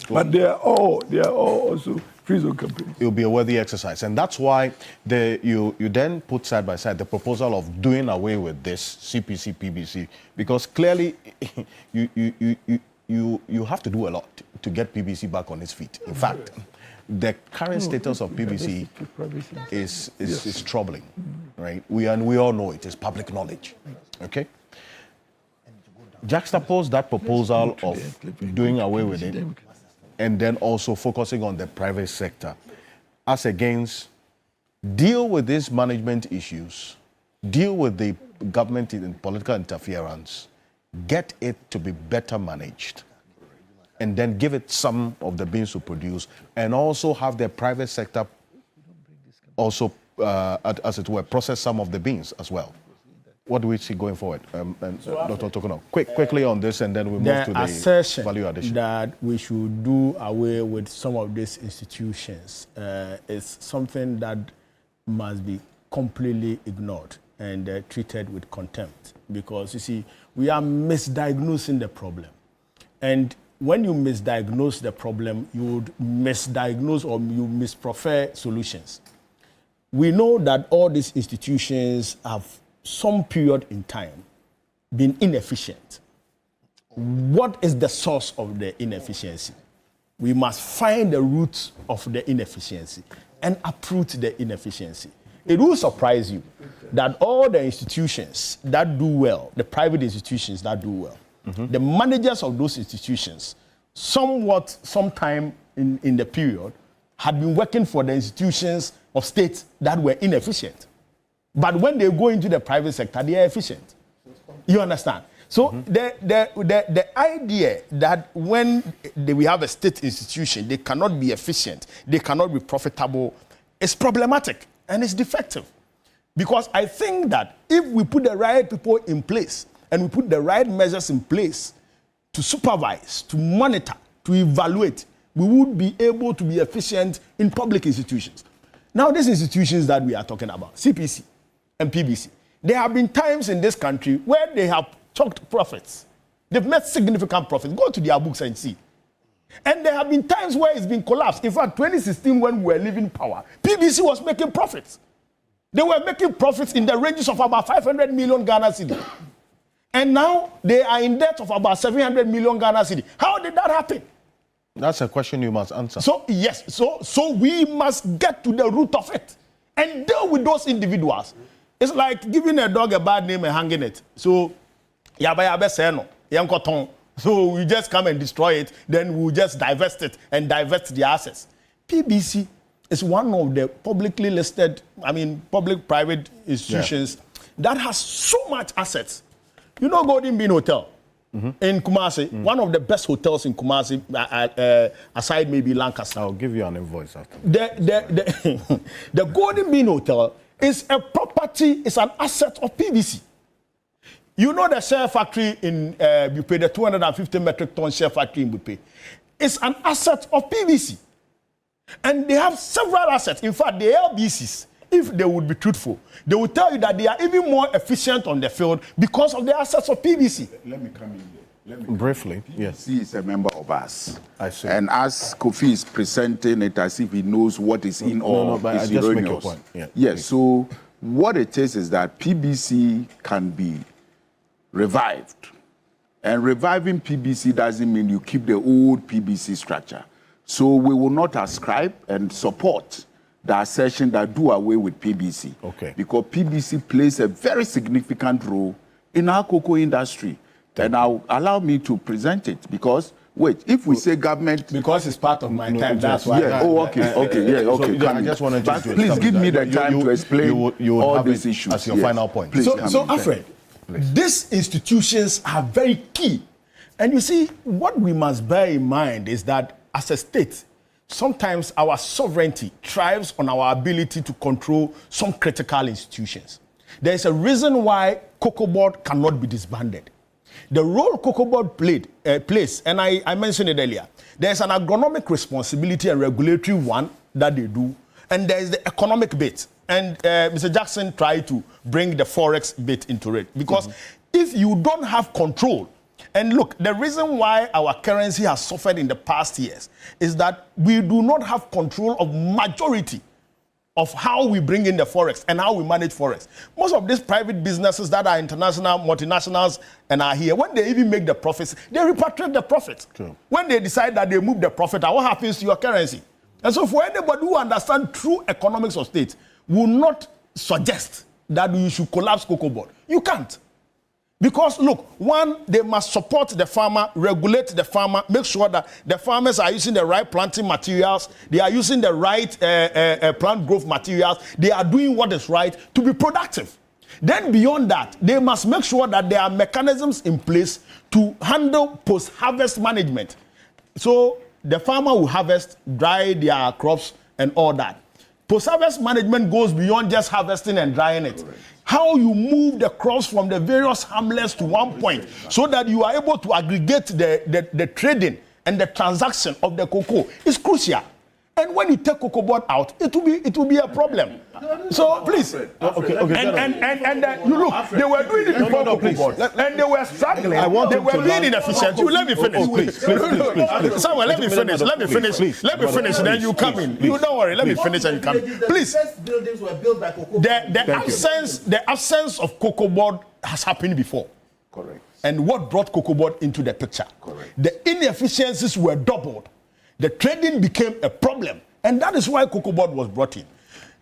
But they are all also free zone companies. It will be a worthy exercise, and that's why you then put side by side the proposal of doing away with this CPC, PBC, because clearly you have to do a lot to get PBC back on its feet. In fact, the current status of PBC is troubling, right? We all know it is public knowledge, okay? Juxtapose that proposal of doing away with it and then also focusing on the private sector as against deal with these management issues, deal with the government and political interference, get it to be better managed, and then give it some of the beans to produce, and also have the private sector also, as it were, process some of the beans as well. What do we see going forward? Dr. Tokunov, quickly on this, and then we move to the assertion value addition. that we should do away with some of these institutions is something that must be completely ignored and treated with contempt. Because, you see, we are misdiagnosing the problem. And when you misdiagnose the problem, you would misdiagnose or you misprefer solutions. We know that all these institutions have some period in time been inefficient. What is the source of the inefficiency? We must find the roots of the inefficiency and uproot the inefficiency. It will surprise you that all the institutions that do well, the private institutions that do well, the managers of those institutions, sometime in the period, had been working for the institutions of states that were inefficient. But when they go into the private sector, they are efficient. You understand? So the idea that when we have a state institution, they cannot be efficient, they cannot be profitable, is problematic and it's defective. Because I think that if we put the right people in place and we put the right measures in place to supervise, to monitor, to evaluate, we would be able to be efficient in public institutions. Now, these institutions that we are talking about, CPC and PBC, there have been times in this country where they have chalked profits. They've made significant profits. Go to their books and see. And there have been times where it's been collapsed. In fact, 2016, when we were leaving power, PBC was making profits. They were making profits in the ranges of about 500 million Ghana cedi. And now they are in debt of about 700 million Ghana cedi. How did that happen? That's a question you must answer. So, yes, so we must get to the root of it and deal with those individuals. It's like giving a dog a bad name and hanging it. So, so we just come and destroy it, then we'll just divest it and divest the assets. PBC is one of the publicly listed, public-private institutions that has so much assets. You know Golden Bean Hotel in Kumasi, one of the best hotels in Kumasi, aside maybe Lancaster. I'll give you an invoice after. The Golden Bean Hotel is a property, it's an asset of PBC. You know the share factory in Bupe, the 250 metric ton share factory in Bupe. It's an asset of PBC. And they have several assets. In fact, the LBCs, if they would be truthful, they will tell you that they are even more efficient on the field because of the assets of PBC. Let me come in there. Briefly, yes. He is a member of us. I see. And as Kofi is presenting it as if he knows what is in or but is I just erroneous. make your point. Yeah, yes, please. so what it is that PBC can be revived. And reviving PBC doesn't mean you keep the old PBC structure. So we will not ascribe and support the assertion that do away with PBC. Okay. Because PBC plays a very significant role in our cocoa industry. And now allow me to present it because, wait, if we say government... Because it's part of my time, that's why. Yeah, okay. So, I just wanted but to please give me the time to explain you all have these it issues. as your final point. Please, So Alfred, these institutions are very key. And you see, what we must bear in mind is that as a state, sometimes our sovereignty thrives on our ability to control some critical institutions. There is a reason why Cocoa Board cannot be disbanded. The role Cocoa Board plays, and I mentioned it earlier, there's an agronomic responsibility and regulatory one that they do, and there's the economic bit. And Mr. Jackson tried to bring the forex bit into it. Because if you don't have control, and look, the reason why our currency has suffered in the past years is that we do not have control of majority of how we bring in the forex and how we manage forex. Most of these private businesses that are international, multinationals, and are here, when they even make the profits, they repatriate the profits. True. When they decide that they move the profit, what happens to your currency? And so for anybody who understands true economics of state, will not suggest that you should collapse Cocoa Board. You can't. Because, look, one, they must support the farmer, regulate the farmer, make sure that the farmers are using the right planting materials, they are using the right plant growth materials, they are doing what is right to be productive. Then beyond that, they must make sure that there are mechanisms in place to handle post-harvest management. So the farmer will harvest, dry their crops and all that. Post-harvest management goes beyond just harvesting and drying it. Correct. How you move the crops from the various hamlets to one point so that you are able to aggregate the trading and the transaction of the cocoa is crucial. And when you take Cocoa Board out, it will be a problem. So please, and you look, they were doing it before Cocoa Board, and they were struggling. They were being inefficient. You let me finish, please. Samuel, let me finish. Let me finish. Then you come in. You don't worry. Let me finish and you come in. Please. The first buildings were built by Cocoa Board. The absence of Cocoa Board has happened before. Correct. And what brought Cocoa Board into the picture? Correct. The inefficiencies were doubled. The trading became a problem, and that is why Cocoa Board was brought in.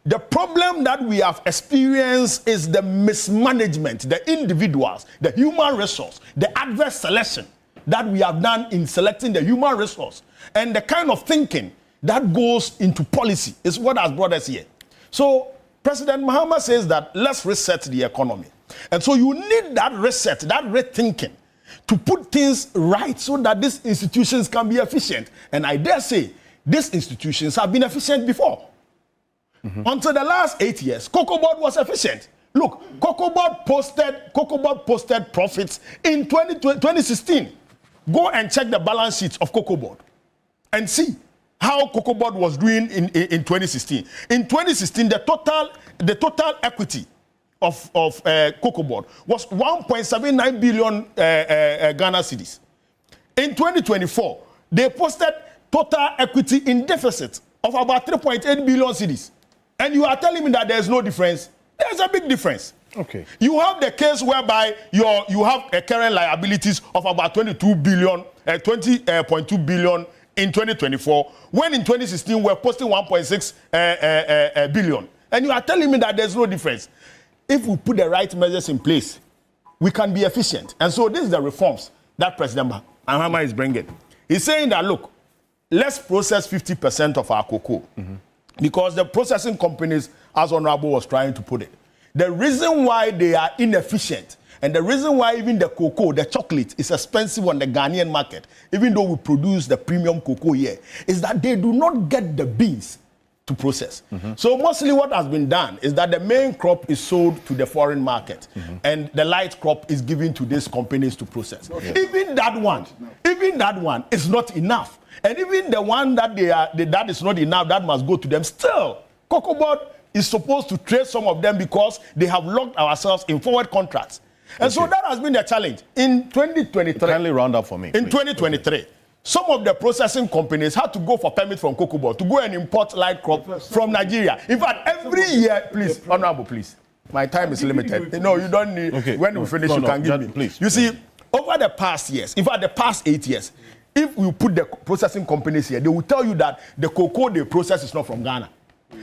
The problem that we have experienced is the mismanagement, the individuals, the human resource, the adverse selection that we have done in selecting the human resource, and the kind of thinking that goes into policy is what has brought us here. So President Mahama says that let's reset the economy. And so you need that reset, that rethinking to put things right so that these institutions can be efficient. And I dare say, these institutions have been efficient before. Until the last 8 years, Cocoa Board was efficient. Look, Cocoa Board posted profits in 2016. Go and check the balance sheets of Cocoa Board and see how Cocoa Board was doing in 2016. In 2016, the total equity of Cocoa Board was 1.79 billion Ghana cedis. In 2024, they posted total equity in deficit of about 3.8 billion cedis. And you are telling me that there's no difference? There's a big difference. Okay. You have the case whereby you have a current liabilities of about 20.2 billion in 2024, when in 2016 we're posting 1.6 billion. And you are telling me that there's no difference. If we put the right measures in place, we can be efficient. And so this is the reforms that President Mahama is bringing. He's saying that, look, let's process 50% of our cocoa. Because the processing companies, as Honorable was trying to put it, the reason why they are inefficient and the reason why even the cocoa, the chocolate, is expensive on the Ghanaian market, even though we produce the premium cocoa here, is that they do not get the beans to process. So mostly what has been done is that the main crop is sold to the foreign market and the light crop is given to these companies to process. Even that one is not enough. And even the one that that is not enough, that must go to them. Still, Cocoa Board is supposed to trade some of them because they have locked ourselves in forward contracts. And so that has been the challenge. In 2023, kindly round up for me. In 2023, some of the processing companies had to go for permit from Cocoa Board to go and import light crop from Nigeria. In fact, every year, please, Honorable, please. My time is limited. No, you don't need. Okay. When we finish, you can give me. Please. You see, over the past years, in fact, the past 8 years, if you put the processing companies here, they will tell you that the cocoa they process is not from Ghana.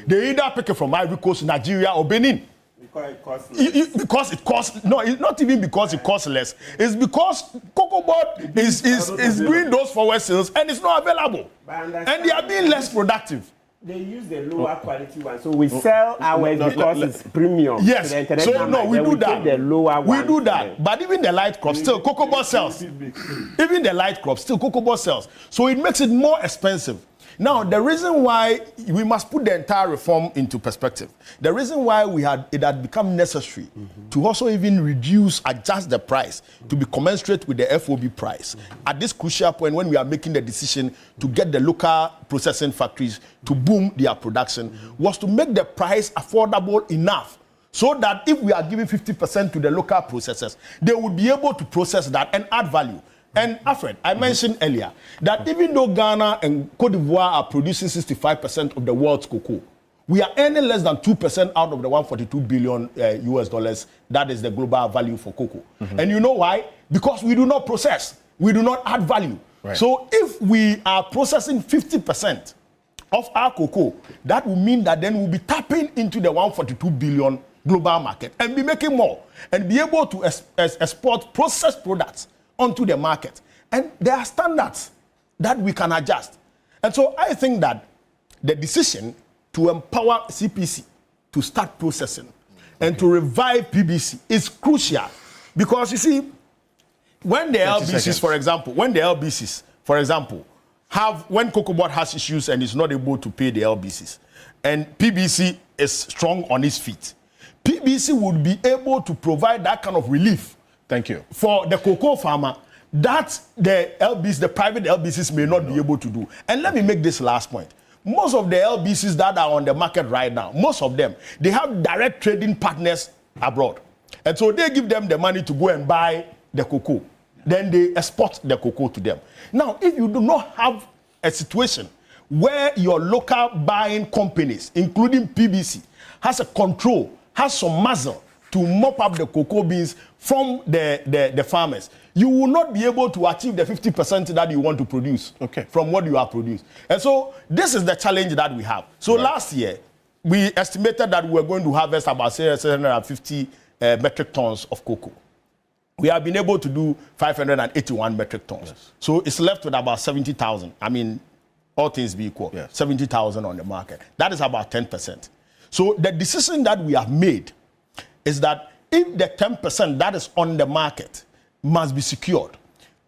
They either pick it from Ivory Coast, Nigeria, or Benin. Because it costs less. Because it costs, no, it's not even because it costs less. It's because Cocoa Board is doing those forward sales and it's not available. And they are being less productive. They use the lower quality one, so we sell ours because it's premium. Yes, so no, we do that. The lower we one do that. But even the light crop still, Cocoa Board sells. Even the light crop still, Cocoa Board sells. So it makes it more expensive. Now, the reason why we must put the entire reform into perspective, the reason why it had become necessary to also even adjust the price to be commensurate with the FOB price at this crucial point when we are making the decision to get the local processing factories to boom their production was to make the price affordable enough so that if we are giving 50% to the local processors, they would be able to process that and add value. And Alfred, I mentioned earlier that even though Ghana and Cote d'Ivoire are producing 65% of the world's cocoa, we are earning less than 2% out of the 142 billion US dollars. That is the global value for cocoa. And you know why? Because we do not process. We do not add value. Right. So if we are processing 50% of our cocoa, that will mean that then we'll be tapping into the 142 billion global market and be making more and be able to export processed products onto the market. And there are standards that we can adjust. And so I think that the decision to empower CPC to start processing and to revive PBC is crucial because you see, when the LBCs, for example, when Cocoa Board has issues and is not able to pay the LBCs, and PBC is strong on its feet, PBC would be able to provide that kind of relief. Thank you. For the cocoa farmer, that the private LBCs may not be able to do. And let me make this last point. Most of the LBCs that are on the market right now, most of them, they have direct trading partners abroad. And so they give them the money to go and buy the cocoa. Then they export the cocoa to them. Now, if you do not have a situation where your local buying companies, including PBC, has a control, has some muzzle to mop up the cocoa beans from the farmers, you will not be able to achieve the 50% that you want to produce from what you have produced. And so this is the challenge that we have. So last year, we estimated that we were going to harvest about 750 metric tons of cocoa. We have been able to do 581 metric tons. Yes. So it's left with about 70,000. I mean, all things be equal, 70,000 on the market. That is about 10%. So the decision that we have made is that if the 10% that is on the market must be secured,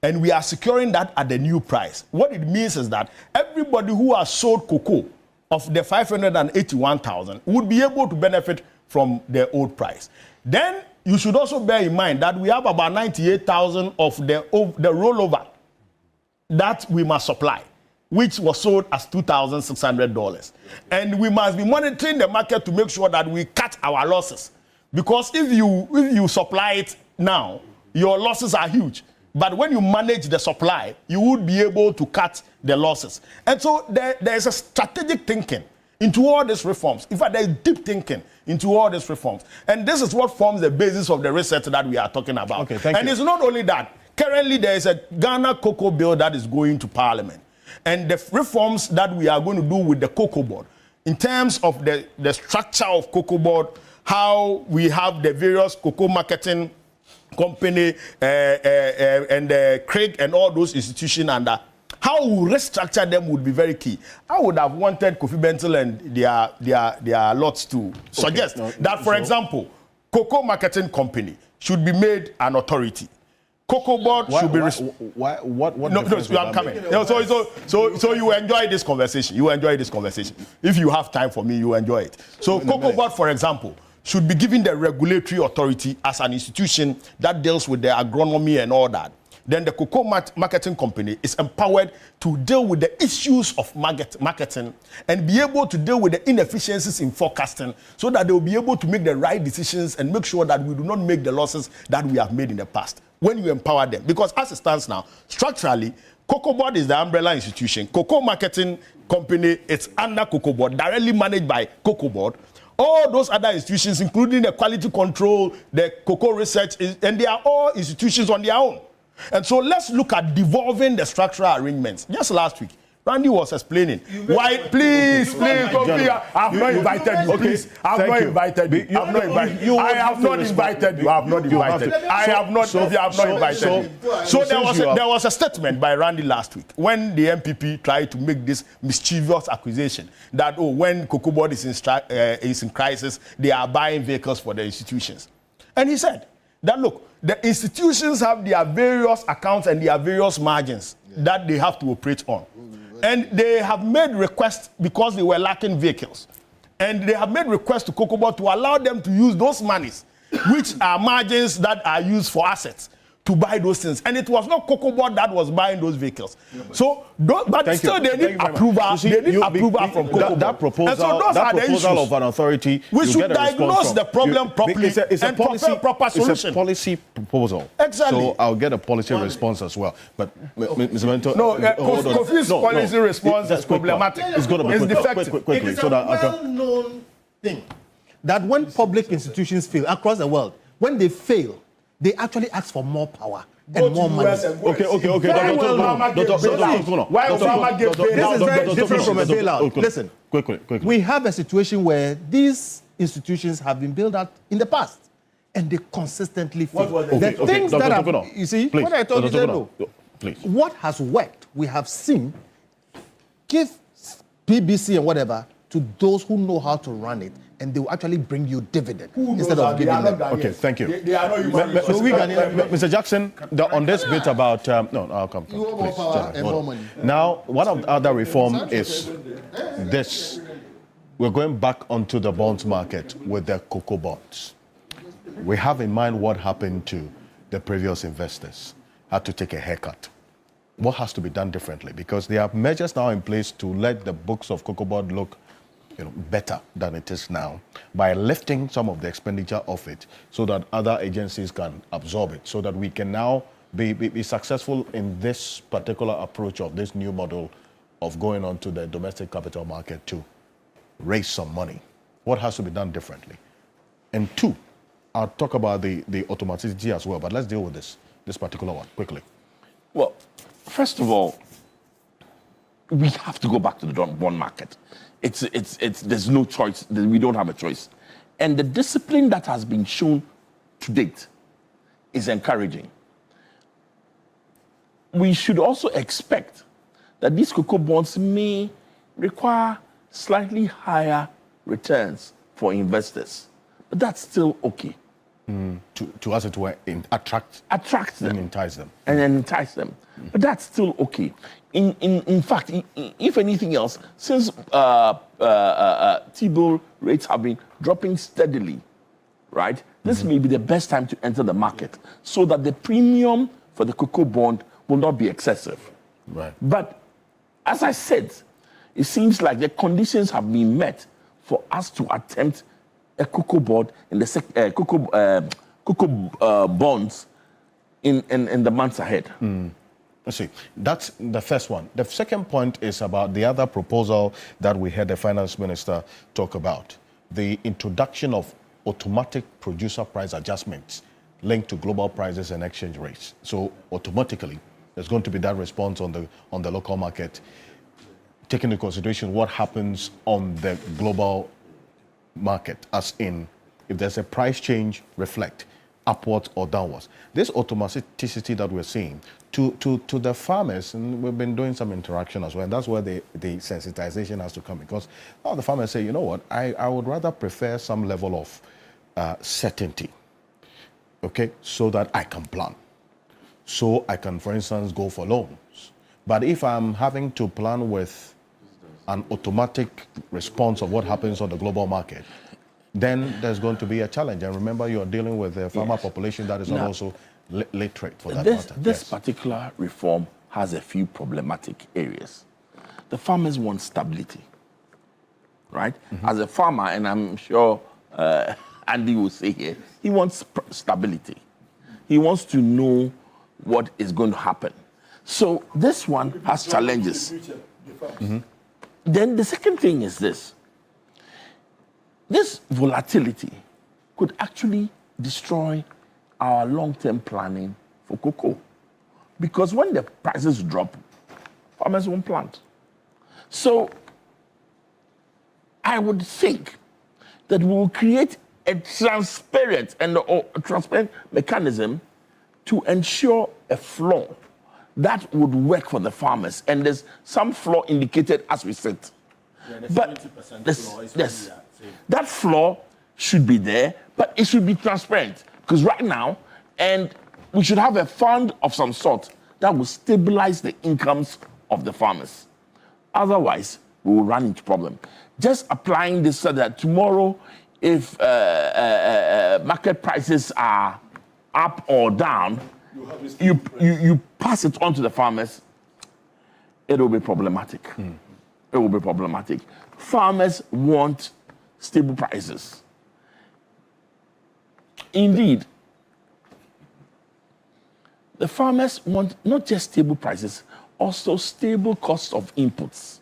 and we are securing that at the new price, what it means is that everybody who has sold cocoa of the 581,000 would be able to benefit from the old price. Then you should also bear in mind that we have about 98,000 of the rollover that we must supply, which was sold as $2,600. And we must be monitoring the market to make sure that we cut our losses. Because if you supply it now, your losses are huge. But when you manage the supply, you would be able to cut the losses. And so there is a strategic thinking into all these reforms. In fact, there is deep thinking into all these reforms. And this is what forms the basis of the research that we are talking about. Okay, thank you. It's not only that. Currently, there is a Ghana Cocoa Bill that is going to Parliament. And the reforms that we are going to do with the Cocoa Board, in terms of the structure of Cocoa Board, how we have the various cocoa marketing company and Craig and all those institutions under, how we restructure them would be very key. I would have wanted Kofi Bentil and their lots to suggest that, for example, cocoa marketing company should be made an authority. Cocoa Board should be... What no, I'm coming. So you enjoy this conversation. You enjoy this conversation. If you have time for me, you enjoy it. So Cocoa Board, for example, should be given the regulatory authority as an institution that deals with the agronomy and all that. Then the cocoa marketing company is empowered to deal with the issues of marketing and be able to deal with the inefficiencies in forecasting so that they will be able to make the right decisions and make sure that we do not make the losses that we have made in the past when you empower them. Because as it stands now, structurally, Cocoa Board is the umbrella institution. Cocoa marketing company is under Cocoa Board, directly managed by Cocoa Board. All those other institutions, including the quality control, the cocoa research, and they are all institutions on their own. And so let's look at devolving the structural arrangements. Just last week, Randy was explaining why. Please, Kofi, I have not invited you. Please, I have not invited you. I have not invited you. I have not invited. I have not. You have not invited. So there was a statement by Randy last week when the MPP tried to make this mischievous accusation that when Cocoa Board is in crisis, they are buying vehicles for the institutions, and he said that look, the institutions have their various accounts and their various margins that they have to operate on. And they have made requests because they were lacking vehicles. And they have made requests to Cocoa Board to allow them to use those monies, which are margins that are used for assets, to buy those things. And it was not Cocoa Board that was buying those vehicles. So, but still they need approval. They need approval from Cocoa Board. That proposal, and so those are the issues of an authority, we should diagnose the problem properly and propose proper solution. It's a policy proposal. Exactly. So I'll get a policy response as well. But Mr. Mentor, no, Kofi's policy response is problematic. It's going to be defective. Quickly, it is a well-known thing that when public institutions fail across the world, when they fail, they actually ask for more power and more money. Okay. Why Obama gave This is very different from a bailout. Listen, quickly. We have a situation where these institutions have been built out in the past, and they consistently fail. The things that have, you see, please, what I told you, no. Please. What has worked, we have seen, give PBC and whatever to those who know how to run it, and they will actually bring you dividend instead of giving them. Okay, thank you. They are not Mr. Jackson, on this bit about no, I'll come. You want more power and more money. Now, one of the other reform is this: we're going back onto the bonds market with the cocoa bonds. We have in mind what happened to the previous investors, had to take a haircut. What has to be done differently? Because there are measures now in place to let the books of Cocoa Board look better than it is now by lifting some of the expenditure of it so that other agencies can absorb it, so that we can now be successful in this particular approach of this new model of going on to the domestic capital market to raise some money. What has to be done differently? And two, I'll talk about the automaticity as well, but let's deal with this particular one quickly. Well, first of all, we have to go back to the bond market. There's no choice. We don't have a choice. And the discipline that has been shown to date is encouraging. We should also expect that these cocoa bonds may require slightly higher returns for investors. But that's still okay. To as it were, attract them, and entice them. and then entice them. But that's still okay. In fact, if anything else, since T-bill rates have been dropping steadily, right? This may be the best time to enter the market so that the premium for the cocoa bond will not be excessive. Right. But as I said, it seems like the conditions have been met for us to attempt a cocoa board in the cocoa bonds in the months ahead. Let's see. That's the first one. The second point is about the other proposal that we heard the finance minister talk about, the introduction of automatic producer price adjustments linked to global prices and exchange rates. So automatically, there's going to be that response on the local market, taking into consideration what happens on the global market, as in if there's a price change, reflect upwards or downwards. This automaticity that we're seeing to the farmers, and we've been doing some interaction as well, and that's where the sensitization has to come, because now the farmers say, you know what, I would rather prefer some level of certainty, okay, so that I can plan. So I can, for instance, go for loans. But if I'm having to plan with an automatic response of what happens on the global market, then there's going to be a challenge. And remember, you're dealing with a farmer population that is not also literate for that matter. This particular reform has a few problematic areas. The farmers want stability, right? As a farmer, and I'm sure Andy will say here, he wants stability. He wants to know what is going to happen. So this one has challenges. Then the second thing is this. This volatility could actually destroy our long-term planning for cocoa. Because when the prices drop, farmers won't plant. So I would think that we will create a transparent mechanism to ensure a floor that would work for the farmers. And there's some floor indicated as we sit. But that floor should be there, but it should be transparent. Because right now, and we should have a fund of some sort that will stabilize the incomes of the farmers. Otherwise, we will run into problem. Just applying this so that tomorrow, if market prices are up or down, you pass it on to the farmers, it will be problematic. It will be problematic. Farmers want stable prices. Indeed, the farmers want not just stable prices, also stable cost of inputs.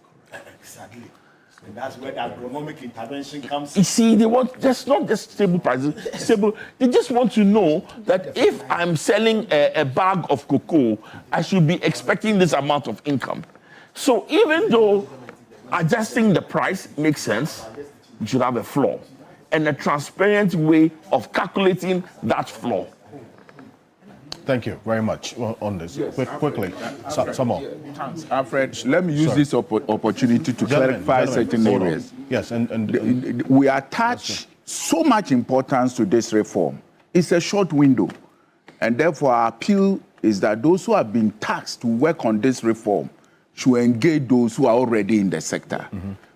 Exactly. So that's where the agronomic intervention comes. You see, they want just not just stable prices, stable. They just want to know that if I'm selling a bag of cocoa, I should be expecting this amount of income. So even though adjusting the price makes sense, you should have a floor and a transparent way of calculating that floor. Thank you very much on this. Quickly, some more. Thanks, Alfred. Let me use this opportunity to clarify certain areas. Yes, and we attach so much importance to this reform. It's a short window, and therefore our appeal is that those who have been tasked to work on this reform should engage those who are already in the sector.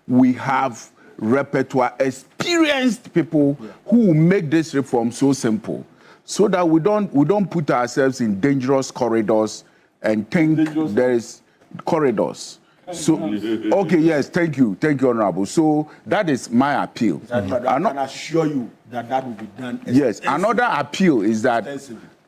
We have repertoire, experienced people who will make this reform so simple, so that we don't put ourselves in dangerous corridors and think there is corridors. So, okay, yes, thank you, Honorable. So that is my appeal. I can assure you that will be done. Yes, another appeal is that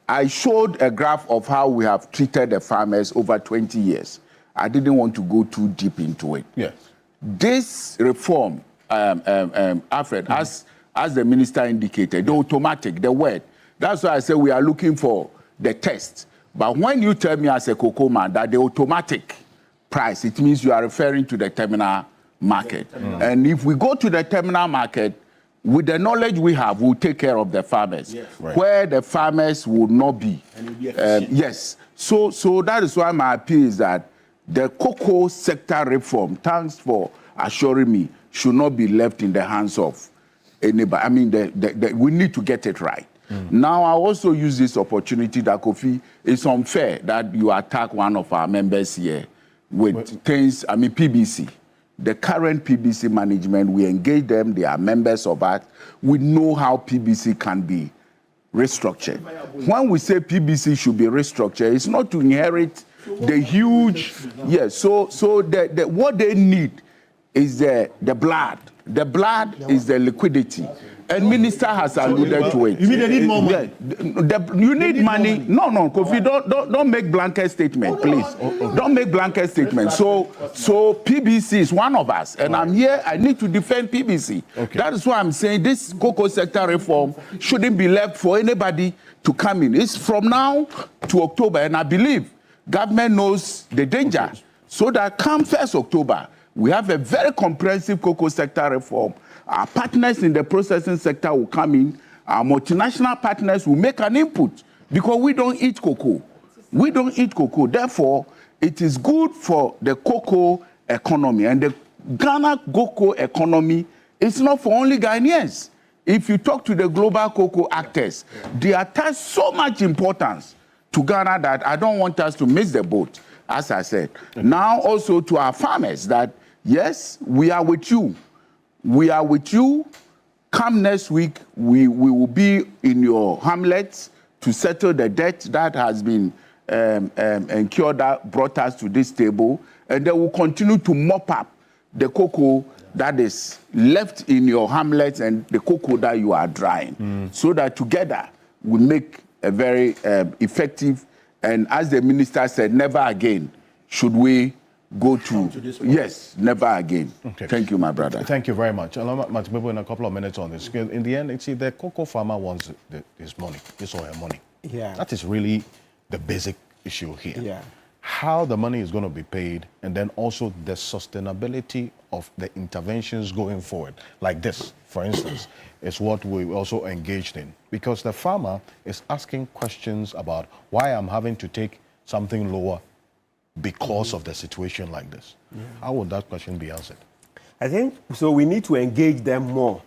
I showed a graph of how we have treated the farmers over 20 years. I didn't want to go too deep into it. Yes. This reform, Alfred, as the minister indicated, the automatic, the word, that's why I say we are looking for the test. But when you tell me as a cocoa man that the automatic price, it means you are referring to the terminal market. And if we go to the terminal market, with the knowledge we have, we'll take care of the farmers. Yes. Right. Where the farmers will not be. And it'll be efficient. Yes. So that is why my appeal is that the cocoa sector reform, thanks for assuring me, should not be left in the hands of anybody. I mean, we need to get it right. Now, I also use this opportunity that Kofi, it's unfair that you attack one of our members here with things, I mean, PBC. The current PBC management, we engage them, they are members of us. We know how PBC can be restructured. When we say PBC should be restructured, it's not to inherit the huge, yes, so what they need is the blood. The blood is the liquidity. And minister has alluded to it. You mean they need more money? You need money. No, Kofi, don't make blanket statement, please. Don't make blanket statement. So PBC is one of us, and I'm here. I need to defend PBC. That is why I'm saying this cocoa sector reform shouldn't be left for anybody to come in. It's from now to October, and I believe government knows the danger. So that come 1st October, we have a very comprehensive cocoa sector reform. Our partners in the processing sector will come in. Our multinational partners will make an input because we don't eat cocoa. We don't eat cocoa. Therefore, it is good for the cocoa economy. And the Ghana cocoa economy is not for only Ghanaians. If you talk to the global cocoa actors, they attach so much importance to Ghana that I don't want us to miss the boat, as I said. Now also to our farmers that, yes, we are with you. We are with you. Come next week, we will be in your hamlets to settle the debt that has been incurred that brought us to this table. And then we'll continue to mop up the cocoa that is left in your hamlets and the cocoa that you are drying. So that together we make a very effective, and as the minister said, never again should we go to yes, never again. Thank you, my brother. Thank you very much. I'll much people in a couple of minutes on this. In the end, see, the cocoa farmer wants his money, his or her money. Yeah. That is really the basic issue here. Yeah. How the money is going to be paid, and then also the sustainability of the interventions going forward. Like this, for instance, is what we also engaged in. Because the farmer is asking questions about why I'm having to take something lower because of the situation like this. How would that question be answered? I think, so we need to engage them more.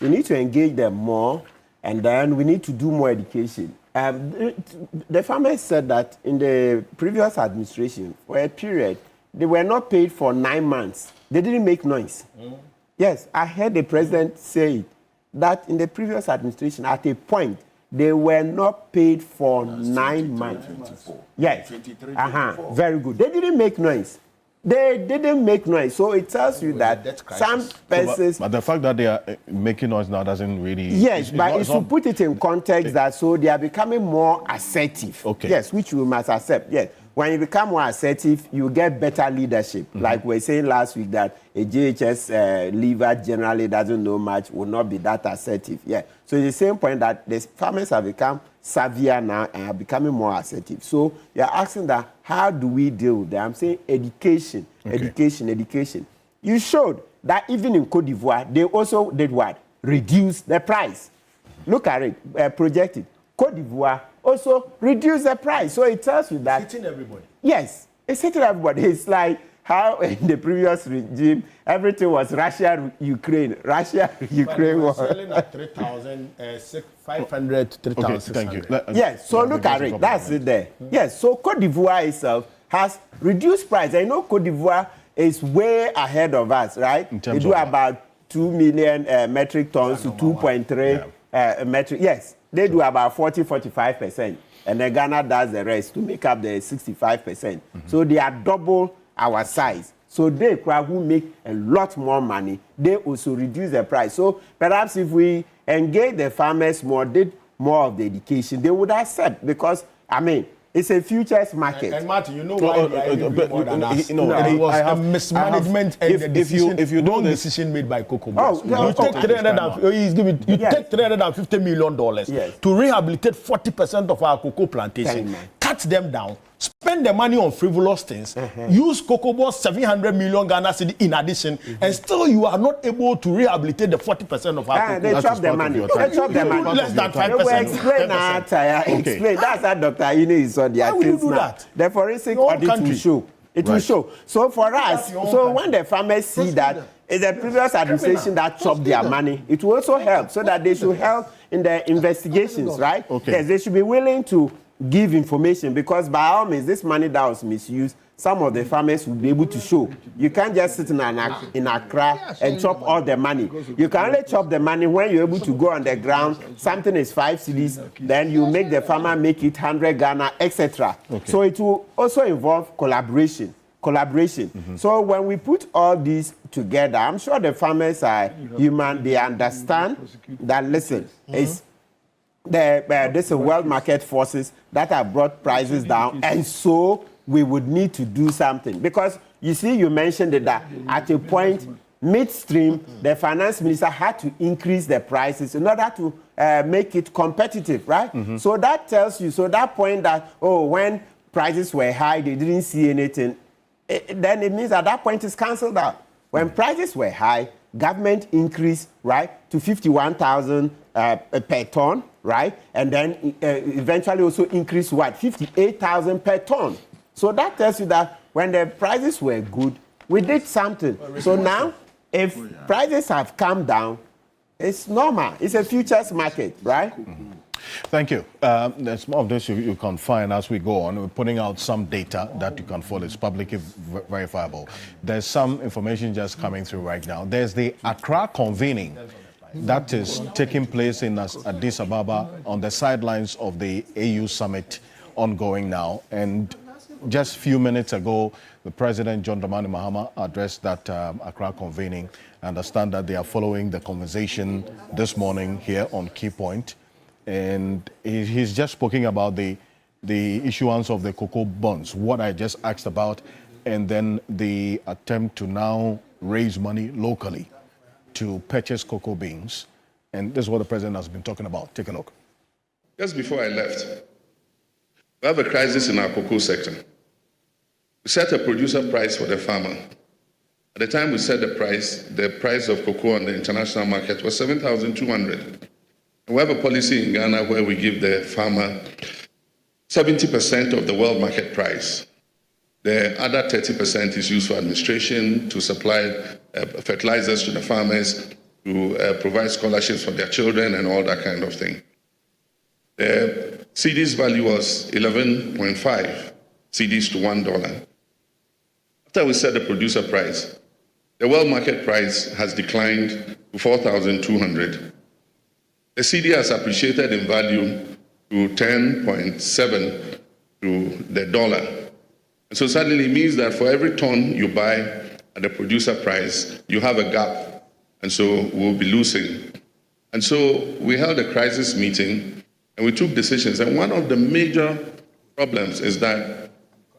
We need to engage them more, and then we need to do more education. The farmers said that in the previous administration, for a period, they were not paid for 9 months. They didn't make noise. Yes, I heard the president say that in the previous administration, at a point, they were not paid for 9 months. Yes. Very good. They didn't make noise. They didn't make noise. So it tells you that some persons... But the fact that they are making noise now doesn't really... Yes, but it's to put it in context that so they are becoming more assertive. Okay. Yes, which we must accept. Yes. When you become more assertive, you get better leadership. Like we were saying last week that a JHS leader generally doesn't know much, will not be that assertive. Yeah. So it's the same point that the farmers have become savvier now and are becoming more assertive. So you're asking that, how do we deal with that? I'm saying education, education. You showed that even in Cote d'Ivoire, they also did what? Reduce the price. Look at it, projected. Cote d'Ivoire also reduce the price. So it tells you that... Hitting everybody. Yes, it's hitting everybody. It's like how in the previous regime, everything was Russia-Ukraine. Russia-Ukraine was... Selling at 3,500 to 3,600. Okay, thank you. Yes, so look at it. That's it there. Yes, so Cote d'Ivoire itself has reduced price. I know Cote d'Ivoire is way ahead of us, right? They do about 2 million metric tons to 2.3 metric. Yes. They do about 40-45%, and then Ghana does the rest to make up the 65%. So they are double our size. So they who make a lot more money, they also reduce the price. So perhaps if we engage the farmers more, did more of the education, they would accept, because, I mean, it's a futures market. And Martin, you know why they are even more than us? It was a mismanagement and the decision, if you wrong decision made by Cocoa Boss. You take $350 million to rehabilitate 40% of our cocoa plantation, cut them down, spend the money on frivolous things, use Cocoa Boss 700 million Ghana cedi in addition, and still you are not able to rehabilitate the 40% of our cocoa. They chop the money. They chop the money. Less than 5%. Explain that. Explain. That's how Dr. Ayine is on their things now. The forensic audit will show. It will show. So for us, so when the farmers see that it's the previous administration that chopped their money, it will also help, so that they should help the investigations, right? Okay. Yes, they should be willing to give information, because by all means, this money that was misused, some of the farmers will be able to show. You can't just sit in Accra and chop all the money. You can only chop the money when you're able to go on the ground. Something is 5 cedis, then you make the farmer make it 100 Ghana, etc. Okay. So it will also involve collaboration. So when we put all these together, I'm sure the farmers are human. They understand that, listen, it's there's a world market forces that have brought prices down, and so we would need to do something. Because you see, you mentioned that at a point midstream, the finance minister had to increase the prices in order to make it competitive, right? So that tells you, so that point that, oh, when prices were high, they didn't see anything, then it means at that point it's cancelled out. When prices were high, government increased, right, to 51,000 per ton, right? And then eventually also increased what? 58,000 per ton. So that tells you that when the prices were good, we did something. So now, if prices have come down, it's normal. It's a futures market, right? Thank you. There's more of this you can find as we go on. We're putting out some data that you can follow. It's publicly verifiable. There's some information just coming through right now. There's the Accra convening that is taking place in Addis Ababa on the sidelines of the AU summit ongoing now. And just a few minutes ago, the President, John Dramani Mahama, addressed that Accra convening. I understand that they are following the conversation this morning here on Key Point. And he's just speaking about the issuance of the cocoa bonds, what I just asked about, and then the attempt to now raise money locally to purchase cocoa beans. And this is what the President has been talking about. Take a look. Just before I left, we have a crisis in our cocoa sector. We set a producer price for the farmer. At the time we set the price of cocoa on the international market was 7,200. We have a policy in Ghana where we give the farmer 70% of the world market price. The other 30% is used for administration, to supply fertilizers to the farmers, to provide scholarships for their children and all that kind of thing. The CD's value was 11.5 CDs to $1. After we set the producer price, the world market price has declined to 4,200. The CD has appreciated in value to 10.7 to the dollar. And so suddenly it means that for every ton you buy at the producer price, you have a gap. And so we'll be losing. And so we held a crisis meeting and we took decisions. And one of the major problems is that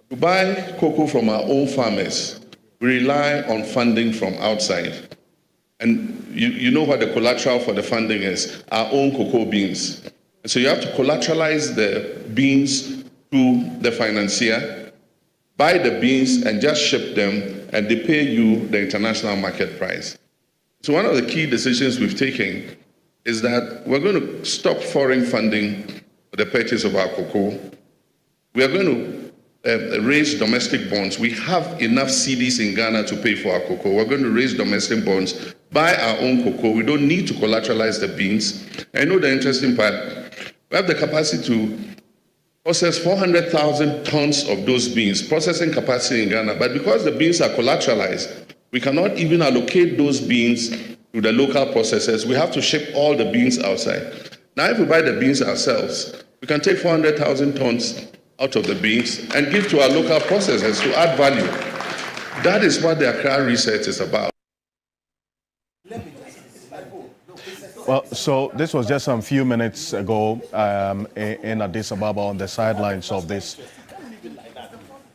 to buy cocoa from our own farmers, we rely on funding from outside. And you know what the collateral for the funding is, our own cocoa beans. And so you have to collateralize the beans to the financier, buy the beans and just ship them, and they pay you the international market price. So one of the key decisions we've taken is that we're going to stop foreign funding for the purchase of our cocoa. We are going to raise domestic bonds. We have enough CDs in Ghana to pay for our cocoa. We're going to raise domestic bonds, buy our own cocoa. We don't need to collateralize the beans. I know the interesting part. We have the capacity to process 400,000 tons of those beans, processing capacity in Ghana. But because the beans are collateralized, we cannot even allocate those beans to the local processors. We have to ship all the beans outside. Now, if we buy the beans ourselves, we can take 400,000 tons out of the beans and give to our local processors to add value. That is what the Accra research is about. Well, so this was just a few minutes ago in Addis Ababa on the sidelines of this.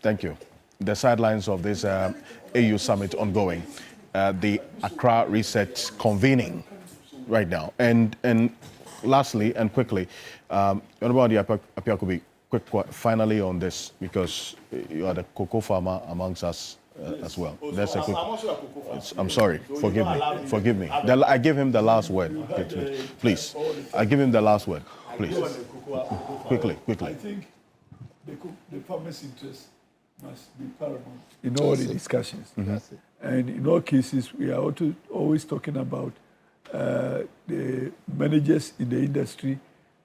Thank you. The sidelines of this AU summit ongoing. The Accra research convening right now. And lastly and quickly, everybody Apiakubi, quick finally on this, because you are the cocoa farmer amongst us as well. That's a quick. I'm sorry. Forgive me. I give him the last word, please. I give him the last word, please. Quickly. I think the farmers' interest must be paramount in all the discussions. And in all cases, we are always talking about the managers in the industry,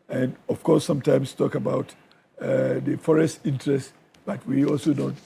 and of course sometimes talk about the forest interest, but we also don't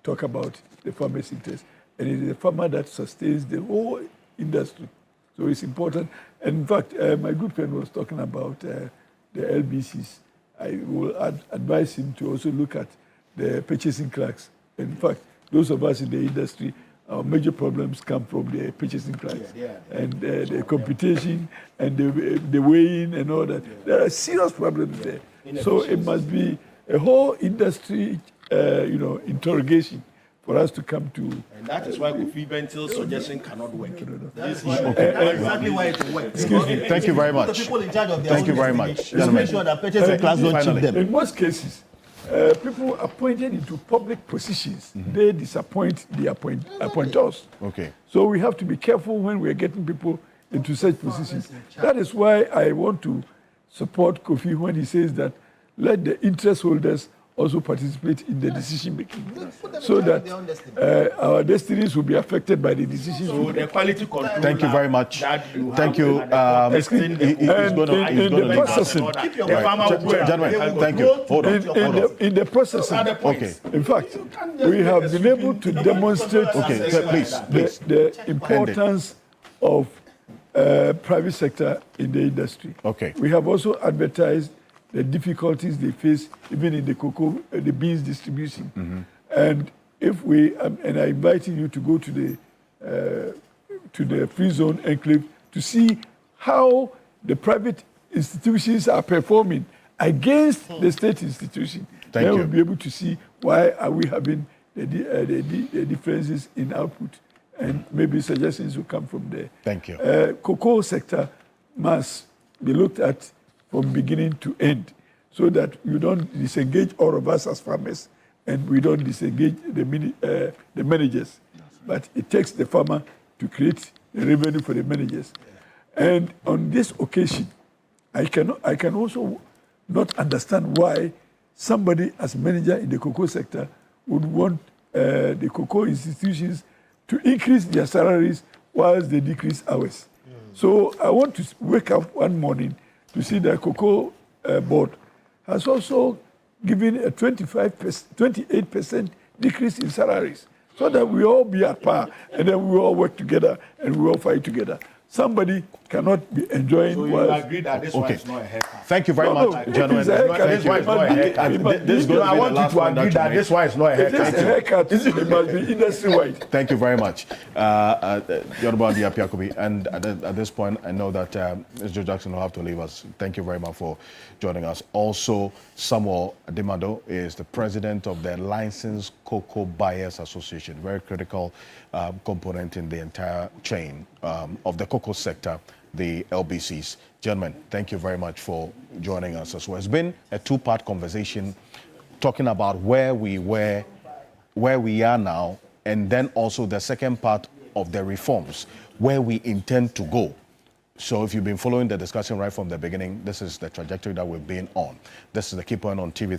talk about the farmer's interest. And it is the farmer that sustains the whole industry. So it's important. And in fact, my good friend was talking about the LBCs. I will advise him to also look at the purchasing clerks. In fact, those of us in the industry, our major problems come from the purchasing clerks and the computation and the weighing and all that. There are serious problems there. So it must be a whole industry, interrogation for us to come to. And that is why Kofi Bentil's suggestion cannot work. That's exactly why it will work. Excuse me. Thank you very much. The people in charge of their Thank you very much. Just make sure that purchasing clerks don't cheat them. In most cases, people appointed into public positions, they disappoint the appointers. Okay. So we have to be careful when we are getting people into such positions. That is why I want to support Kofi when he says that let the interest holders also participate in the decision making, so that our destinies will be affected by the decisions. So the quality control. Thank you very much. Thank you. In the processing, Gentlemen, thank you. Hold on. in the processing, Okay. in fact, we have been able to demonstrate the importance of private sector in the industry. Okay. We have also advertised the difficulties they face even in the cocoa, the beans distribution. And if we, and I invited you to go to the free zone enclave to see how the private institutions are performing against the state institution. Thank then you. we'll be able to see why are we having the differences in output, and maybe suggestions will come from there. Thank you. Cocoa sector must be looked at from beginning to end, so that you don't disengage all of us as farmers, and we don't disengage the managers. But it takes the farmer to create the revenue for the managers. And on this occasion, I can also not understand why somebody as manager in the cocoa sector would want the cocoa institutions to increase their salaries whilst they decrease ours. So I want to wake up one morning to see the cocoa board has also given a 28% decrease in salaries, so that we all be at par, and then we all work together and we all fight together. Somebody cannot be enjoying. So you agree that this one is not a haircut? Thank you very much, gentlemen. This one is not a haircut. I want you to agree that this one is not a haircut. It is a haircut. It must be industry-wide. Thank you very much, Yoruba Diapiakobi. And at this point, I know that Mr. Joe Jackson will have to leave us. Thank you very much for joining us. Also, Samuel Adimado is the president of the Licensed Cocoa Buyers Association, very critical component in the entire chain of the cocoa sector, the LBCs. Gentlemen, thank you very much for joining us as well. It's been a two-part conversation talking about where we are now, and then also the second part of the reforms, where we intend to go. So if you've been following the discussion right from the beginning, this is the trajectory that we've been on. This is the Key Point on TV3.